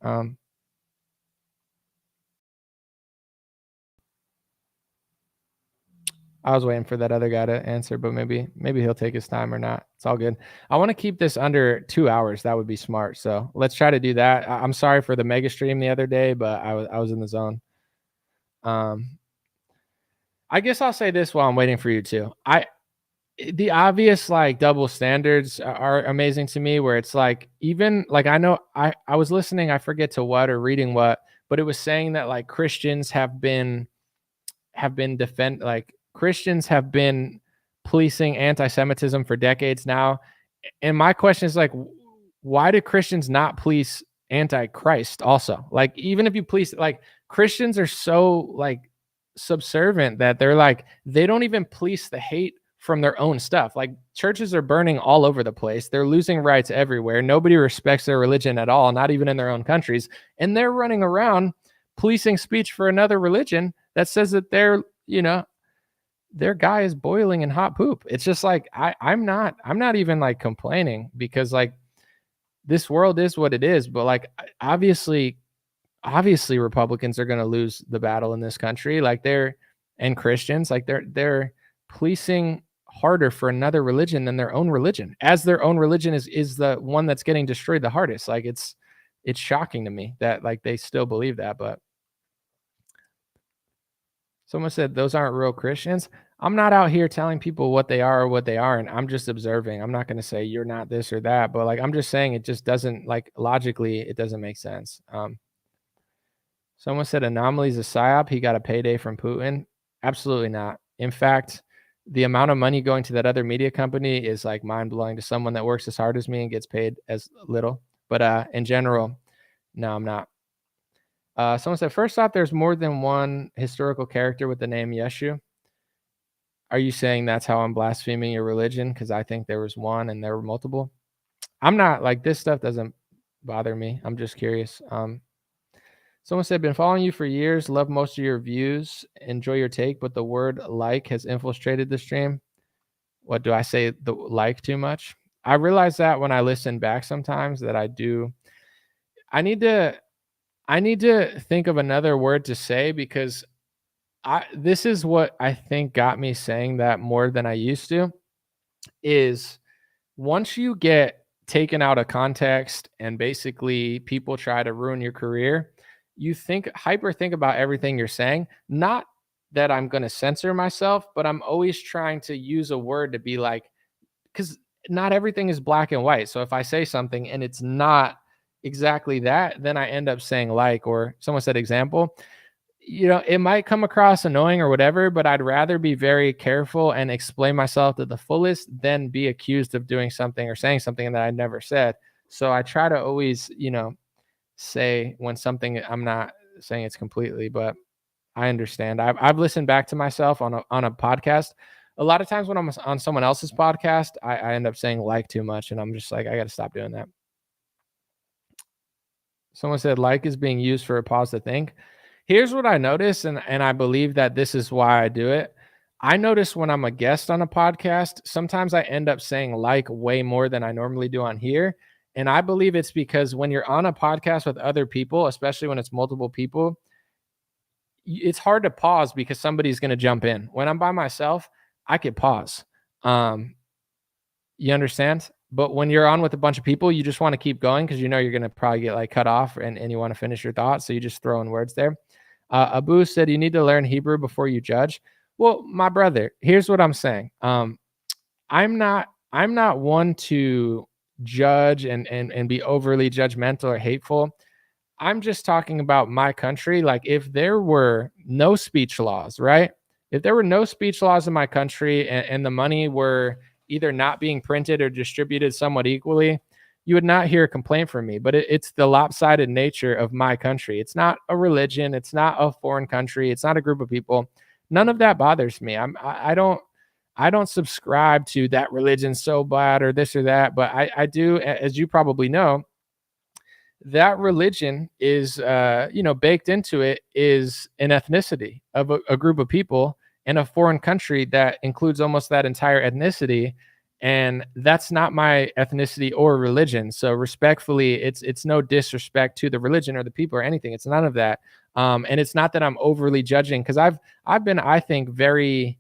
I was waiting for that other guy to answer, but maybe he'll take his time or not. It's all good. I want to keep this under 2 hours. That would be smart. So let's try to do that. I'm sorry for the mega stream the other day, but I was in the zone. I guess I'll say this while I'm waiting for you too. The obvious like double standards are amazing to me, where it's like, even like, I know I was listening, I forget to what or reading what, but it was saying that like Christians have been Christians have been policing anti-Semitism for decades now. And my question is like, why do Christians not police anti-Christ also? Like, even if you police, like, Christians are so like subservient that they're like, they don't even police the hate from their own stuff. Like, churches are burning all over the place. They're losing rights everywhere. Nobody respects their religion at all, not even in their own countries. And they're running around policing speech for another religion that says that their guy is boiling in hot poop. It's just like, I'm not even like complaining, because like this world is what it is. But like, obviously Republicans are going to lose the battle in this country. Like and Christians, like they're policing harder for another religion than their own religion, as their own religion is the one that's getting destroyed the hardest. Like, it's shocking to me that like they still believe that. But someone said those aren't real Christians. I'm not out here telling people what they are or what they aren't. I'm just observing. I'm not going to say you're not this or that, but like, I'm just saying it just doesn't, like, logically, it doesn't make sense. Someone said Anomaly's a psyop. He got a payday from Putin. Absolutely not. In fact, the amount of money going to that other media company is like mind blowing to someone that works as hard as me and gets paid as little. But in general, no, I'm not. Someone said, first off, there's more than one historical character with the name Yeshu. Are you saying that's how I'm blaspheming your religion? Because I think there was one and there were multiple. I'm not like, this stuff doesn't bother me. I'm just curious. Someone said, been following you for years, love most of your views, enjoy your take, but the word like has infiltrated the stream. What do I say? The like too much? I realize that when I listen back sometimes that I do. I need to think of another word to say, because this is what I think got me saying that more than I used to, is once you get taken out of context and basically people try to ruin your career, you hyper think about everything you're saying. Not that I'm going to censor myself, but I'm always trying to use a word to be like, because not everything is black and white. So if I say something and it's not exactly that, then I end up saying like, or someone said example. It might come across annoying or whatever, but I'd rather be very careful and explain myself to the fullest than be accused of doing something or saying something that I never said. So I try to always, say when something, I'm not saying it's completely, but I understand. I've listened back to myself on a podcast. A lot of times when I'm on someone else's podcast, I end up saying like too much, and I'm just like, I got to stop doing that. Someone said like is being used for a pause to think. Here's what I notice, and I believe that this is why I do it. I notice when I'm a guest on a podcast, sometimes I end up saying like way more than I normally do on here. And I believe it's because when you're on a podcast with other people, especially when it's multiple people, it's hard to pause because somebody's going to jump in. When I'm by myself, I could pause. You understand? But when you're on with a bunch of people, you just want to keep going because you're going to probably get like cut off and you want to finish your thoughts. So you just throw in words there. Abu said, you need to learn Hebrew before you judge. Well, my brother, here's what I'm saying. I'm not one to judge and be overly judgmental or hateful. I'm just talking about my country. Like if there were no speech laws, right? If there were no speech laws in my country and the money were either not being printed or distributed somewhat equally, you would not hear a complaint from me. But it's the lopsided nature of my country. It's not a religion. It's not a foreign country. It's not a group of people. None of that bothers me. I don't subscribe to that religion's so bad or this or that. But I do, as you probably know, that religion is, baked into it is an ethnicity of a group of people in a foreign country that includes almost that entire ethnicity. And that's not my ethnicity or religion. So respectfully, it's no disrespect to the religion or the people or anything. It's none of that. And it's not that I'm overly judging, because I've been, I think, very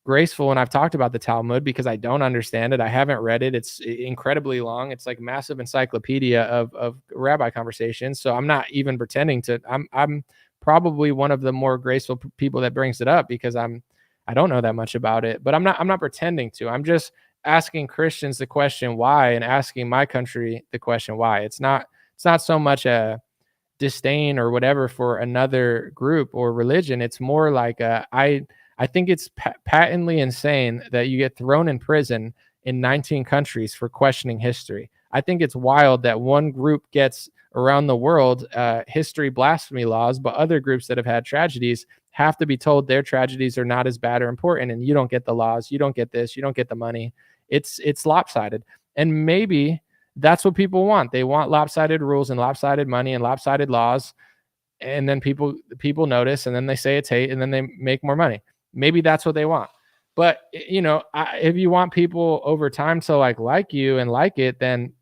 graceful when I've talked about the Talmud because I don't understand it. I haven't read it. It's incredibly long. It's like massive encyclopedia of rabbi conversations. So I'm not even pretending to. I'm probably one of the more graceful people that brings it up because I don't know that much about it. But I'm not pretending to. I'm just asking Christians the question why and asking my country the question why. It's not so much a disdain or whatever for another group or religion. It's more like I think it's patently insane that you get thrown in prison in 19 countries for questioning history. I think it's wild that one group gets around the world history blasphemy laws, but other groups that have had tragedies have to be told their tragedies are not as bad or important, and you don't get the laws, you don't get this, you don't get the money. It's lopsided. And maybe that's what people want. They want lopsided rules and lopsided money and lopsided laws. And then people notice, and then they say it's hate, and then they make more money. Maybe that's what they want. But, if you want people over time to like you and like it, then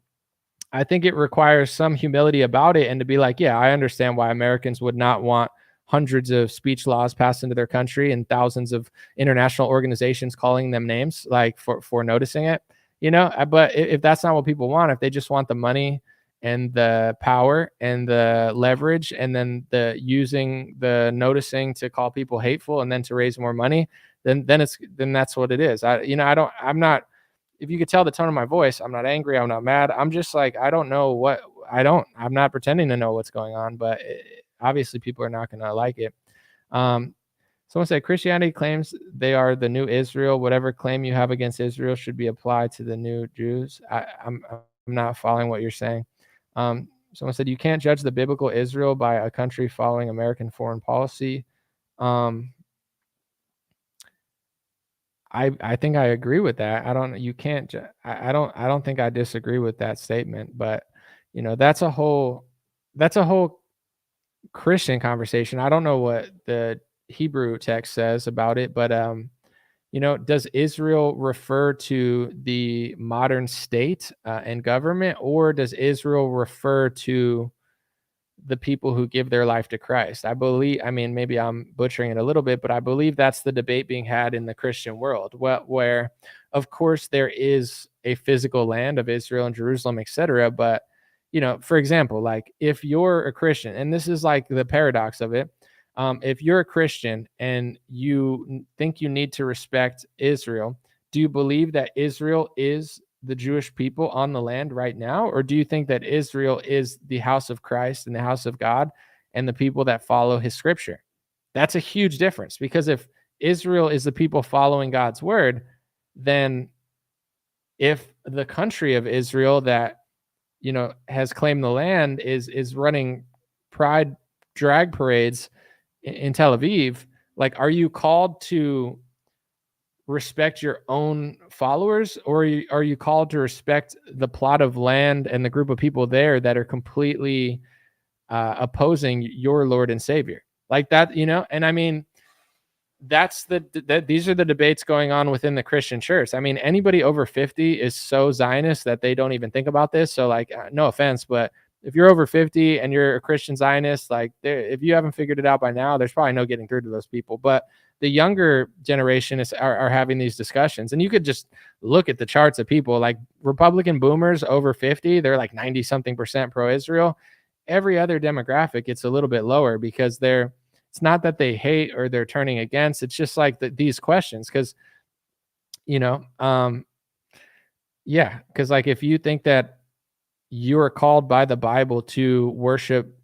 I think it requires some humility about it and to be like, yeah, I understand why Americans would not want hundreds of speech laws passed into their country and thousands of international organizations calling them names like for noticing it, but if that's not what people want, if they just want the money and the power and the leverage and then the using the noticing to call people hateful and then to raise more money, then that's what it is. I'm not, if you could tell the tone of my voice, I'm not angry, I'm not mad. I'm just like, I'm not pretending to know what's going on, but obviously people are not going to like it. Someone said Christianity claims they are the new Israel. Whatever claim you have against Israel should be applied to the new Jews. I'm not following what you're saying. Someone said you can't judge the biblical Israel by a country following American foreign policy. I think I agree with that. I don't I don't think I disagree with that statement, but that's a whole Christian conversation. I don't know what the Hebrew text says about it, but does Israel refer to the modern state and government, or does Israel refer to the people who give their life to Christ? I mean, maybe I'm butchering it a little bit, but I believe that's the debate being had in the Christian world, where of course there is a physical land of Israel and Jerusalem, etc. But, for example, like if you're a Christian, and this is like the paradox of it, if you're a Christian and you think you need to respect Israel, do you believe that Israel is the Jewish people on the land right now? Or do you think that Israel is the house of Christ and the house of God and the people that follow his scripture? That's a huge difference, because if Israel is the people following God's word, then if the country of Israel that, has claimed the land is running pride drag parades in Tel Aviv, like, are you called to respect your own followers, or are you called to respect the plot of land and the group of people there that are completely opposing your Lord and Savior? Like that, and I mean, these are the debates going on within the Christian church. I mean, anybody over 50 is so Zionist that they don't even think about this. So like, no offense, but if you're over 50 and you're a Christian Zionist, like if you haven't figured it out by now, there's probably no getting through to those people. But the younger generation are having these discussions, and you could just look at the charts of people like Republican boomers over 50. They're like 90 something % pro-Israel. Every other demographic, it's a little bit lower, because it's not that they hate or they're turning against. It's just like these questions. Cause cause like if you think that you are called by the Bible to worship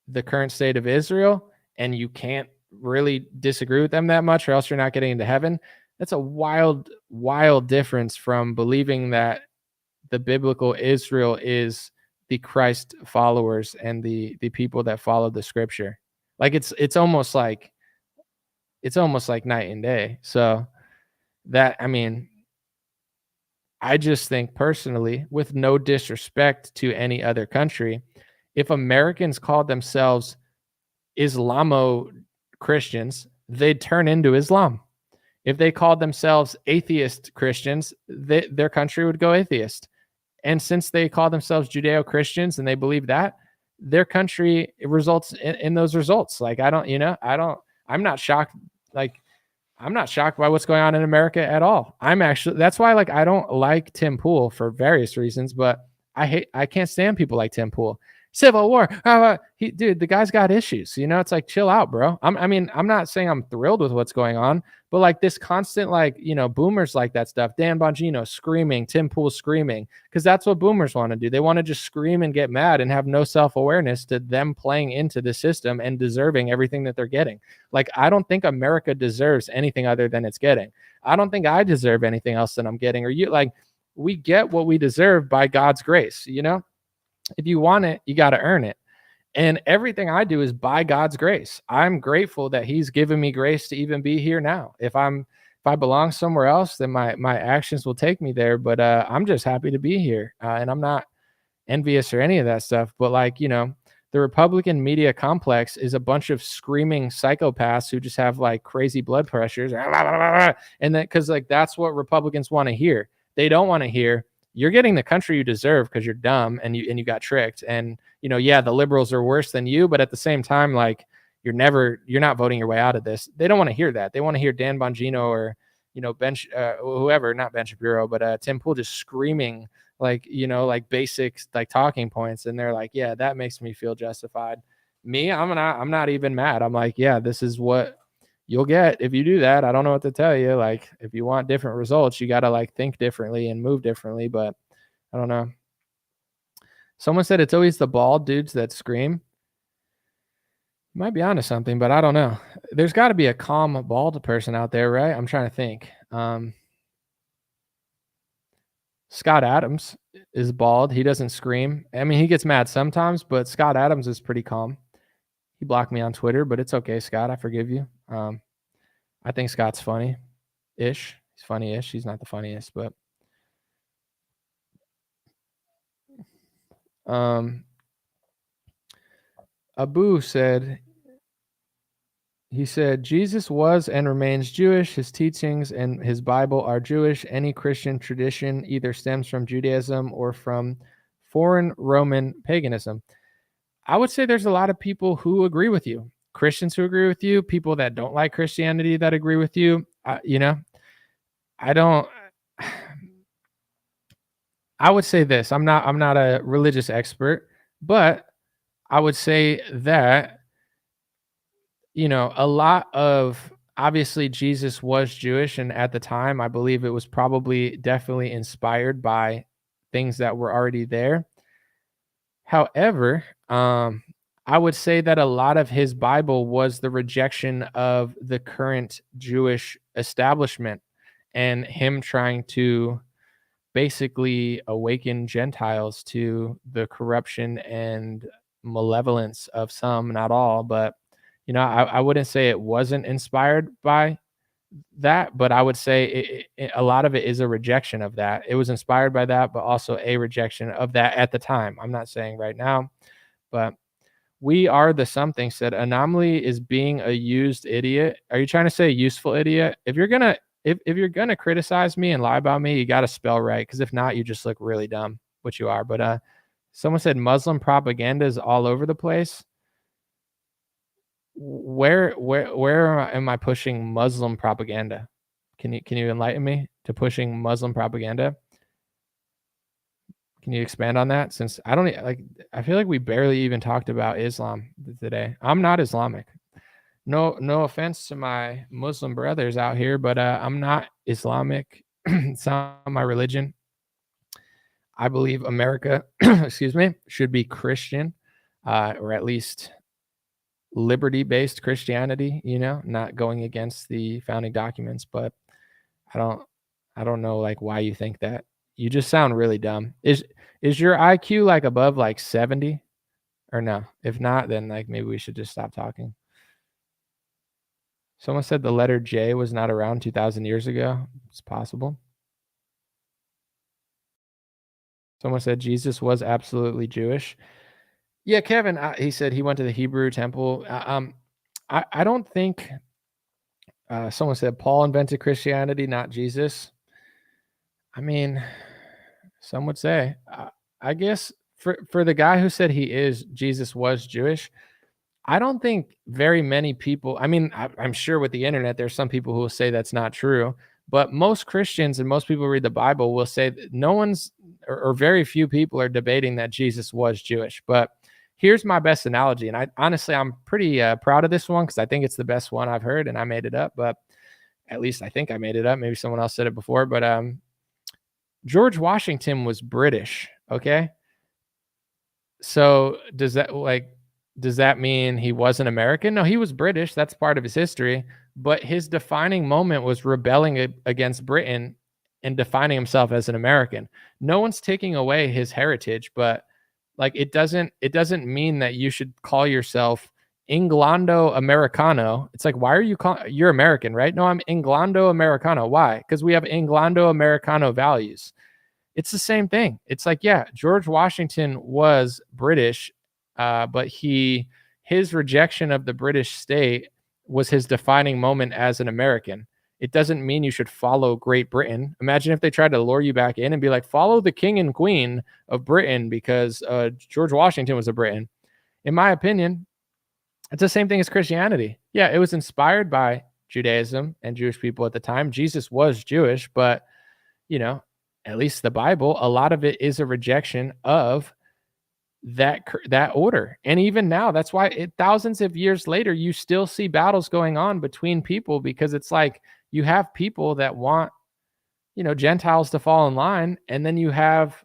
the current state of Israel and you can't really disagree with them that much, or else you're not getting into heaven, that's a wild, wild difference from believing that the biblical Israel is the Christ followers and the people that follow the scripture. Like it's almost like night and day. So that, I mean, I just think personally, with no disrespect to any other country, if Americans called themselves Islamo Christians, they'd turn into Islam. If they called themselves atheist Christians, their country would go atheist. And since they call themselves Judeo-Christians and they believe that, their country results in those results. Like, I'm not shocked. Like, I'm not shocked by what's going on in America at all. That's why, like, I don't like Tim Pool for various reasons, but I can't stand people like Tim Pool. Civil war. Dude, the guy's got issues. It's like, chill out, bro. I'm not saying I'm thrilled with what's going on, but like this constant, like, boomers like that stuff. Dan Bongino screaming, Tim Pool screaming, because that's what boomers want to do. They want to just scream and get mad and have no self-awareness to them playing into the system and deserving everything that they're getting. Like, I don't think America deserves anything other than it's getting. I don't think I deserve anything else than I'm getting. Or we get what we deserve by God's grace, If you want it, you got to earn it. And everything I do is by God's grace. I'm grateful that he's given me grace to even be here now. If I belong somewhere else, then my actions will take me there. But I'm just happy to be here. And I'm not envious or any of that stuff. But like, the Republican media complex is a bunch of screaming psychopaths who just have like crazy blood pressures. And then, because like that's what Republicans want to hear. They don't want to hear, you're getting the country you deserve because you're dumb and you got tricked. And, the liberals are worse than you, but at the same time, like, you're not voting your way out of this. They don't want to hear that. They want to hear Dan Bongino or, whoever, not Ben Shapiro, but Tim Pool just screaming like, like basics, like talking points. And they're like, yeah, that makes me feel justified. Me, I'm not even mad. I'm like, yeah, this is what you'll get if you do that. I don't know what to tell you. Like, if you want different results, you got to like think differently and move differently. But I don't know. Someone said it's always the bald dudes that scream. You might be onto something, but I don't know. There's got to be a calm bald person out there, right? I'm trying to think. Scott Adams is bald. He doesn't scream. I mean, he gets mad sometimes, but Scott Adams is pretty calm. He blocked me on Twitter, but it's okay, Scott. I forgive you. I think Scott's funny. He's funny-ish. He's not the funniest, but Abu said, he said, Jesus was and remains Jewish. His teachings and his Bible are Jewish. Any Christian tradition either stems from Judaism or from foreign Roman paganism. I would say there's a lot of people who agree with you. Christians who agree with you, people that don't like Christianity that agree with you. I would say this. I'm not a religious expert, but I would say that, a lot of, obviously Jesus was Jewish, and at the time, I believe it was definitely inspired by things that were already there. However, I would say that a lot of his Bible was the rejection of the current Jewish establishment and him trying to basically awaken Gentiles to the corruption and malevolence of some, not all, but I wouldn't say it wasn't inspired by that, but I would say a lot of it is a rejection of that. It was inspired by that, but also a rejection of that at the time. I'm not saying right now, but we are the something said anomaly is being a used idiot. Are you trying to say useful idiot? If you're gonna criticize me and lie about me, you got to spell right, because if not, you just look really dumb, which you are. But someone said Muslim propaganda is all over the place. Where am I pushing Muslim propaganda? Can you enlighten me to pushing Muslim propaganda? Can you expand on that? Since I feel like we barely even talked about Islam today. I'm not Islamic. No offense to my Muslim brothers out here, but I'm not Islamic. It's not my religion. I believe America, excuse me, should be Christian, or at least liberty-based Christianity, not going against the founding documents. But I don't know why you think that. You just sound really dumb. Is your IQ above 70 or no? If not, then maybe we should just stop talking. Someone said the letter J was not around 2,000 years ago. It's possible. Someone said Jesus was absolutely Jewish. Yeah, Kevin, he said he went to the Hebrew temple. I don't think someone said Paul invented Christianity, not Jesus. I mean, some would say. I guess for the guy who said Jesus was Jewish, I don't think very many people, I'm sure with the internet, there's some people who will say that's not true, but most Christians and most people who read the Bible will say that no one's, or very few people are debating that Jesus was Jewish. But here's my best analogy. And I'm pretty proud of this one because I think it's the best one I've heard, and I made it up, but at least I think I made it up. Maybe someone else said it before, but George Washington was British. Okay. So does that mean he wasn't American? No, he was British. That's part of his history. But his defining moment was rebelling against Britain and defining himself as an American. No one's taking away his heritage, but it doesn't mean that you should call yourself Inglando Americano. It's why are you're American, right? No, I'm Inglando Americano. Why? Because we have Inglando Americano values. It's the same thing. It's yeah, George Washington was British, but his rejection of the British state was his defining moment as an American. It doesn't mean you should follow Great Britain. Imagine if they tried to lure you back in and be follow the king and queen of Britain because George Washington was a Briton. In my opinion, it's the same thing as Christianity. Yeah, it was inspired by Judaism and Jewish people at the time. Jesus was Jewish, but, at least the Bible, a lot of it is a rejection of that order. And even now, that's why thousands of years later, you still see battles going on between people, because it's you have people that want, Gentiles to fall in line. And then you have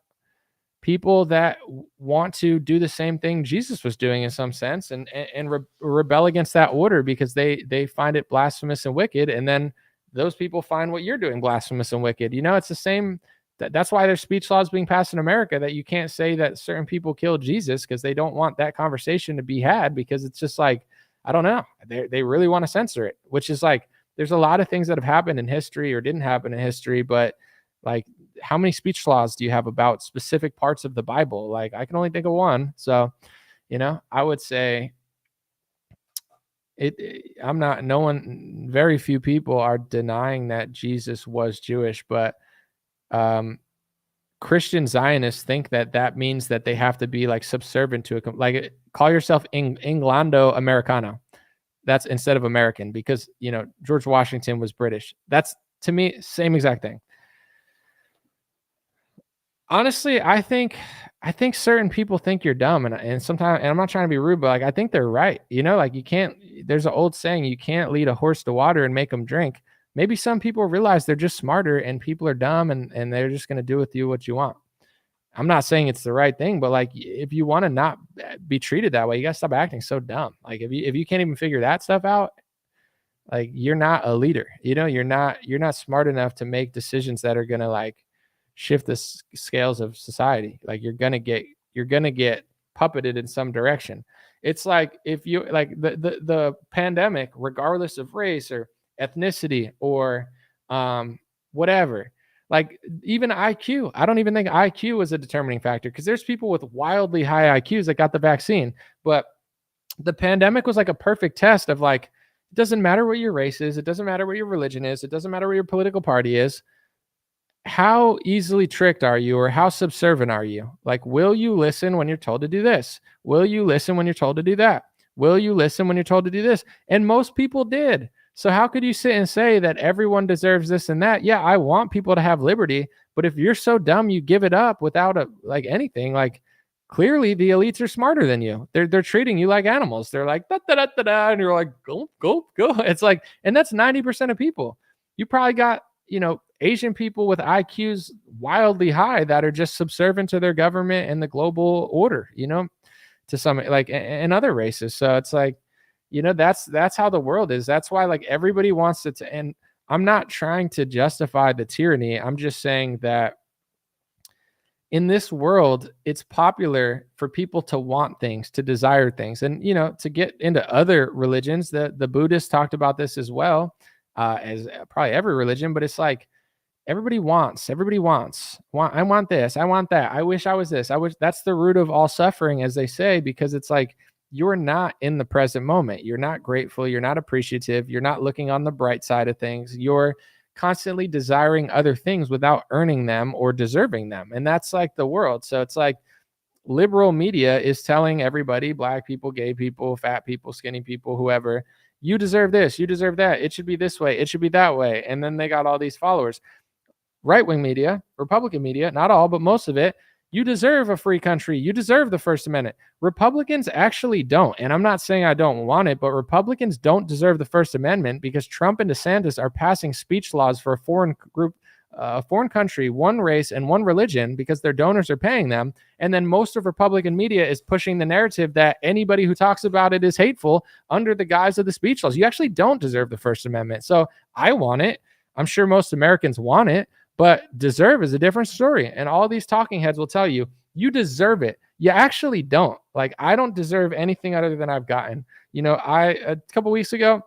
people that want to do the same thing Jesus was doing in some sense and rebel against that order because they find it blasphemous and wicked. And then those people find what you're doing blasphemous and wicked. It's the same. That's why there's speech laws being passed in America that you can't say that certain people killed Jesus, because they don't want that conversation to be had, because it's just I don't know. They really want to censor it, which is there's a lot of things that have happened in history or didn't happen in history, but like, how many speech laws do you have about specific parts of the Bible? Like, I can only think of one. So, I would say I'm not, no one, very few people are denying that Jesus was Jewish, but Christian Zionists think that means that they have to be like subservient to like, call yourself Inglando Americano. That's instead of American, because, George Washington was British. That's, to me, same exact thing. Honestly, I think certain people think you're dumb, and sometimes, and I'm not trying to be rude, but like, I think they're right. Like, you can't, there's an old saying, you can't lead a horse to water and make them drink. Maybe some people realize they're just smarter and people are dumb, and they're just going to do with you what you want. I'm not saying it's the right thing, but like, if you want to not be treated that way, you got to stop acting so dumb. Like, if you can't even figure that stuff out, like, you're not a leader. You're not smart enough to make decisions that are going to like shift the scales of society. Like, you're going to get puppeted in some direction. It's like, if you like the pandemic, regardless of race or ethnicity or whatever, like, even IQ, I don't even think IQ is a determining factor, because there's people with wildly high IQs that got the vaccine. But the pandemic was like a perfect test of like, it doesn't matter what your race is, it doesn't matter what your religion is, it doesn't matter what your political party is. How easily tricked are you, or how subservient are you? Like, will you listen when you're told to do this? Will you listen when you're told to do that? Will you listen when you're told to do this? And most people did. So how could you sit and say that everyone deserves this and that? Yeah, I want people to have liberty, but if you're so dumb you give it up without anything, like, clearly the elites are smarter than you. They're treating you like animals. They're like da da da da da, and you're like, go go go. It's like, and that's 90% of people. You probably got, Asian people with IQs wildly high that are just subservient to their government and the global order, to some, like, and other races. So it's like, that's how the world is. That's why, like, everybody wants it to end. I'm not trying to justify the tyranny. I'm just saying that in this world, it's popular for people to want things, to desire things. And, to get into other religions, the Buddhists talked about this as well, as probably every religion, but it's like, everybody wants, I want this, I want that, I wish I was this, that's the root of all suffering, as they say, because it's like, you're not in the present moment. You're not grateful. You're not appreciative. You're not looking on the bright side of things. You're constantly desiring other things without earning them or deserving them. And that's like the world. So it's like, liberal media is telling everybody, black people, gay people, fat people, skinny people, whoever, you deserve this, you deserve that. It should be this way. It should be that way. And then they got all these followers. Right-wing media, Republican media, not all, but most of it, you deserve a free country. You deserve the First Amendment. Republicans actually don't. And I'm not saying I don't want it, but Republicans don't deserve the First Amendment, because Trump and DeSantis are passing speech laws for a foreign group, a foreign country, one race and one religion, because their donors are paying them. And then most of Republican media is pushing the narrative that anybody who talks about it is hateful under the guise of the speech laws. You actually don't deserve the First Amendment. So I want it. I'm sure most Americans want it. But deserve is a different story. And all these talking heads will tell you, you deserve it. You actually don't. Like, I don't deserve anything other than I've gotten. A couple weeks ago,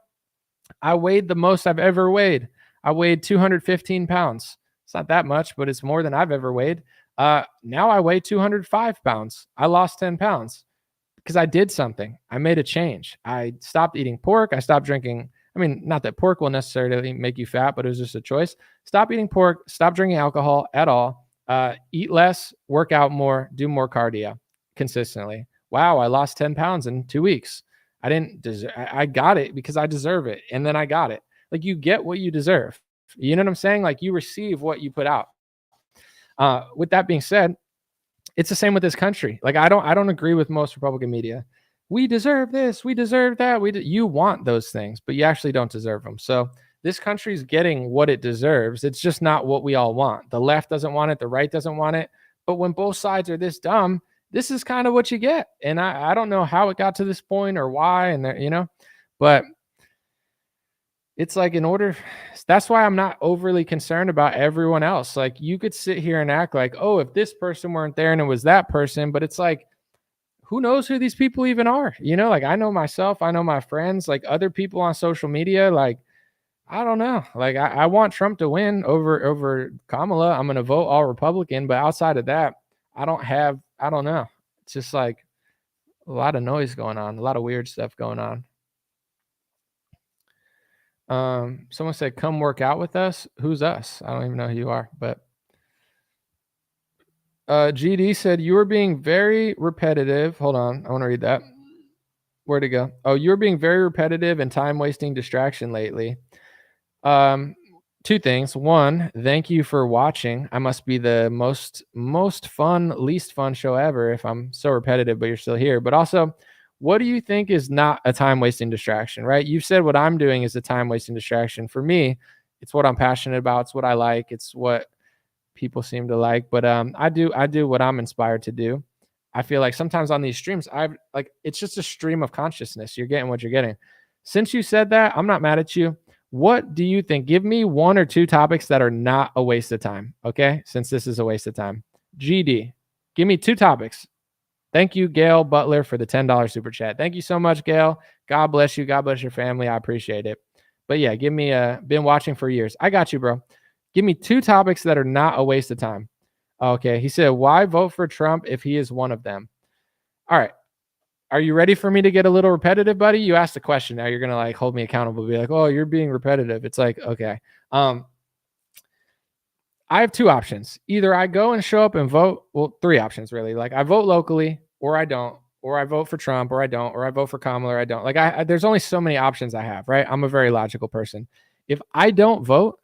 I weighed the most I've ever weighed. I weighed 215 pounds. It's not that much, but it's more than I've ever weighed. Now I weigh 205 pounds. I lost 10 pounds because I did something. I made a change. I stopped eating pork. I stopped drinking. I mean, not that pork will necessarily make you fat, but it was just a choice. Stop eating pork, stop drinking alcohol at all, eat less, work out more, do more cardio consistently. Wow, I lost 10 pounds in 2 weeks. I didn't deserve, I got it because I deserve it. And then I got it. Like, you get what you deserve. You know what I'm saying? Like, you receive what you put out. With that being said, it's the same with this country. Like, I don't agree with most Republican media. We deserve this, we deserve that. You want those things, but you actually don't deserve them. So this country's getting what it deserves. It's just not what we all want. The left doesn't want it, the right doesn't want it. But when both sides are this dumb, this is kind of what you get. And I don't know how it got to this point or why, and but it's like, that's why I'm not overly concerned about everyone else. Like, you could sit here and act like, oh, if this person weren't there and it was that person, but it's like, who knows who these people even are? Like, I know myself, I know my friends, like other people on social media, like, I don't know. Like I want Trump to win over Kamala. I'm going to vote all Republican, but outside of that, I don't know. It's just like a lot of noise going on, a lot of weird stuff going on. Someone said, come work out with us. Who's us? I don't even know who you are, but GD said, you were being very repetitive. Hold on. I want to read that. Where'd it go? Oh, you're being very repetitive and time wasting distraction lately. Two things. One, thank you for watching. I must be the most fun, least fun show ever if I'm so repetitive, but you're still here. But also, what do you think is not a time wasting distraction, right? You've said what I'm doing is a time wasting distraction. For me, it's what I'm passionate about. It's what I like. It's what people seem to like. But I do what I'm inspired to do. I feel like sometimes on these streams, it's just a stream of consciousness. You're getting what you're getting. Since you said that, I'm not mad at you. What do you think? Give me one or two topics that are not a waste of time. Okay. Since this is a waste of time. GD, give me two topics. Thank you, Gail Butler, for the $10 super chat. Thank you so much, Gail. God bless you. God bless your family. I appreciate it. But yeah, give me been watching for years. I got you, bro. Give me two topics that are not a waste of time. Okay. He said, why vote for Trump if he is one of them? All right. Are you ready for me to get a little repetitive, buddy? You asked a question. Now you're going to like hold me accountable. Be like, oh, you're being repetitive. It's like, okay. I have two options. Either I go and show up and vote. Well, three options really. Like I vote locally or I don't, or I vote for Trump or I don't, or I vote for Kamala or I don't. Like there's only so many options I have, right? I'm a very logical person. If I don't vote,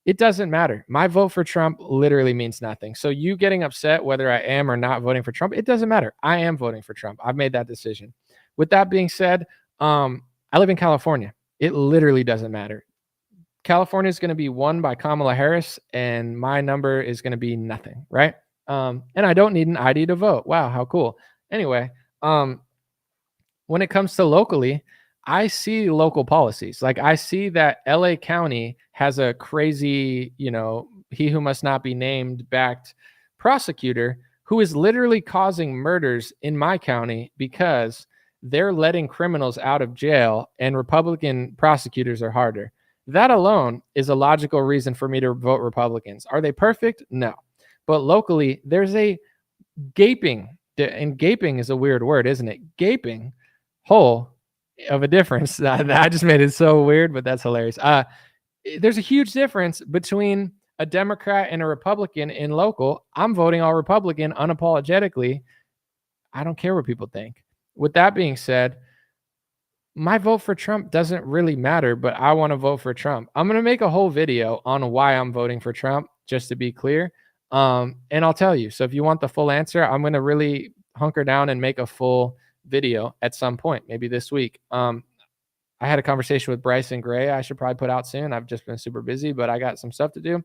it doesn't matter. My vote for Trump literally means nothing. So you getting upset whether I am or not voting for Trump, it doesn't matter. I am voting for Trump. I've made that decision. With that being said, I live in California. It literally doesn't matter. California is going to be won by Kamala Harris, and my number is going to be nothing, right? And I don't need an ID to vote. Wow, how cool. Anyway, when it comes to locally, I see local policies. Like I see that LA County has a crazy, he who must not be named backed prosecutor who is literally causing murders in my county because they're letting criminals out of jail and Republican prosecutors are harder. That alone is a logical reason for me to vote Republicans. Are they perfect? No. But locally, there's a gaping, and gaping is a weird word, isn't it? Gaping hole of a difference. I just made it so weird, but that's hilarious. There's a huge difference between a Democrat and a Republican in local. I'm voting all Republican unapologetically. I don't care what people think. With that being said, my vote for Trump doesn't really matter, but I want to vote for Trump. I'm going to make a whole video on why I'm voting for Trump, just to be clear. And I'll tell you. So if you want the full answer, I'm going to really hunker down and make a full video at some point, maybe this week. I had a conversation with Bryson Gray. I should probably put out soon. I've just been super busy, but I got some stuff to do.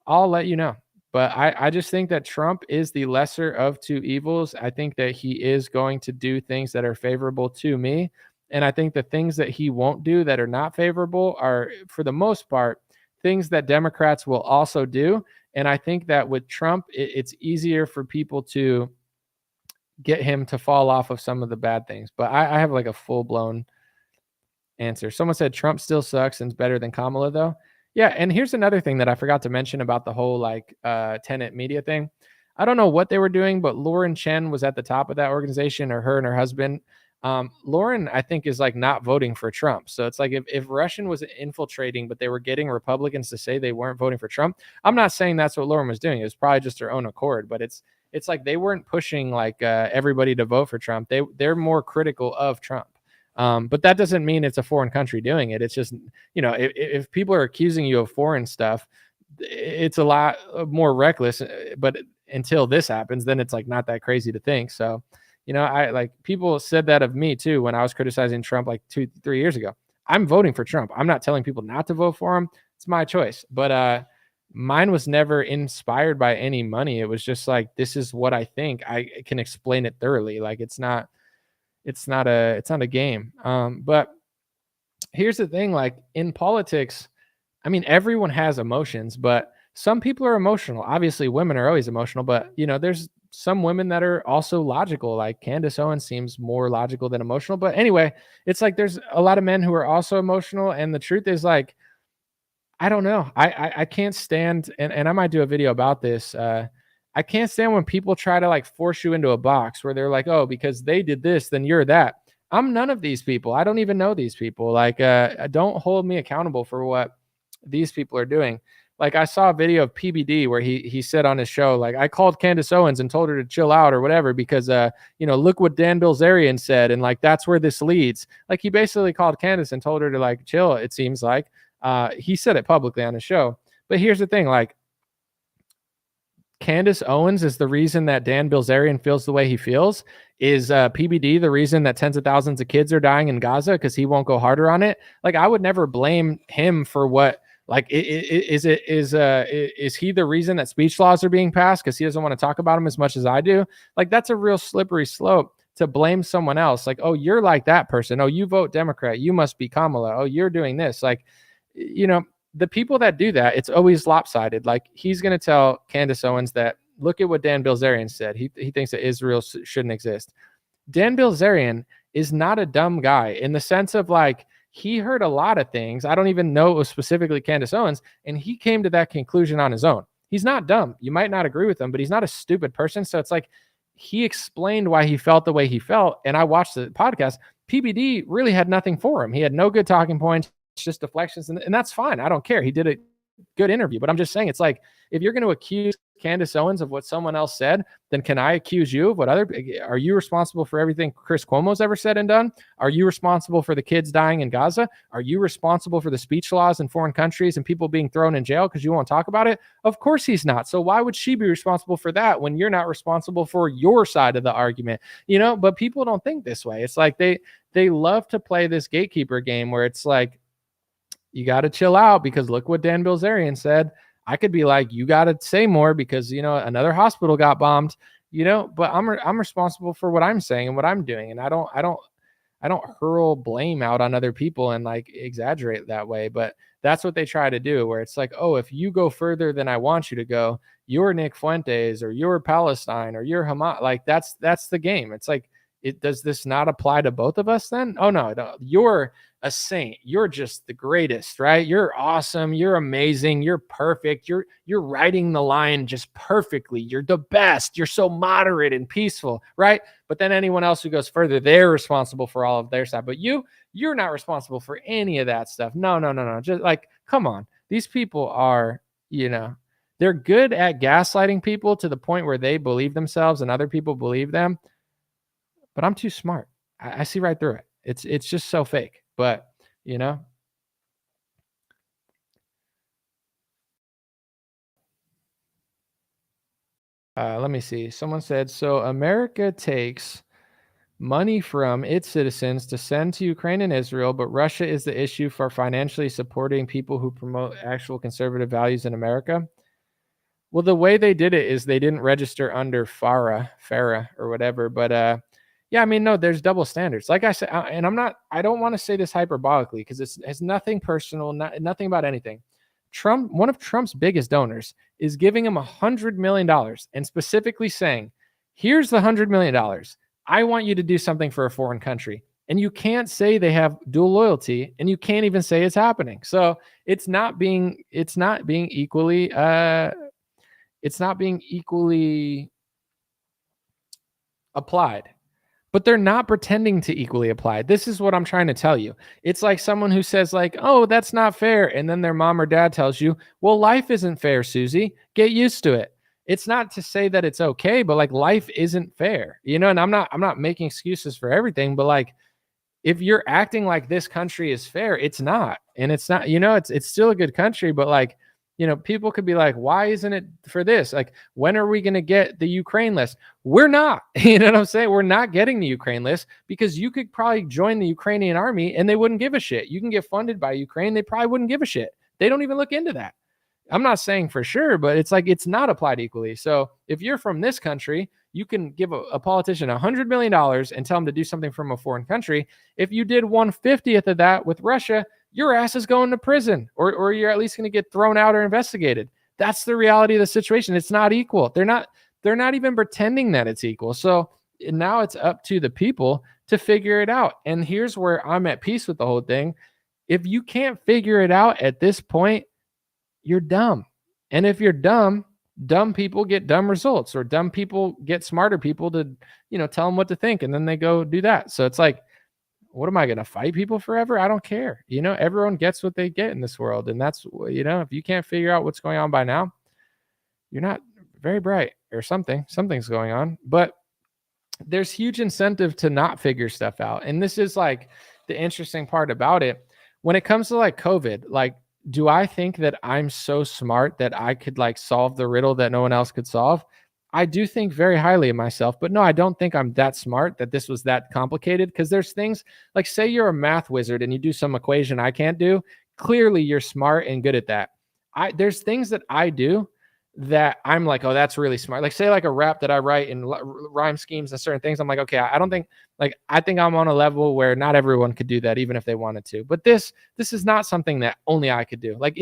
I'll let you know. But I just think that Trump is the lesser of two evils. I think that he is going to do things that are favorable to me. And I think the things that he won't do that are not favorable are, for the most part, things that Democrats will also do. And I think that with Trump, it's easier for people to get him to fall off of some of the bad things. But I have like a full-blown answer. Someone said Trump still sucks and is better than Kamala, though. Yeah, and here's another thing that I forgot to mention about the whole tenant media thing. I don't know what they were doing, but Lauren Chen was at the top of that organization, or her and her husband. Lauren, I think, is like not voting for Trump. So it's like if Russian was infiltrating, but they were getting Republicans to say they weren't voting for Trump. I'm not saying that's what Lauren was doing. It was probably just her own accord, but it's like they weren't pushing everybody to vote for Trump. They're more critical of Trump. But that doesn't mean it's a foreign country doing it. It's just, if people are accusing you of foreign stuff, it's a lot more reckless. But until this happens, then it's like not that crazy to think. So, people said that of me too when I was criticizing Trump like 2-3 years ago. I'm voting for Trump. I'm not telling people not to vote for him. It's my choice. But mine was never inspired by any money. It was just like, this is what I think. I can explain it thoroughly. Like it's not a game. But here's the thing, like in politics, I mean, everyone has emotions, but some people are emotional. Obviously, women are always emotional, but there's some women that are also logical. Like Candace Owens seems more logical than emotional. But anyway, it's like there's a lot of men who are also emotional. And the truth is, like, I don't know. I can't stand, and I might do a video about this. I can't stand when people try to like force you into a box where they're like, oh, because they did this, then you're that. I'm none of these people. I don't even know these people. Like, don't hold me accountable for what these people are doing. Like, I saw a video of PBD where he said on his show, like, I called Candace Owens and told her to chill out or whatever because look what Dan Bilzerian said, and like that's where this leads. Like, he basically called Candace and told her to like chill. It seems like he said it publicly on his show. But here's the thing, like, Candace Owens is the reason that Dan Bilzerian feels the way he feels. Is PBD the reason that tens of thousands of kids are dying in Gaza because he won't go harder on it? Like, I would never blame him for what. Like, is he the reason that speech laws are being passed because he doesn't want to talk about them as much as I do? Like, that's a real slippery slope to blame someone else. Like, oh, you're like that person. Oh, you vote Democrat. You must be Kamala. Oh, you're doing this. Like, the people that do that, it's always lopsided. Like, he's going to tell Candace Owens that, look at what Dan Bilzerian said. He thinks that Israel shouldn't exist. Dan Bilzerian is not a dumb guy in the sense of like, he heard a lot of things. I don't even know it was specifically Candace Owens, and he came to that conclusion on his own. He's not dumb. You might not agree with him, but he's not a stupid person. So it's like he explained why he felt the way he felt. And I watched the podcast. PBD really had nothing for him. He had no good talking points, just deflections, and that's fine. I don't care. He did a good interview, but I'm just saying, it's like, if you're going to accuse Candace Owens of what someone else said, then can I accuse you of what are you responsible for everything Chris Cuomo's ever said and done? Are you responsible for the kids dying in Gaza? Are you responsible for the speech laws in foreign countries and people being thrown in jail because you won't talk about it? Of course he's not. So why would she be responsible for that when you're not responsible for your side of the argument? But people don't think this way. It's like they love to play this gatekeeper game where it's like, you got to chill out because look what Dan Bilzerian said. I could be like, you got to say more because, another hospital got bombed, but I'm responsible for what I'm saying and what I'm doing. And I don't hurl blame out on other people and like exaggerate that way. But that's what they try to do, where it's like, oh, if you go further than I want you to go, you're Nick Fuentes or you're Palestine or you're Hamas. Like that's the game. It's like, does this not apply to both of us then? Oh no, you're a saint. You're just the greatest, right? You're awesome. You're amazing. You're perfect. You're writing the line just perfectly. You're the best. You're so moderate and peaceful, right? But then anyone else who goes further, they're responsible for all of their side. But you're not responsible for any of that stuff. No. Just like, come on. These people are, they're good at gaslighting people to the point where they believe themselves and other people believe them. But I'm too smart. I see right through it. It's just so fake. But, let me see. Someone said, so America takes money from its citizens to send to Ukraine and Israel, but Russia is the issue for financially supporting people who promote actual conservative values in America. Well, the way they did it is they didn't register under FARA or whatever, but yeah, I mean, no, there's double standards. Like I said, and I don't want to say this hyperbolically because it has nothing personal, nothing about anything. Trump, one of Trump's biggest donors, is giving him $100 million and specifically saying, here's the $100 million. I want you to do something for a foreign country. And you can't say they have dual loyalty, and you can't even say it's happening. So it's not being equally applied. But they're not pretending to equally apply. This is what I'm trying to tell you. It's like someone who says like, oh, that's not fair. And then their mom or dad tells you, well, life isn't fair, Susie. Get used to it. It's not to say that it's okay, but like life isn't fair, and I'm not making excuses for everything, but like, if you're acting like this country is fair, it's not. And it's not, it's still a good country, but like, people could be like, why isn't it for this? Like, when are we going to get the Ukraine list? We're not, you know what I'm saying? We're not getting the Ukraine list because you could probably join the Ukrainian army and they wouldn't give a shit. You can get funded by Ukraine. They probably wouldn't give a shit. They don't even look into that. I'm not saying for sure, but it's like, it's not applied equally. So if you're from this country, you can give a politician $100 million and tell them to do something from a foreign country. If you did 1/50th of that with Russia, your ass is going to prison, or you're at least going to get thrown out or investigated. That's the reality of the situation. It's not equal. They're not even pretending that it's equal. So now it's up to the people to figure it out. And here's where I'm at peace with the whole thing. If you can't figure it out at this point, you're dumb. And if you're dumb people get dumb results, or dumb people get smarter people to, tell them what to think. And then they go do that. So it's like, what am I going to fight people forever? I don't care. Everyone gets what they get in this world. And that's, if you can't figure out what's going on by now, you're not very bright or something's going on. But there's huge incentive to not figure stuff out. And this is like the interesting part about it. When it comes to like COVID, like, do I think that I'm so smart that I could like solve the riddle that no one else could solve? I do think very highly of myself, but no, I don't think I'm that smart that this was that complicated. Because there's things like, say you're a math wizard and you do some equation I can't do. Clearly you're smart and good at that. There's things that I do that I'm like, oh, that's really smart. Like, say like a rap that I write in rhyme schemes and certain things. I'm like, okay, I don't think, like, I think I'm on a level where not everyone could do that, even if they wanted to. But this is not something that only I could do. Like,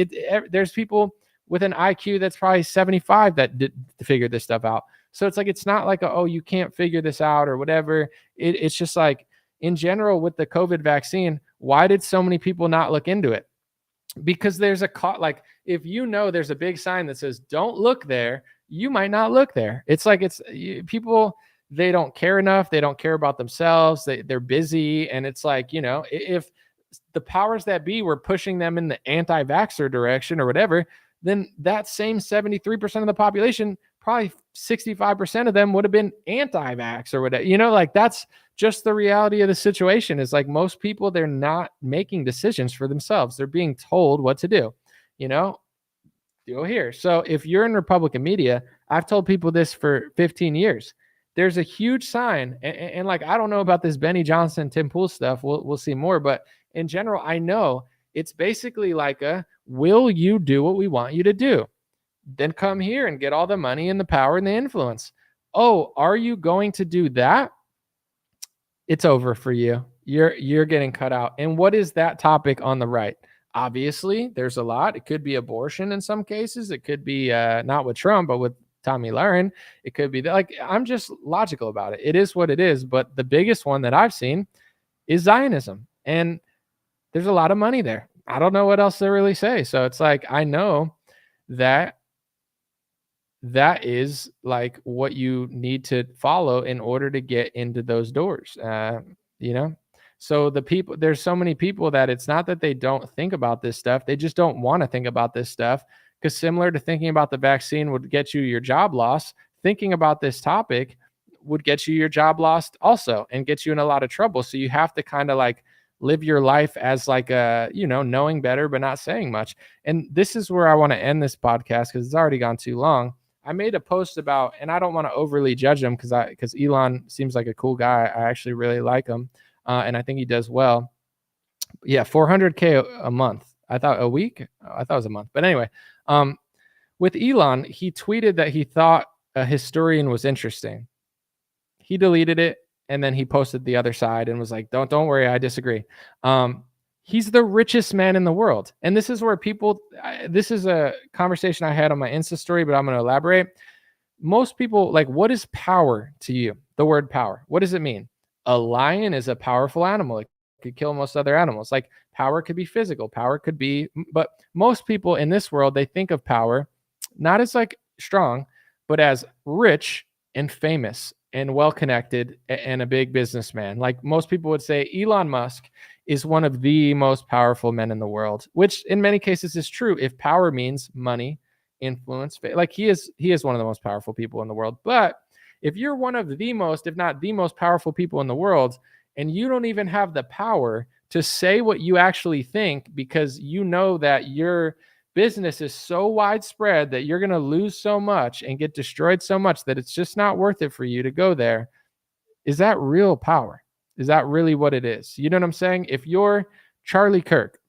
there's people with an IQ that's probably 75 that did figure this stuff out. So it's like, it's not like, oh, you can't figure this out or whatever. It's just like, in general, with the COVID vaccine, why did so many people not look into it? Because there's like, if there's a big sign that says don't look there, you might not look there. It's like, people, they don't care enough. They don't care about themselves. They're busy. And it's like, if the powers that be were pushing them in the anti-vaxxer direction or whatever, then that same 73% of the population, probably 65% of them would have been anti-vax or whatever. Like, that's just the reality of the situation. Is like, most people, they're not making decisions for themselves. They're being told what to do, go here. So if you're in Republican media, I've told people this for 15 years. There's a huge sign. And like, I don't know about this Benny Johnson, Tim Pool stuff. We'll see more. But in general, I know it's basically like will you do what we want you to do? Then come here and get all the money and the power and the influence. Oh, are you going to do that? It's over for you. You're getting cut out. And what is that topic on the right? Obviously, there's a lot. It could be abortion in some cases. It could be not with Trump, but with Tommy Lahren. It could be that, like, I'm just logical about it. It is what it is. But the biggest one that I've seen is Zionism. And there's a lot of money there. I don't know what else to really say. So it's like, I know that is like what you need to follow in order to get into those doors. So there's so many people that it's not that they don't think about this stuff. They just don't want to think about this stuff, because similar to thinking about the vaccine would get you your job loss, thinking about this topic would get you your job lost also and get you in a lot of trouble. So you have to kind of like live your life as like knowing better, but not saying much. And this is where I want to end this podcast, because it's already gone too long. I made a post about, and I don't want to overly judge him because Elon seems like a cool guy. I actually really like him. And I think he does well. Yeah, 400K a month. I thought a week. I thought it was a month. But anyway, with Elon, he tweeted that he thought a historian was interesting. He deleted it, and then he posted the other side and was like, "Don't worry, I disagree." He's the richest man in the world. And this is where this is a conversation I had on my Insta story, but I'm going to elaborate. Most people, like, what is power to you? The word power. What does it mean? A lion is a powerful animal. It could kill most other animals. Like, power could be physical. Power could be, but most people in this world, they think of power not as like strong, but as rich and famous and well-connected and a big businessman. Like, most people would say Elon Musk is one of the most powerful men in the world, which in many cases is true. If power means money, influence, like, he is one of the most powerful people in the world. But if you're one of the most, if not the most powerful people in the world, and you don't even have the power to say what you actually think, because you know that your business is so widespread that you're going to lose so much and get destroyed so much that it's just not worth it for you to go there. Is that real power? Is that really what it is? You know what I'm saying? If you're Charlie Kirk,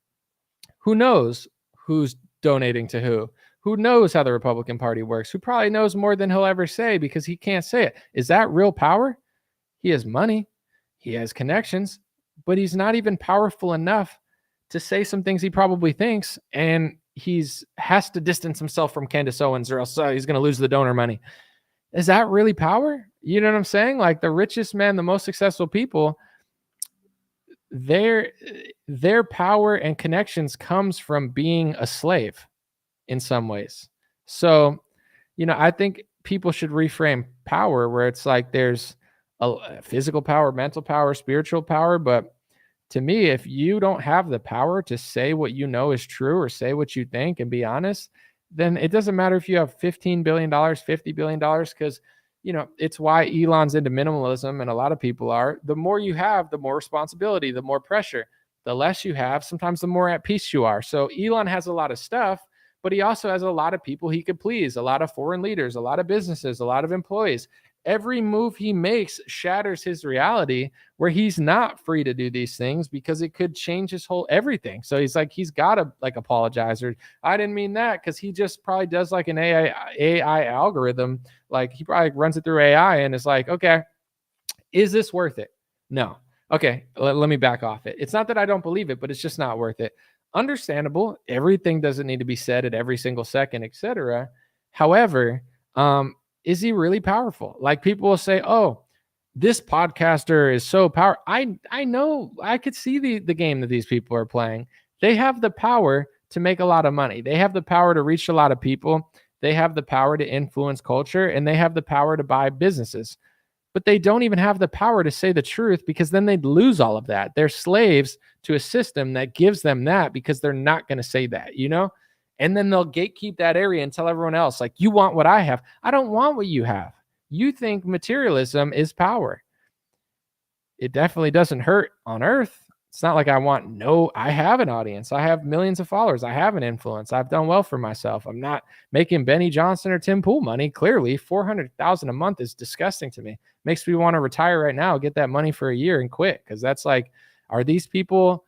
who knows who's donating to who knows how the Republican Party works, who probably knows more than he'll ever say because he can't say it. Is that real power? He has money, he has connections, but he's not even powerful enough to say some things he probably thinks, and has to distance himself from Candace Owens, or else he's going to lose the donor money. Is that really power? You know what I'm saying? Like, the richest man, the most successful people, their power and connections comes from being a slave. in some ways. So, I think people should reframe power where it's like there's a physical power, mental power, spiritual power. But to me, if you don't have the power to say what you know is true or say what you think and be honest, then it doesn't matter if you have $15 billion, $50 billion, because it's why Elon's into minimalism and a lot of people are. The more you have, the more responsibility, the more pressure. The less you have, sometimes the more at peace you are. So Elon has a lot of stuff, but he also has a lot of people he could please, a lot of foreign leaders, a lot of businesses, a lot of employees. Every move he makes shatters his reality where he's not free to do these things because it could change his whole everything. So he's got to apologize or I didn't mean that, because he just probably does like an AI algorithm. Like he probably runs it through AI and is like, okay, is this worth it? No. Okay, let me back off it. It's not that I don't believe it, but it's just not worth it. Understandable. Everything doesn't need to be said at every single second, etc. However, is he really powerful? Like people will say, oh, this podcaster is so powerful. I know, I could see the game that these people are playing. They have the power to make a lot of money. They have the power to reach a lot of people. They have the power to influence culture, and they have the power to buy businesses. But they don't even have the power to say the truth, because then they'd lose all of that. They're slaves to a system that gives them that because they're not going to say that, And then they'll gatekeep that area and tell everyone else, like, you want what I have. I don't want what you have. You think materialism is power. It definitely doesn't hurt on earth. It's not like I have an audience. I have millions of followers. I have an influence. I've done well for myself. I'm not making Benny Johnson or Tim Pool money. Clearly, $400,000 a month is disgusting to me. Makes me want to retire right now, get that money for a year and quit. Because that's like, are these people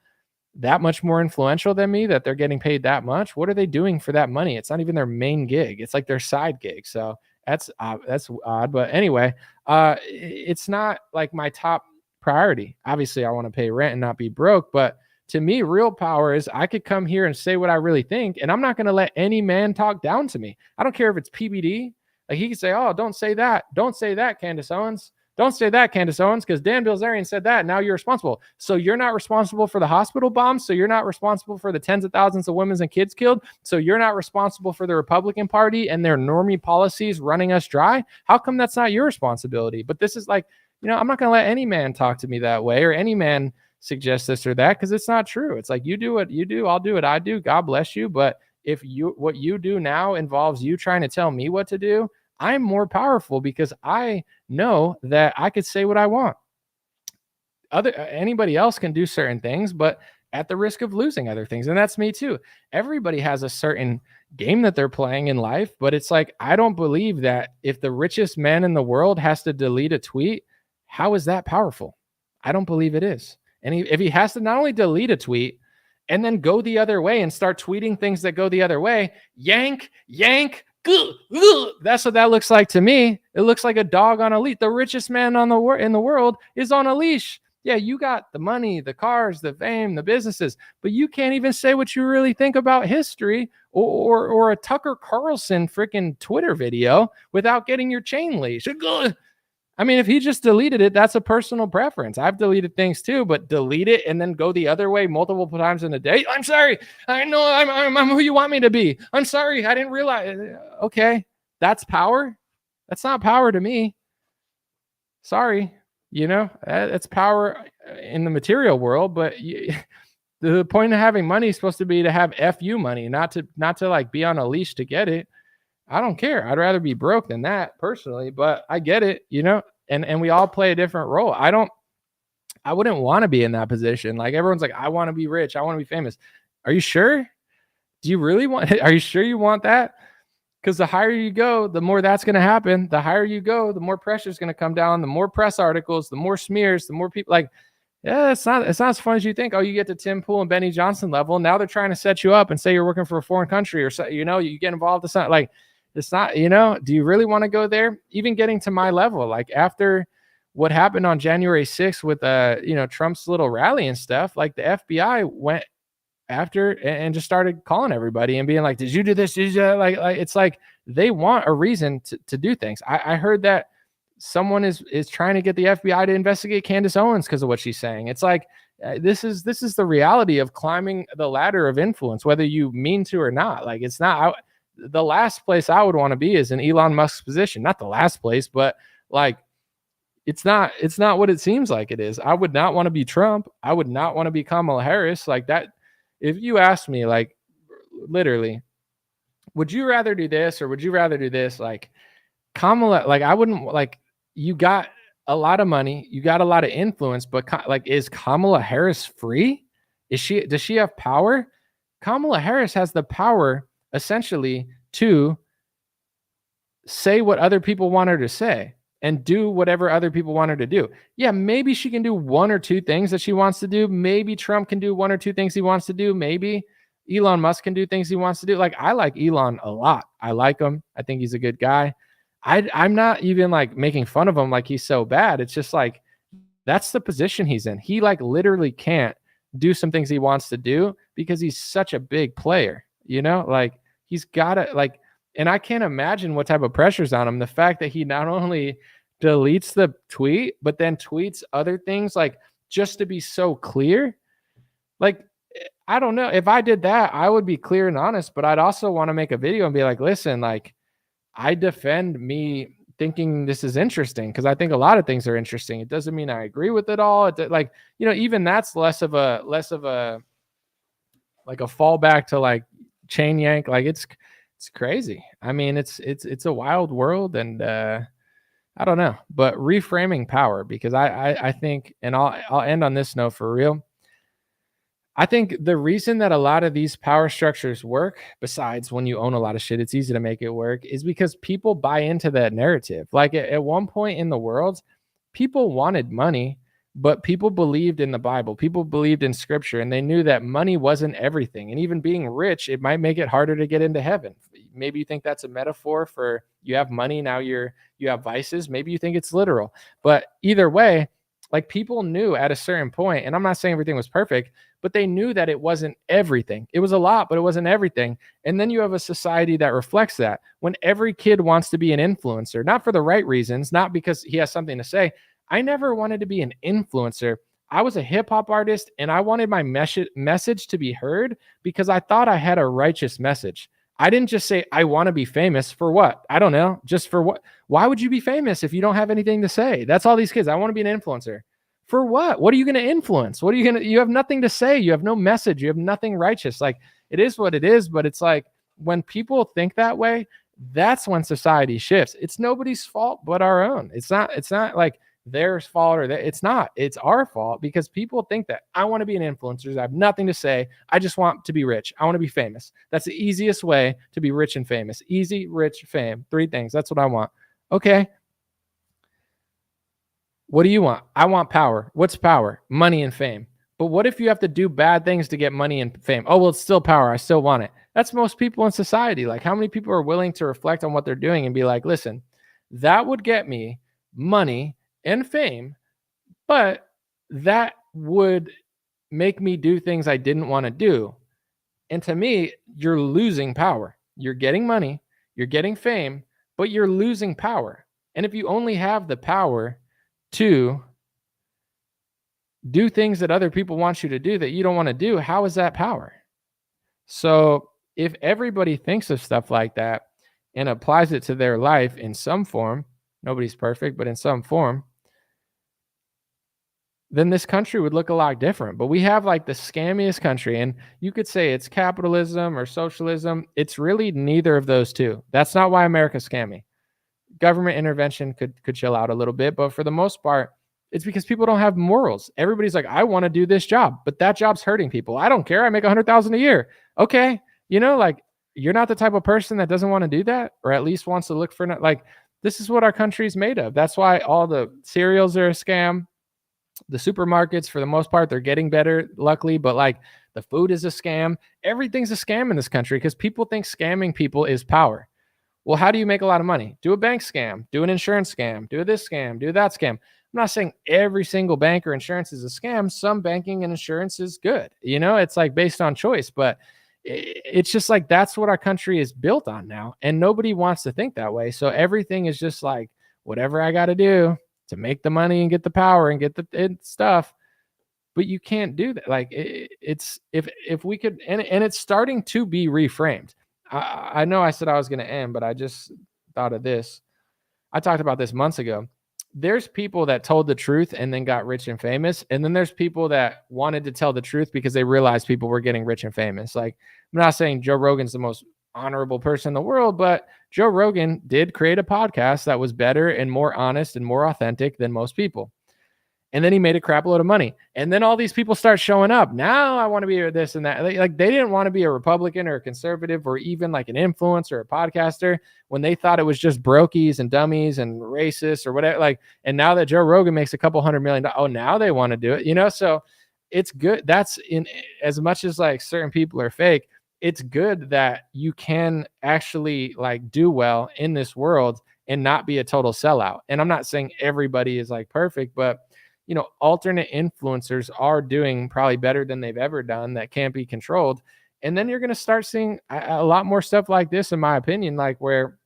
that much more influential than me that they're getting paid that much? What are they doing for that money? It's not even their main gig. It's like their side gig. So that's odd. But anyway, it's not like my top priority. Obviously, I want to pay rent and not be broke. But to me, real power is I could come here and say what I really think, and I'm not going to let any man talk down to me. I don't care if it's PBD. Like he could say, oh, don't say that. Don't say that, Candace Owens. Don't say that, Candace Owens, because Dan Bilzerian said that. Now you're responsible. So you're not responsible for the hospital bombs. So you're not responsible for the tens of thousands of women and kids killed. So you're not responsible for the Republican Party and their normie policies running us dry. How come that's not your responsibility? But this is like, I'm not going to let any man talk to me that way, or any man suggest this or that, because it's not true. It's like, you do what you do, I'll do what I do. God bless you. But if what you do now involves you trying to tell me what to do, I'm more powerful because I know that I could say what I want. Anybody else can do certain things, but at the risk of losing other things. And that's me too. Everybody has a certain game that they're playing in life, but it's like, I don't believe that if the richest man in the world has to delete a tweet, how is that powerful? I don't believe it is. And if he has to not only delete a tweet and then go the other way and start tweeting things that go the other way, yank, that's what that looks like to me. It looks like a dog on a leash. The richest man in the world is on a leash. Yeah, you got the money, the cars, the fame, the businesses, but you can't even say what you really think about history or a Tucker Carlson freaking Twitter video without getting your chain leash. I mean, if he just deleted it, that's a personal preference. I've deleted things too, but delete it and then go the other way multiple times in a day. I'm sorry. I know I'm who you want me to be. I'm sorry. I didn't realize. Okay. That's power. That's not power to me. Sorry. It's power in the material world, but the point of having money is supposed to be to have FU money, not to like be on a leash to get it. I don't care. I'd rather be broke than that personally, but I get it, and we all play a different role. I wouldn't want to be in that position. Like everyone's like, I want to be rich. I want to be famous. Are you sure? Do you really are you sure you want that? Because the higher you go, the more that's going to happen. The higher you go, the more pressure is going to come down, the more press articles, the more smears, the more people like, yeah, it's not as fun as you think. Oh, you get to Tim Pool and Benny Johnson level. Now they're trying to set you up and say you're working for a foreign country or so, you get involved in something like, it's not, do you really want to go there? Even getting to my level, like after what happened on January 6th with, Trump's little rally and stuff, like the FBI went after and just started calling everybody and being like, did you do this? Did you like it's like they want a reason to do things. I heard that someone is trying to get the FBI to investigate Candace Owens because of what she's saying. It's like, This is the reality of climbing the ladder of influence, whether you mean to or not. Like, it's not the last place I would want to be is in Elon Musk's position. Not the last place, but like, it's not what it seems like it is. I would not want to be Trump. I would not want to be Kamala Harris. Like that. If you asked me, like, literally, would you rather do this or would you rather do this? Like, Kamala, like, I wouldn't, like, you got a lot of money, you got a lot of influence, but like, is Kamala Harris free? Does she have power? Kamala Harris has the power essentially to say what other people want her to say and do whatever other people want her to do. Yeah, maybe she can do one or two things that she wants to do. Maybe Trump can do one or two things he wants to do. Maybe Elon Musk can do things he wants to do. Like, I like Elon a lot. I like him. I think he's a good guy. I'm not even like making fun of him like he's so bad. It's just like, that's the position he's in. He like literally can't do some things he wants to do because he's such a big player, you know, like he's got to like, and I can't imagine what type of pressure's on him. The fact that he not only deletes the tweet, but then tweets other things, like, just to be so clear. Like, I don't know. If I did that, I would be clear and honest, but I'd also want to make a video and be like, listen, like, I defend me thinking this is interesting because I think a lot of things are interesting. It doesn't mean I agree with it all. Like, you know, even that's less of a like a fallback to like chain yank. Like, it's crazy. I mean, it's a wild world, and I don't know, but reframing power, because I think, and I'll end on this note for real. I think the reason that a lot of these power structures work, besides when you own a lot of shit, it's easy to make it work, is because people buy into that narrative. Like, at one point in the world, people wanted money, but people believed in the Bible. People believed in scripture, and they knew that money wasn't everything. And even being rich, it might make it harder to get into heaven. Maybe you think that's a metaphor for you have money, now you have vices. Maybe you think it's literal. But either way, like, people knew at a certain point, and I'm not saying everything was perfect, but they knew that it wasn't everything. It was a lot, but it wasn't everything. And then you have a society that reflects that. When every kid wants to be an influencer, not for the right reasons, not because he has something to say. I never wanted to be an influencer. I was a hip hop artist, and I wanted my message to be heard because I thought I had a righteous message. I didn't just say, I want to be famous for what? I don't know. Just for what? Why would you be famous if you don't have anything to say? That's all these kids. I want to be an influencer. For what? What are you going to influence? You have nothing to say. You have no message. You have nothing righteous. Like, it is what it is. But it's like, when people think that way, that's when society shifts. It's nobody's fault but our own. It's not like their fault it's not. It's our fault because people think that I want to be an influencer. I have nothing to say. I just want to be rich. I want to be famous. That's the easiest way to be rich and famous. Easy, rich, fame. 3 things. That's what I want. Okay. What do you want? I want power. What's power? Money and fame. But what if you have to do bad things to get money and fame? Oh, well, it's still power. I still want it. That's most people in society. Like, how many people are willing to reflect on what they're doing and be like, listen, that would get me money and fame, but that would make me do things I didn't want to do. And to me, you're losing power. You're getting money, you're getting fame, but you're losing power. And if you only have the power to do things that other people want you to do that you don't want to do, how is that power? So if everybody thinks of stuff like that and applies it to their life in some form, nobody's perfect, but in some form, then this country would look a lot different. But we have like the scammiest country, and you could say it's capitalism or socialism. It's really neither of those two. That's not why America's scammy. Government intervention could chill out a little bit, but for the most part, it's because people don't have morals. Everybody's like, I want to do this job, but that job's hurting people. I don't care. I make $100,000 a year. Okay. You know, like, you're not the type of person that doesn't want to do that, or at least wants to look for, like, this is what our country is made of. That's why all the cereals are a scam. The supermarkets, for the most part, they're getting better, luckily, but like, the food is a scam. Everything's a scam in this country because people think scamming people is power. Well, how do you make a lot of money? Do a bank scam, do an insurance scam, do this scam, do that scam. I'm not saying every single bank or insurance is a scam. Some banking and insurance is good. You know, it's like based on choice, but it's just like, that's what our country is built on now. And nobody wants to think that way. So everything is just like, whatever I got to do to make the money and get the power and get the stuff, but you can't do that. Like it's if we could, and it's starting to be reframed. I know I said I was going to end, but I just thought of this. I talked about this months ago. There's people that told the truth and then got rich and famous. And then there's people that wanted to tell the truth because they realized people were getting rich and famous. Like, I'm not saying Joe Rogan's the most honorable person in the world, but Joe Rogan did create a podcast that was better and more honest and more authentic than most people. And then he made a crap load of money. And then all these people start showing up. Now I want to be this and that. Like they didn't want to be a Republican or a conservative or even like an influencer or a podcaster when they thought it was just brokies and dummies and racists or whatever. Like, and now that Joe Rogan makes a couple $100 million, oh, now they want to do it, you know? So it's good. That's in as much as like certain people are fake. It's good that you can actually like do well in this world and not be a total sellout. And I'm not saying everybody is like perfect, but you know, alternate influencers are doing probably better than they've ever done that can't be controlled. And then you're going to start seeing a lot more stuff like this, in my opinion, like where,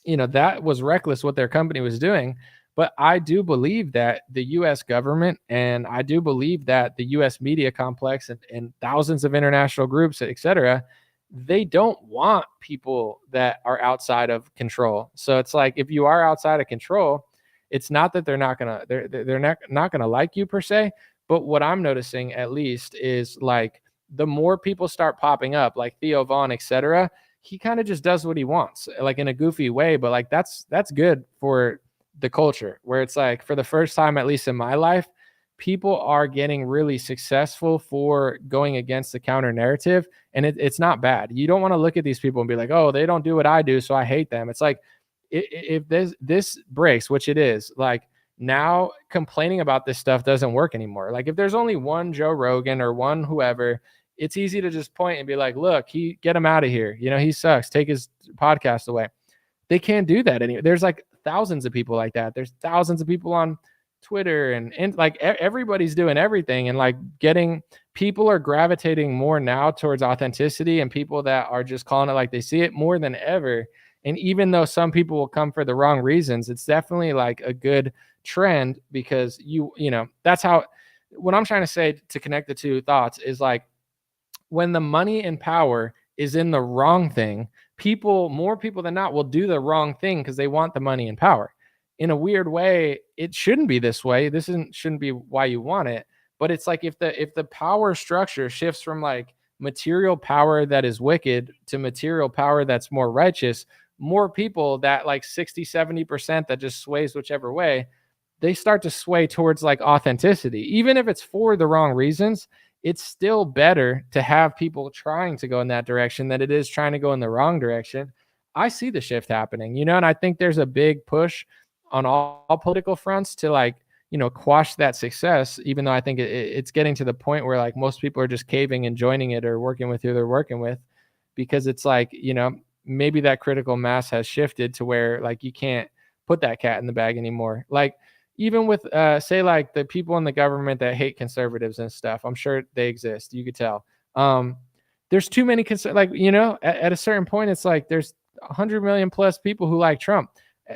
you know, that was reckless what their company was doing. But I do believe that the US government and I do believe that the US media complex and thousands of international groups, et cetera, they don't want people that are outside of control. So it's like, if you are outside of control, it's not that they're not gonna like you per se, but what I'm noticing at least is like the more people start popping up, like Theo Vaughn, etc., he kind of just does what he wants, like in a goofy way, but like that's good for the culture, where it's like for the first time, at least in my life, people are getting really successful for going against the counter narrative, and it's not bad. You don't want to look at these people and be like, oh, they don't do what I do, so I hate them. It's like, if this breaks, which it is, like now complaining about this stuff doesn't work anymore. Like if there's only one Joe Rogan or one whoever, it's easy to just point and be like, look, get him out of here. You know, he sucks. Take his podcast away. They can't do that anymore. There's like thousands of people like that. There's thousands of people on Twitter and like everybody's doing everything, and like people are gravitating more now towards authenticity and people that are just calling it like they see it more than ever. And even though some people will come for the wrong reasons, it's definitely like a good trend, because you know, that's how, what I'm trying to say to connect the two thoughts is like, when the money and power is in the wrong thing, more people than not will do the wrong thing because they want the money and power. In a weird way, it shouldn't be this way. This shouldn't be why you want it. But it's like if the power structure shifts from like material power that is wicked to material power that's more righteous, more people, that like 60-70% that just sways whichever way, they start to sway towards like authenticity. Even if it's for the wrong reasons, it's still better to have people trying to go in that direction than it is trying to go in the wrong direction. I see the shift happening, you know, and I think there's a big push on all political fronts to like, you know, quash that success, even though I think it's getting to the point where like most people are just caving and joining it or working with who they're working with, because it's like, you know, maybe that critical mass has shifted to where like you can't put that cat in the bag anymore. Like even with say like the people in the government that hate conservatives and stuff, I'm sure they exist. You could tell. There's too many like, you know, at a certain point, it's like there's 100 million plus people who like Trump.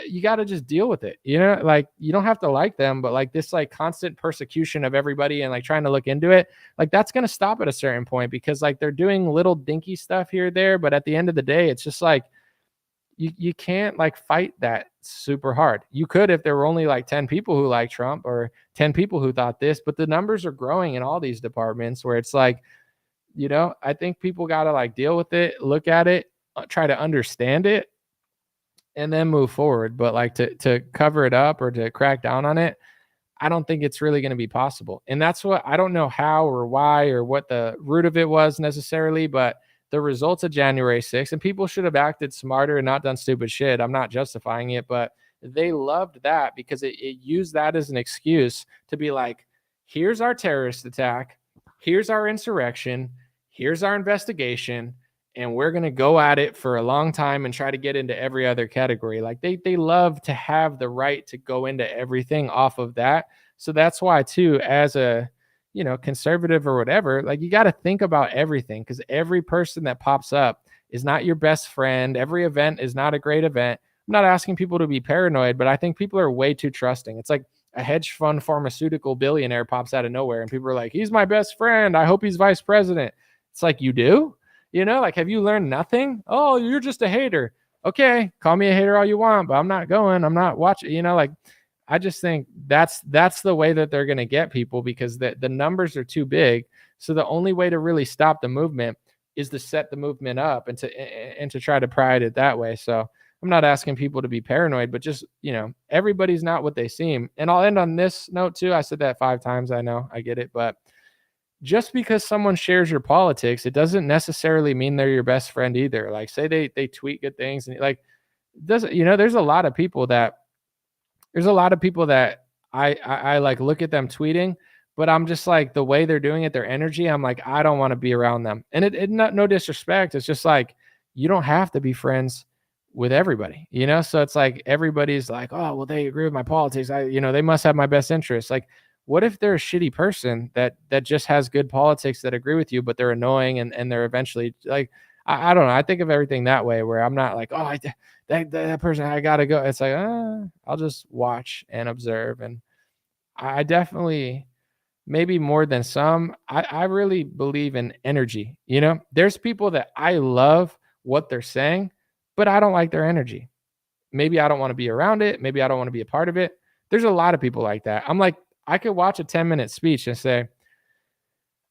You got to just deal with it. You know, like you don't have to like them, but like this like constant persecution of everybody and like trying to look into it, like that's going to stop at a certain point, because like they're doing little dinky stuff here or there. But at the end of the day, it's just like, you can't like fight that super hard. You could if there were only like 10 people who like Trump or 10 people who thought this, but the numbers are growing in all these departments where it's like, you know, I think people got to like deal with it, look at it, try to understand it, and then move forward. But like to cover it up or to crack down on it, I don't think it's really going to be possible. And that's what, I don't know how or why or what the root of it was necessarily, but the results of January 6th, and people should have acted smarter and not done stupid shit. I'm not justifying it, but they loved that because it used that as an excuse to be like, here's our terrorist attack, here's our insurrection, here's our investigation, and we're going to go at it for a long time and try to get into every other category. Like they love to have the right to go into everything off of that. So that's why too, as a, you know, conservative or whatever, like you got to think about everything, because every person that pops up is not your best friend. Every event is not a great event. I'm not asking people to be paranoid, but I think people are way too trusting. It's like, a hedge fund pharmaceutical billionaire pops out of nowhere and people are like, he's my best friend, I hope he's vice president. It's like, you do? You know, like, have you learned nothing? Oh, you're just a hater. Okay, call me a hater all you want, but I'm not going, I'm not watching, you know, like, I just think that's the way that they're going to get people, because the numbers are too big. So the only way to really stop the movement is to set the movement up and to try to pride it that way. So I'm not asking people to be paranoid, but just, you know, everybody's not what they seem. And I'll end on this note too. I said that 5 times. I know, I get it, but just because someone shares your politics, it doesn't necessarily mean they're your best friend either. Like, say they tweet good things and like, doesn't, you know, there's a lot of people that I like look at them tweeting, but I'm just like, the way they're doing it, their energy, I'm like, I don't want to be around them. And it not, no disrespect. It's just like, you don't have to be friends with everybody, you know? So it's like, everybody's like, oh, well, they agree with my politics. You know, they must have my best interest. Like, what if they're a shitty person that just has good politics that agree with you, but they're annoying and they're eventually like, I don't know. I think of everything that way, where I'm not like, oh, that person, I gotta go. It's like, I'll just watch and observe. And I definitely, maybe more than some, I really believe in energy. You know, there's people that I love what they're saying, but I don't like their energy. Maybe I don't want to be around it. Maybe I don't want to be a part of it. There's a lot of people like that. I'm like, I could watch a 10-minute speech and say,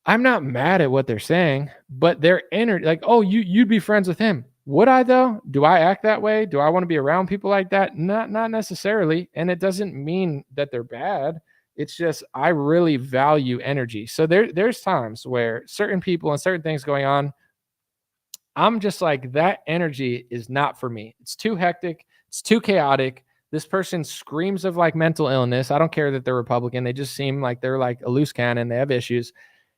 I'm not mad at what they're saying, but their energy, like, oh, you'd be friends with him. Would I though? Do I act that way? Do I want to be around people like that? Not necessarily. And it doesn't mean that they're bad. It's just, I really value energy. So there's times where certain people and certain things going on, I'm just like, that energy is not for me. It's too hectic. It's too chaotic. This person screams of like mental illness. I don't care that they're Republican. They just seem like they're like a loose cannon. They have issues.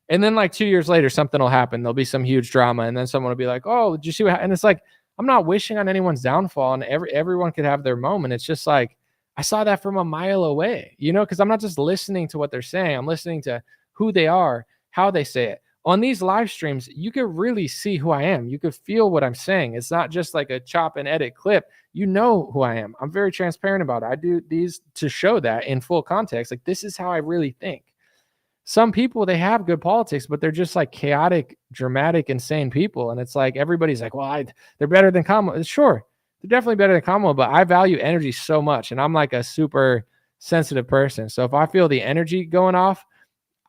And then like 2 years later, something will happen. There'll be some huge drama. And then someone will be like, oh, did you see what? And it's like, I'm not wishing on anyone's downfall, and everyone could have their moment. It's just like, I saw that from a mile away, you know, because I'm not just listening to what they're saying. I'm listening to who they are, how they say it. On these live streams, you could really see who I am. You could feel what I'm saying. It's not just like a chop and edit clip. You know who I am. I'm very transparent about it. I do these to show that in full context. Like, this is how I really think. Some people, they have good politics, but they're just like chaotic, dramatic, insane people. And it's like, everybody's like, well, they're better than Kamala. Sure, they're definitely better than Kamala, but I value energy so much. And I'm like a super sensitive person. So if I feel the energy going off,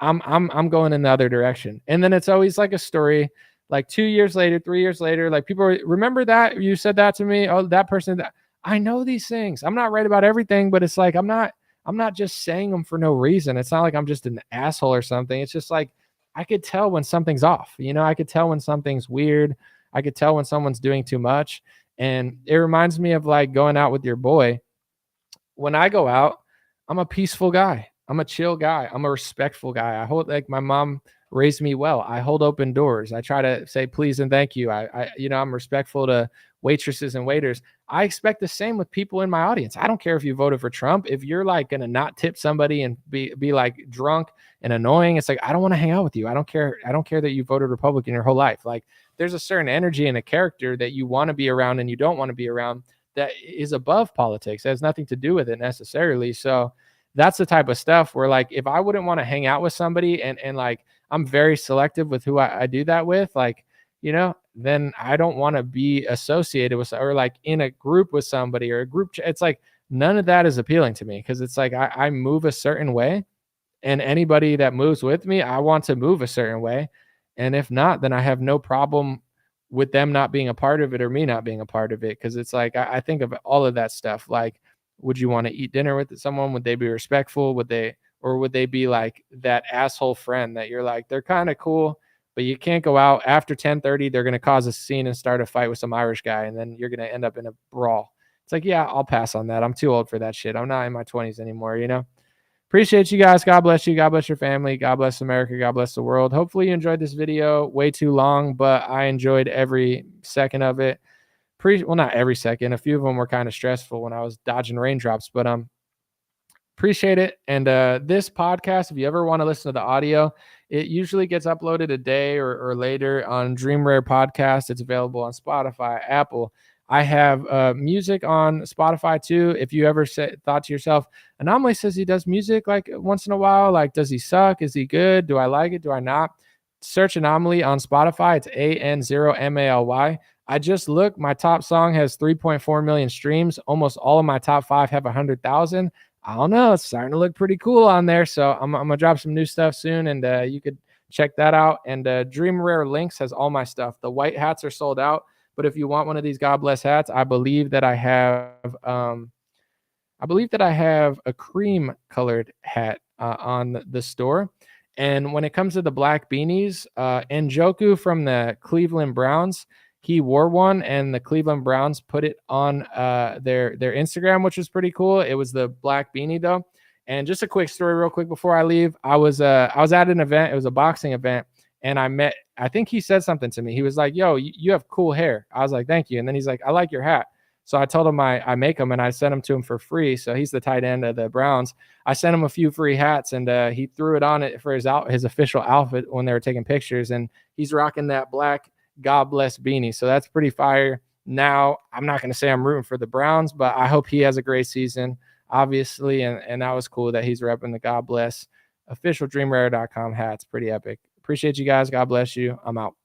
I'm going in the other direction. And then it's always like a story, like 2 years later, 3 years later, like people remember that you said that to me. Oh, that person, that I know these things. I'm not right about everything, but it's like, I'm not just saying them for no reason. It's not like I'm just an asshole or something. It's just like, I could tell when something's off, you know, I could tell when something's weird. I could tell when someone's doing too much. And it reminds me of like going out with your boy. When I go out, I'm a peaceful guy. I'm a chill guy. I'm a respectful guy. I hold, like, my mom raised me well. I hold open doors. I try to say please and thank you. I'm respectful to waitresses and waiters. I expect the same with people in my audience. I don't care if you voted for Trump. If you're like going to not tip somebody and be like drunk and annoying, it's like, I don't want to hang out with you. I don't care. I don't care that you voted Republican your whole life. Like, there's a certain energy and a character that you want to be around and you don't want to be around that is above politics. It has nothing to do with it necessarily. So that's the type of stuff where, like, if I wouldn't want to hang out with somebody and like, I'm very selective with who I do that with, like, you know, then I don't want to be associated with, or like in a group with somebody or a group. It's like, none of that is appealing to me, because it's like, I move a certain way, and anybody that moves with me, I want to move a certain way. And if not, then I have no problem with them not being a part of it or me not being a part of it. Cause it's like, I think of all of that stuff. Like, would you want to eat dinner with someone? Would they be respectful? Would they be like that asshole friend that you're like, they're kind of cool, but you can't go out after 10:30. They're going to cause a scene and start a fight with some Irish guy, and then you're going to end up in a brawl. It's like, yeah, I'll pass on that. I'm too old for that shit. I'm not in my 20s anymore, you know? Appreciate you guys. God bless you. God bless your family. God bless America. God bless the world. Hopefully you enjoyed this video. Way too long, but I enjoyed every second of it. Well, not every second. A few of them were kind of stressful when I was dodging raindrops, but appreciate it. And this podcast, if you ever want to listen to the audio, it usually gets uploaded a day or later on Dream Rare Podcast. It's available on Spotify, Apple, I have music on Spotify too. If you ever thought to yourself, Anomaly says he does music like once in a while. Like, does he suck? Is he good? Do I like it? Do I not? Search Anomaly on Spotify. It's AN0MALY. I just looked. My top song has 3.4 million streams. Almost all of my top 5 have 100,000. I don't know. It's starting to look pretty cool on there. So I'm going to drop some new stuff soon, and you could check that out. And Dream Rare Links has all my stuff. The white hats are sold out. But if you want one of these God Bless hats, I believe that I have a cream colored hat on the store. And when it comes to the black beanies, Njoku from the Cleveland Browns, he wore one, and the Cleveland Browns put it on their Instagram, which was pretty cool. It was the black beanie though. And just a quick story real quick before I leave. I was at an event. It was a boxing event. And I think he said something to me. He was like, yo, you have cool hair. I was like, thank you. And then he's like, I like your hat. So I told him I make them, and I sent them to him for free. So he's the tight end of the Browns. I sent him a few free hats, and he threw it on it for his official outfit when they were taking pictures. And he's rocking that black God Bless beanie. So that's pretty fire. Now, I'm not going to say I'm rooting for the Browns, but I hope he has a great season, obviously. And that was cool that he's repping the God Bless official dreamrare.com hats. Pretty epic. Appreciate you guys. God bless you. I'm out.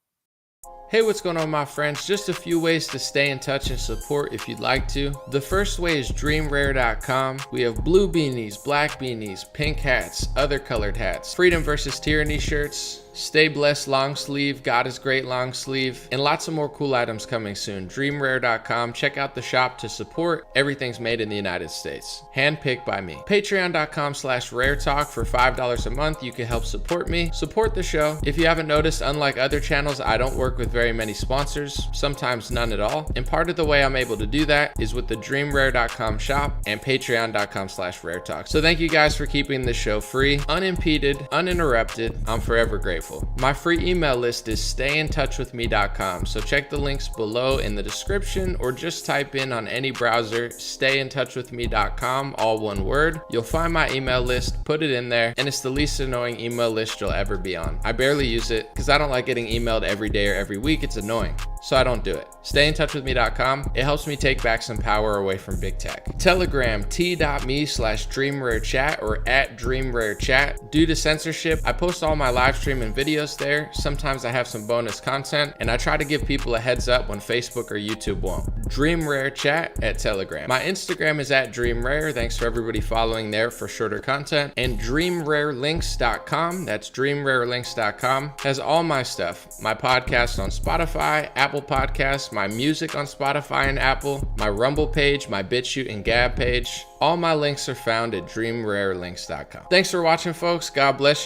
Hey, what's going on, my friends? Just a few ways to stay in touch and support if you'd like to. The first way is dreamrare.com. We have blue beanies, black beanies, pink hats, other colored hats, freedom versus tyranny shirts, Stay Blessed long sleeve, God is Great long sleeve, and lots of more cool items coming soon. Dreamrare.com. Check out the shop to support. Everything's made in the United States. Handpicked by me. Patreon.com/raretalk for $5 a month. You can help support me, support the show. If you haven't noticed, unlike other channels, I don't work with very many sponsors, sometimes none at all. And part of the way I'm able to do that is with the dreamrare.com shop and patreon.com/raretalk. So thank you guys for keeping this show free, unimpeded, uninterrupted. I'm forever grateful. My free email list is stayintouchwithme.com. So check the links below in the description, or just type in on any browser, stayintouchwithme.com, all one word. You'll find my email list, put it in there, and it's the least annoying email list you'll ever be on. I barely use it because I don't like getting emailed every day or every week. It's annoying. So I don't do it. Stayintouchwithme.com. It helps me take back some power away from big tech. Telegram, t.me/dreamrarechat or @dreamrarechat. Due to censorship, I post all my live stream and videos there. Sometimes I have some bonus content, and I try to give people a heads up when Facebook or YouTube won't. DreamRareChat at Telegram. My Instagram is @DreamRare. Thanks for everybody following there for shorter content. And DreamRareLinks.com. That's DreamRareLinks.com. Has all my stuff. My podcast on Spotify, Apple Podcasts, my music on Spotify and Apple, my Rumble page, my BitChute and Gab page. All my links are found at DreamRareLinks.com. Thanks for watching, folks. God bless you.